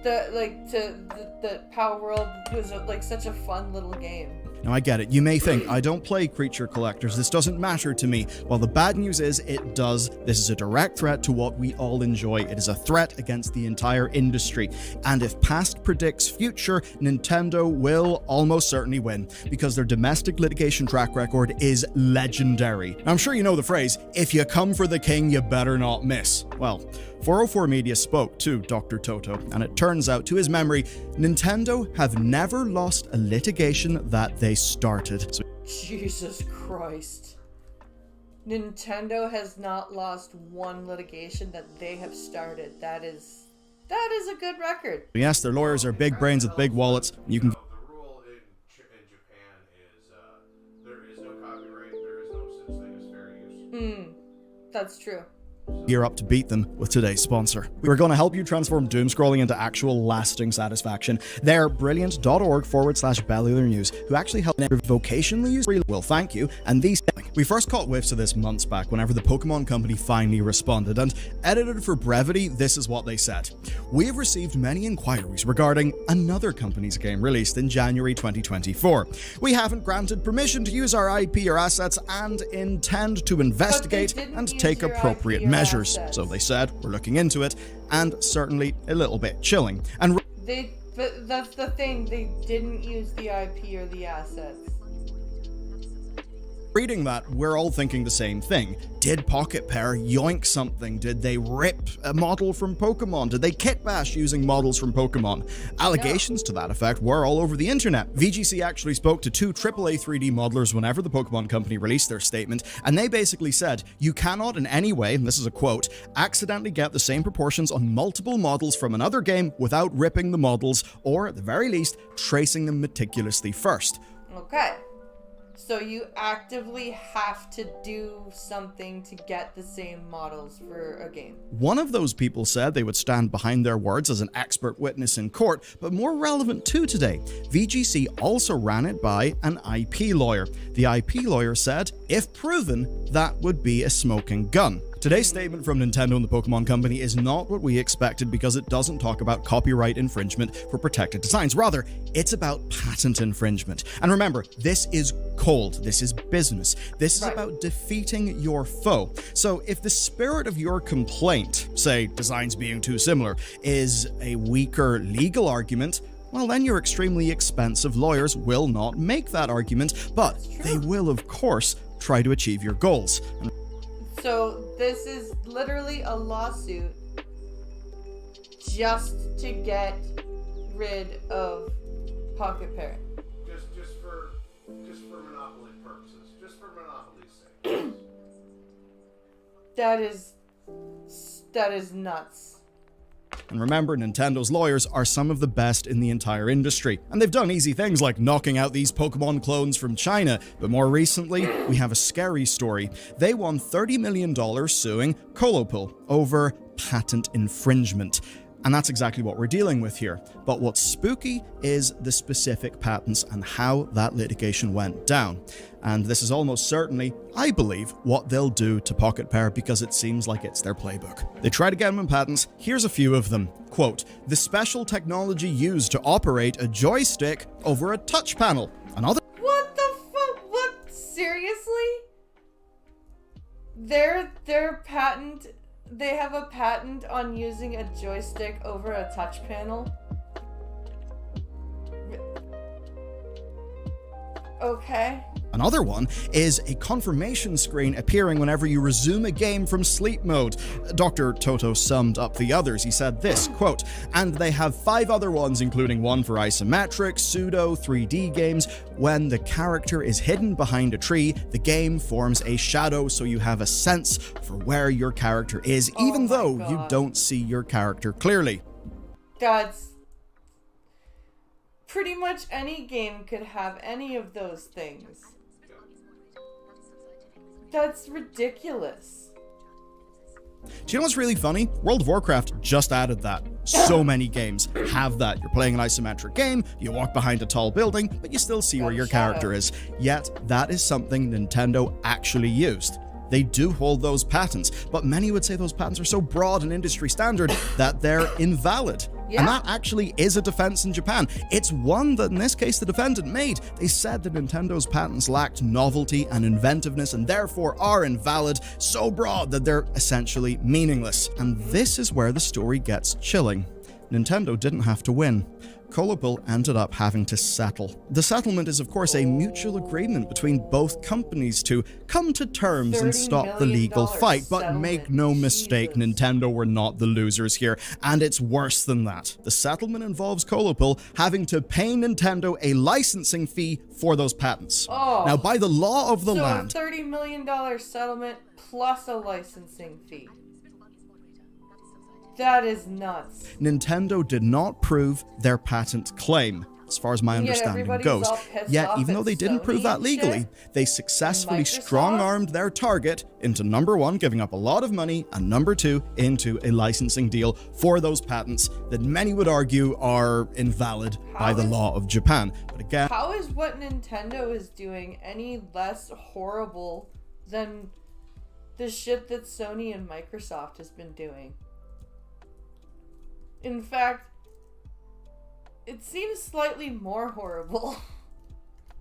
the Pow World was like such a fun little game. Now I get it. You may think, I don't play creature collectors. This doesn't matter to me. Well, the bad news is it does. This is a direct threat to what we all enjoy. It is a threat against the entire industry. And if past predicts future, Nintendo will almost certainly win because their domestic litigation track record is legendary. Now, I'm sure you know the phrase, if you come for the king, you better not miss. Well, 404 Media spoke to Dr. Toto, and it turns out, to his memory, Nintendo have never lost a litigation that they started. Jesus Christ. Nintendo has not lost one litigation that they have started. That is a good record. Yes, their lawyers are big brains with big wallets. You can... The rule in Japan is there is no copyright, there is no such thing as fair use. That's true. Gear up to beat them with today's sponsor. We're going to help you transform doom scrolling into actual lasting satisfaction. They're brilliant.org/Bellular News, who actually help vocationally use will thank you. And these we first caught whiffs of this months back whenever the Pokemon Company finally responded, and edited for brevity, this is what they said. We have received many inquiries regarding another company's game released in January 2024. We haven't granted permission to use our IP or assets and intend to investigate and take appropriate measures. So they said, we're looking into it, and certainly a little bit chilling. And but that's the thing, they didn't use the IP or the assets. Reading that, we're all thinking the same thing. Did Pocket Pair yoink something? Did they rip a model from Pokemon? Did they kitbash using models from Pokemon? Allegations to that effect were all over the internet. VGC actually spoke to two AAA 3D modelers whenever the Pokemon Company released their statement, and they basically said, you cannot in any way, and this is a quote, accidentally get the same proportions on multiple models from another game without ripping the models, or at the very least, tracing them meticulously first. Okay. So you actively have to do something to get the same models for a game. One of those people said they would stand behind their words as an expert witness in court, but more relevant to today, VGC also ran it by an IP lawyer. The IP lawyer said, if proven, that would be a smoking gun. Today's statement from Nintendo and the Pokemon Company is not what we expected because it doesn't talk about copyright infringement for protected designs. Rather, it's about patent infringement. And remember, this is cold. This is business. This is about defeating your foe. So if the spirit of your complaint, say designs being too similar, is a weaker legal argument, well, then your extremely expensive lawyers will not make that argument, but they will, of course, try to achieve your goals. So this is literally a lawsuit just to get rid of Pocket Parrot. Just for monopoly purposes. Just for monopoly's sake. That is nuts. And remember, Nintendo's lawyers are some of the best in the entire industry. And they've done easy things like knocking out these Pokemon clones from China. But more recently, we have a scary story. They won $30 million suing Colopil over patent infringement. And that's exactly what we're dealing with here. But what's spooky is the specific patents and how that litigation went down. And this is almost certainly, I believe, what they'll do to Pocket Pair because it seems like it's their playbook. They try to get them in patents. Here's a few of them. Quote, the special technology used to operate a joystick over a touch panel. Another. What the fuck? What? Seriously? Their patent... They have a patent on using a joystick over a touch panel? Okay. Another one is a confirmation screen appearing whenever you resume a game from sleep mode. Dr. Toto summed up the others. He said this, quote, and they have 5 other ones, including one for isometric, pseudo, 3D games. When the character is hidden behind a tree, the game forms a shadow so you have a sense for where your character is, even though you don't see your character clearly. That's... Pretty much any game could have any of those things. That's ridiculous. Do you know what's really funny? World of Warcraft just added that. So many games have that. You're playing an isometric game, you walk behind a tall building, but you still see where your character is. Yet, that is something Nintendo actually used. They do hold those patents, but many would say those patents are so broad and industry standard that they're invalid. Yeah. And that actually is a defense in Japan. It's one that, in this case, the defendant made. They said that Nintendo's patents lacked novelty and inventiveness and therefore are invalid, so broad that they're essentially meaningless. And this is where the story gets chilling. Nintendo didn't have to win. Colopil ended up having to settle. The settlement is, of course, a mutual agreement between both companies to come to terms and stop the legal fight. But make no mistake, Nintendo were not the losers here, and it's worse than that. The settlement involves Colopil having to pay Nintendo a licensing fee for those patents. Now, by the law of the land... So a $30 million settlement plus a licensing fee. That is nuts. Nintendo did not prove their patent claim, as far as my understanding goes. Yet, even though they didn't prove that legally, they successfully strong-armed their target into number 1, giving up a lot of money, and number 2, into a licensing deal for those patents that many would argue are invalid by the law of Japan. But again, how is what Nintendo is doing any less horrible than the shit that Sony and Microsoft has been doing? In fact, it seems slightly more horrible.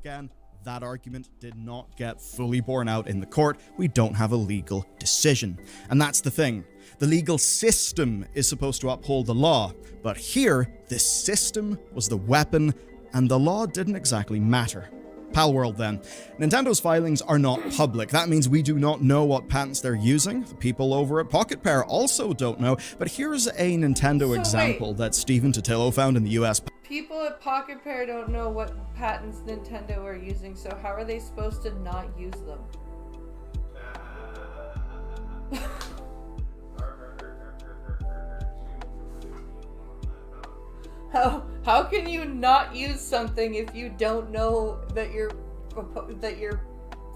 Again, that argument did not get fully borne out in the court. We don't have a legal decision. And that's the thing. The legal system is supposed to uphold the law, but here, the system was the weapon, and the law didn't exactly matter. Palworld then. Nintendo's filings are not public. That means we do not know what patents they're using. The people over at Pocket Pair also don't know. But here's a Nintendo example that Stephen Totillo found in the US. People at Pocket Pair don't know what patents Nintendo are using, so how are they supposed to not use them? How can you not use something if you don't know that your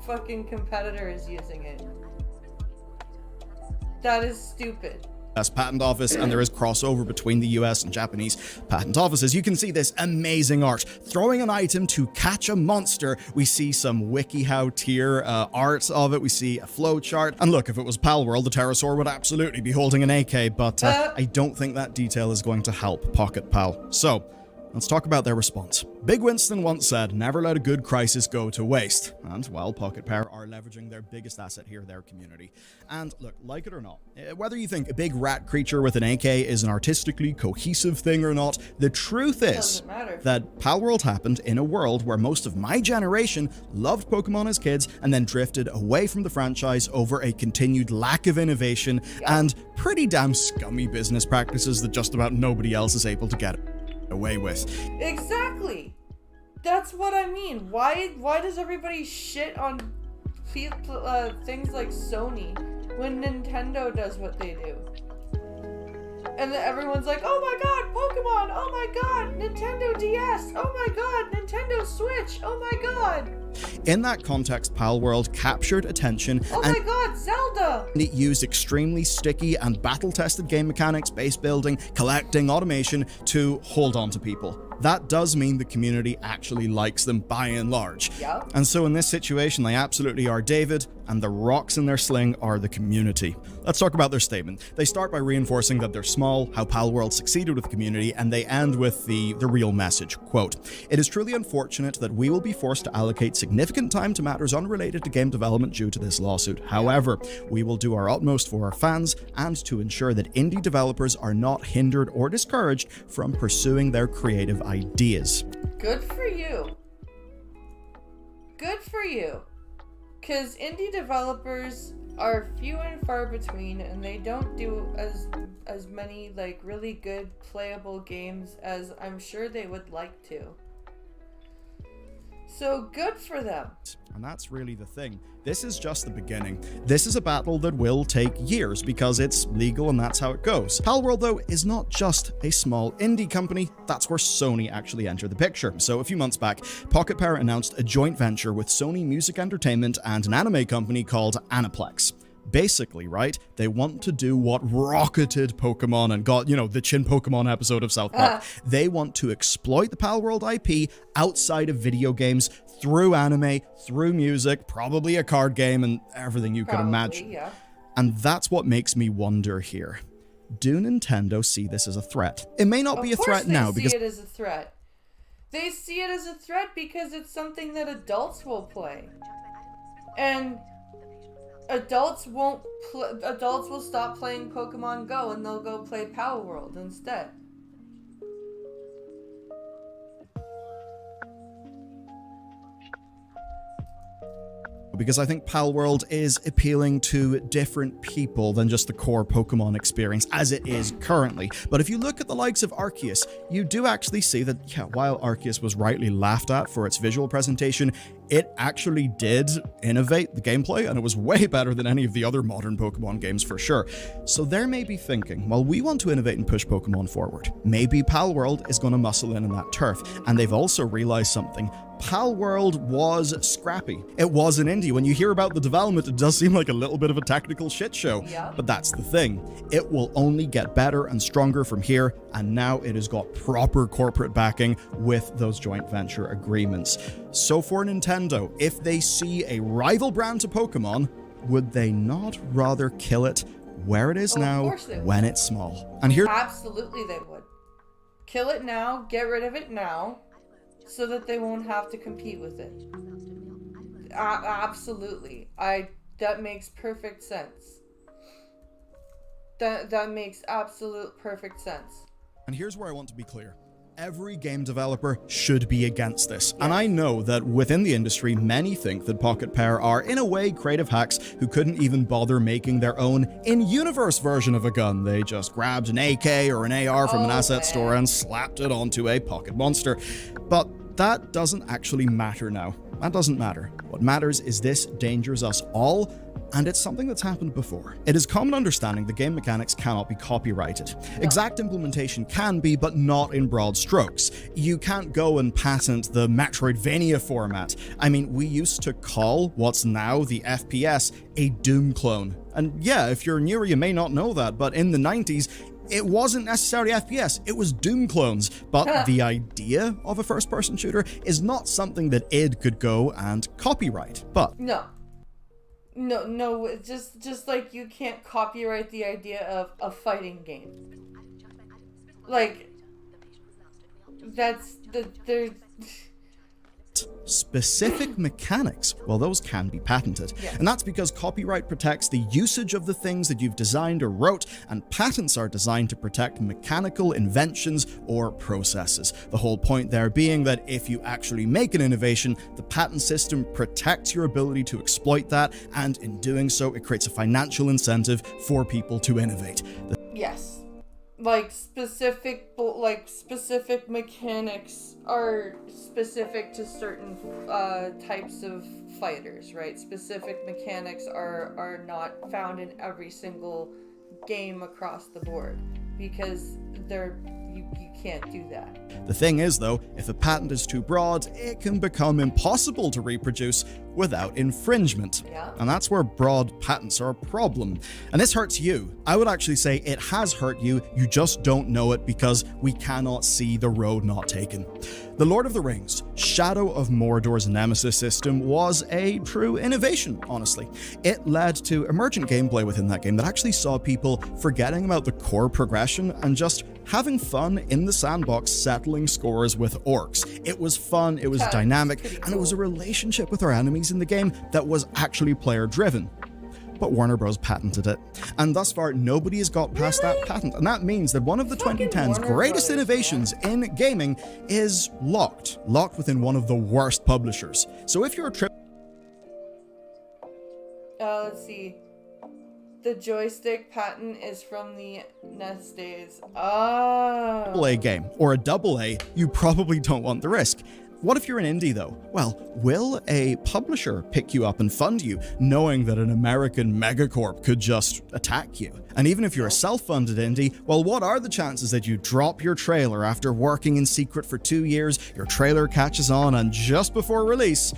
fucking competitor is using it? That is stupid. Patent Office, and there is crossover between the US and Japanese patent offices. You can see this amazing art. Throwing an item to catch a monster. We see some WikiHow tier art of it. We see a flowchart. And look, if it was Palworld, the pterosaur would absolutely be holding an AK, but I don't think that detail is going to help Pocket Pal. So, let's talk about their response. Big Winston once said, never let a good crisis go to waste. And, well, Pocket Pair are leveraging their biggest asset here, their community. And look, like it or not, whether you think a big rat creature with an AK is an artistically cohesive thing or not, the truth is that Palworld happened in a world where most of my generation loved Pokemon as kids and then drifted away from the franchise over a continued lack of innovation and pretty damn scummy business practices that just about nobody else is able to get away with. Exactly. That's what I mean. Why does everybody shit on things like Sony when Nintendo does what they do? And then everyone's like, oh my god, Pokemon, oh my god, Nintendo DS, oh my god, Nintendo Switch, oh my god. In that context, Palworld captured attention. Oh my god, Zelda! It used extremely sticky and battle-tested game mechanics, base building, collecting, automation to hold on to people. That does mean the community actually likes them by and large. Yep. And so in this situation, they absolutely are David, and the rocks in their sling are the community. Let's talk about their statement. They start by reinforcing that they're small, how Palworld succeeded with the community, and they end with the real message. Quote, "It is truly unfortunate that we will be forced to allocate significant time to matters unrelated to game development due to this lawsuit. However, we will do our utmost for our fans and to ensure that indie developers are not hindered or discouraged from pursuing their creative ideas." Good for you. Good for you. Because indie developers are few and far between, and they don't do as many like really good playable games as I'm sure they would like to. So good for them. And that's really the thing. This is just the beginning. This is a battle that will take years because it's legal and that's how it goes. Palworld, though, is not just a small indie company. That's where Sony actually entered the picture. So a few months back, Pocket Pair announced a joint venture with Sony Music Entertainment and an anime company called Aniplex. Basically, right, they want to do what rocketed Pokemon and got, the Chin Pokemon episode of South Park. They want to exploit the Palworld IP outside of video games through anime, through music, probably a card game and everything you could imagine. Yeah. And that's what makes me wonder here. Do Nintendo see this as a threat? It may not be a threat now because they see it as a threat. They see it as a threat because it's something that adults will play. And adults will stop playing Pokemon Go and they'll go play Palworld instead. because I think Palworld is appealing to different people than just the core Pokemon experience as it is currently. But if you look at the likes of Arceus, you do actually see that, yeah, while Arceus was rightly laughed at for its visual presentation, it actually did innovate the gameplay, and it was way better than any of the other modern Pokemon games for sure. So they may be thinking, well, we want to innovate and push Pokemon forward. Maybe Palworld is going to muscle in that turf. And they've also realized something. Palworld was scrappy. It was an indie. When you hear about the development, it does seem like a little bit of a technical shit show. Yeah. But that's the thing. It will only get better and stronger from here, and now it has got proper corporate backing with those joint venture agreements. So for Nintendo, if they see a rival brand to Pokemon, would they not rather kill it where it is now when it's small? And here, absolutely they would. Kill it now, get rid of it now, so that they won't have to compete with it. Absolutely. That makes perfect sense. That makes absolute perfect sense. and here's where I want to be clear. every game developer should be against this. And I know that within the industry, many think that Pocket Pair are, in a way, creative hacks who couldn't even bother making their own in-universe version of a gun. They just grabbed an AK or an AR from an asset store and slapped it onto a pocket monster. But that doesn't actually matter now. That doesn't matter. What matters is this dangers us all, and it's something that's happened before. It is common understanding the game mechanics cannot be copyrighted. Exact implementation can be, but not in broad strokes. You can't go and patent the Metroidvania format. I mean, we used to call what's now the FPS a Doom clone. And yeah, if you're newer, you may not know that, but in the 90s, it wasn't necessarily FPS, it was Doom clones. But the idea of a first-person shooter is not something that id could go and copyright. But No, it's just like you can't copyright the idea of a fighting game. Like, there's specific mechanics, well, those can be patented. Yes. And that's because copyright protects the usage of the things that you've designed or wrote, and patents are designed to protect mechanical inventions or processes. The whole point there being that if you actually make an innovation, the patent system protects your ability to exploit that, and in doing so, it creates a financial incentive for people to innovate. Yes. Like specific mechanics are specific to certain types of fighters, right? Specific mechanics are not found in every single game across the board because you can't do that. The thing is, though, if a patent is too broad, it can become impossible to reproduce without infringement. Yeah. And that's where broad patents are a problem. And this hurts you. I would actually say it has hurt you, you just don't know it because we cannot see the road not taken. The Lord of the Rings, Shadow of Mordor's Nemesis system was a true innovation, honestly. It led to emergent gameplay within that game that actually saw people forgetting about the core progression and just having fun in the sandbox settling scores with orcs. It was fun, it was dynamic, and it was a relationship with our enemies in the game that was actually player-driven. But Warner Bros. Patented it. And thus far, nobody has got past that patent. And that means that one of the 2010's greatest innovations in gaming is locked within one of the worst publishers. So if you're a let's see. The joystick patent is from the NES days. AAA game, or a AA, you probably don't want the risk. What if you're an indie, though? Well, will a publisher pick you up and fund you, knowing that an American megacorp could just attack you? And even if you're a self-funded indie, well, what are the chances that you drop your trailer after working in secret for 2 years, your trailer catches on, and just before release,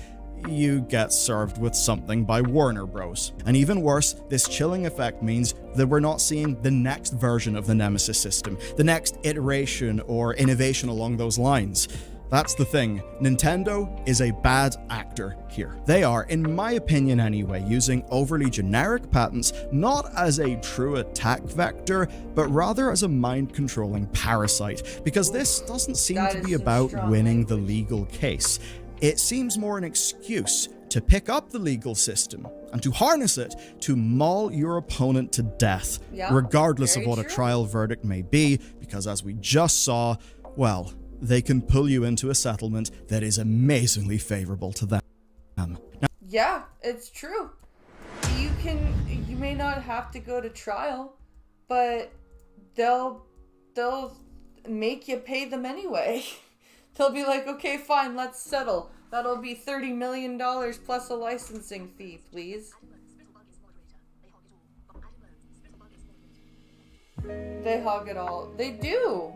you get served with something by Warner Bros. And even worse, this chilling effect means that we're not seeing the next version of the Nemesis system, the next iteration or innovation along those lines. That's the thing. Nintendo is a bad actor here. They are, in my opinion anyway, using overly generic patents not as a true attack vector, but rather as a mind-controlling parasite, because this doesn't seem to be about winning the legal case. It seems more an excuse to pick up the legal system and to harness it to maul your opponent to death, regardless of what a trial verdict may be, because as we just saw, well, they can pull you into a settlement that is amazingly favorable to them. Yeah, it's true. You may not have to go to trial, but they'll make you pay them anyway. They'll be like, okay, fine, let's settle. That'll be $30 million plus a licensing fee, please. They hog it all. They do.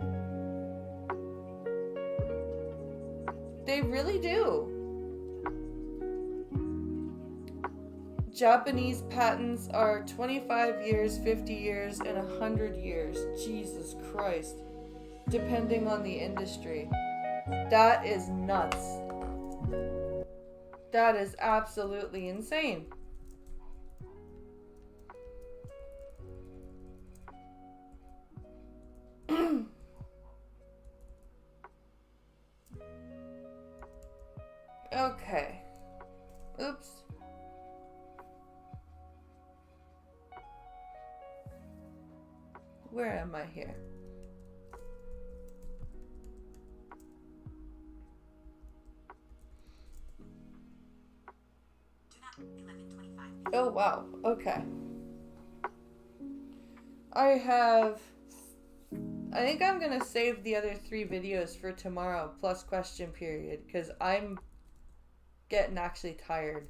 They really do. Japanese patents are 25 years, 50 years, and 100 years. Jesus Christ. Depending on the industry. That is nuts. That is absolutely insane. Okay. Oops. Where am I here? wow. Okay. I think I'm gonna save the other 3 videos for tomorrow, plus question period, because I'm getting actually tired.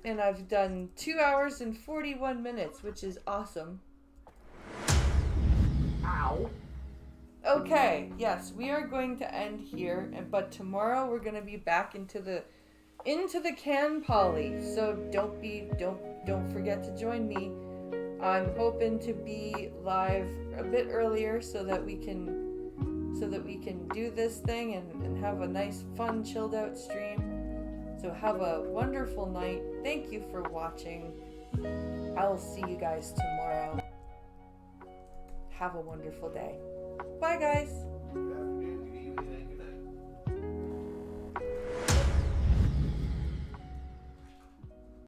And I've done 2 hours and 41 minutes, which is awesome. Ow. Okay, yes, we are going to end here, but tomorrow we're gonna be back into the can poly. So don't forget to join me. I'm hoping to be live a bit earlier so that we can do this thing and have a nice, fun, chilled out stream. So have a wonderful night. Thank you for watching. I will see you guys tomorrow. Have a wonderful day. Bye, guys.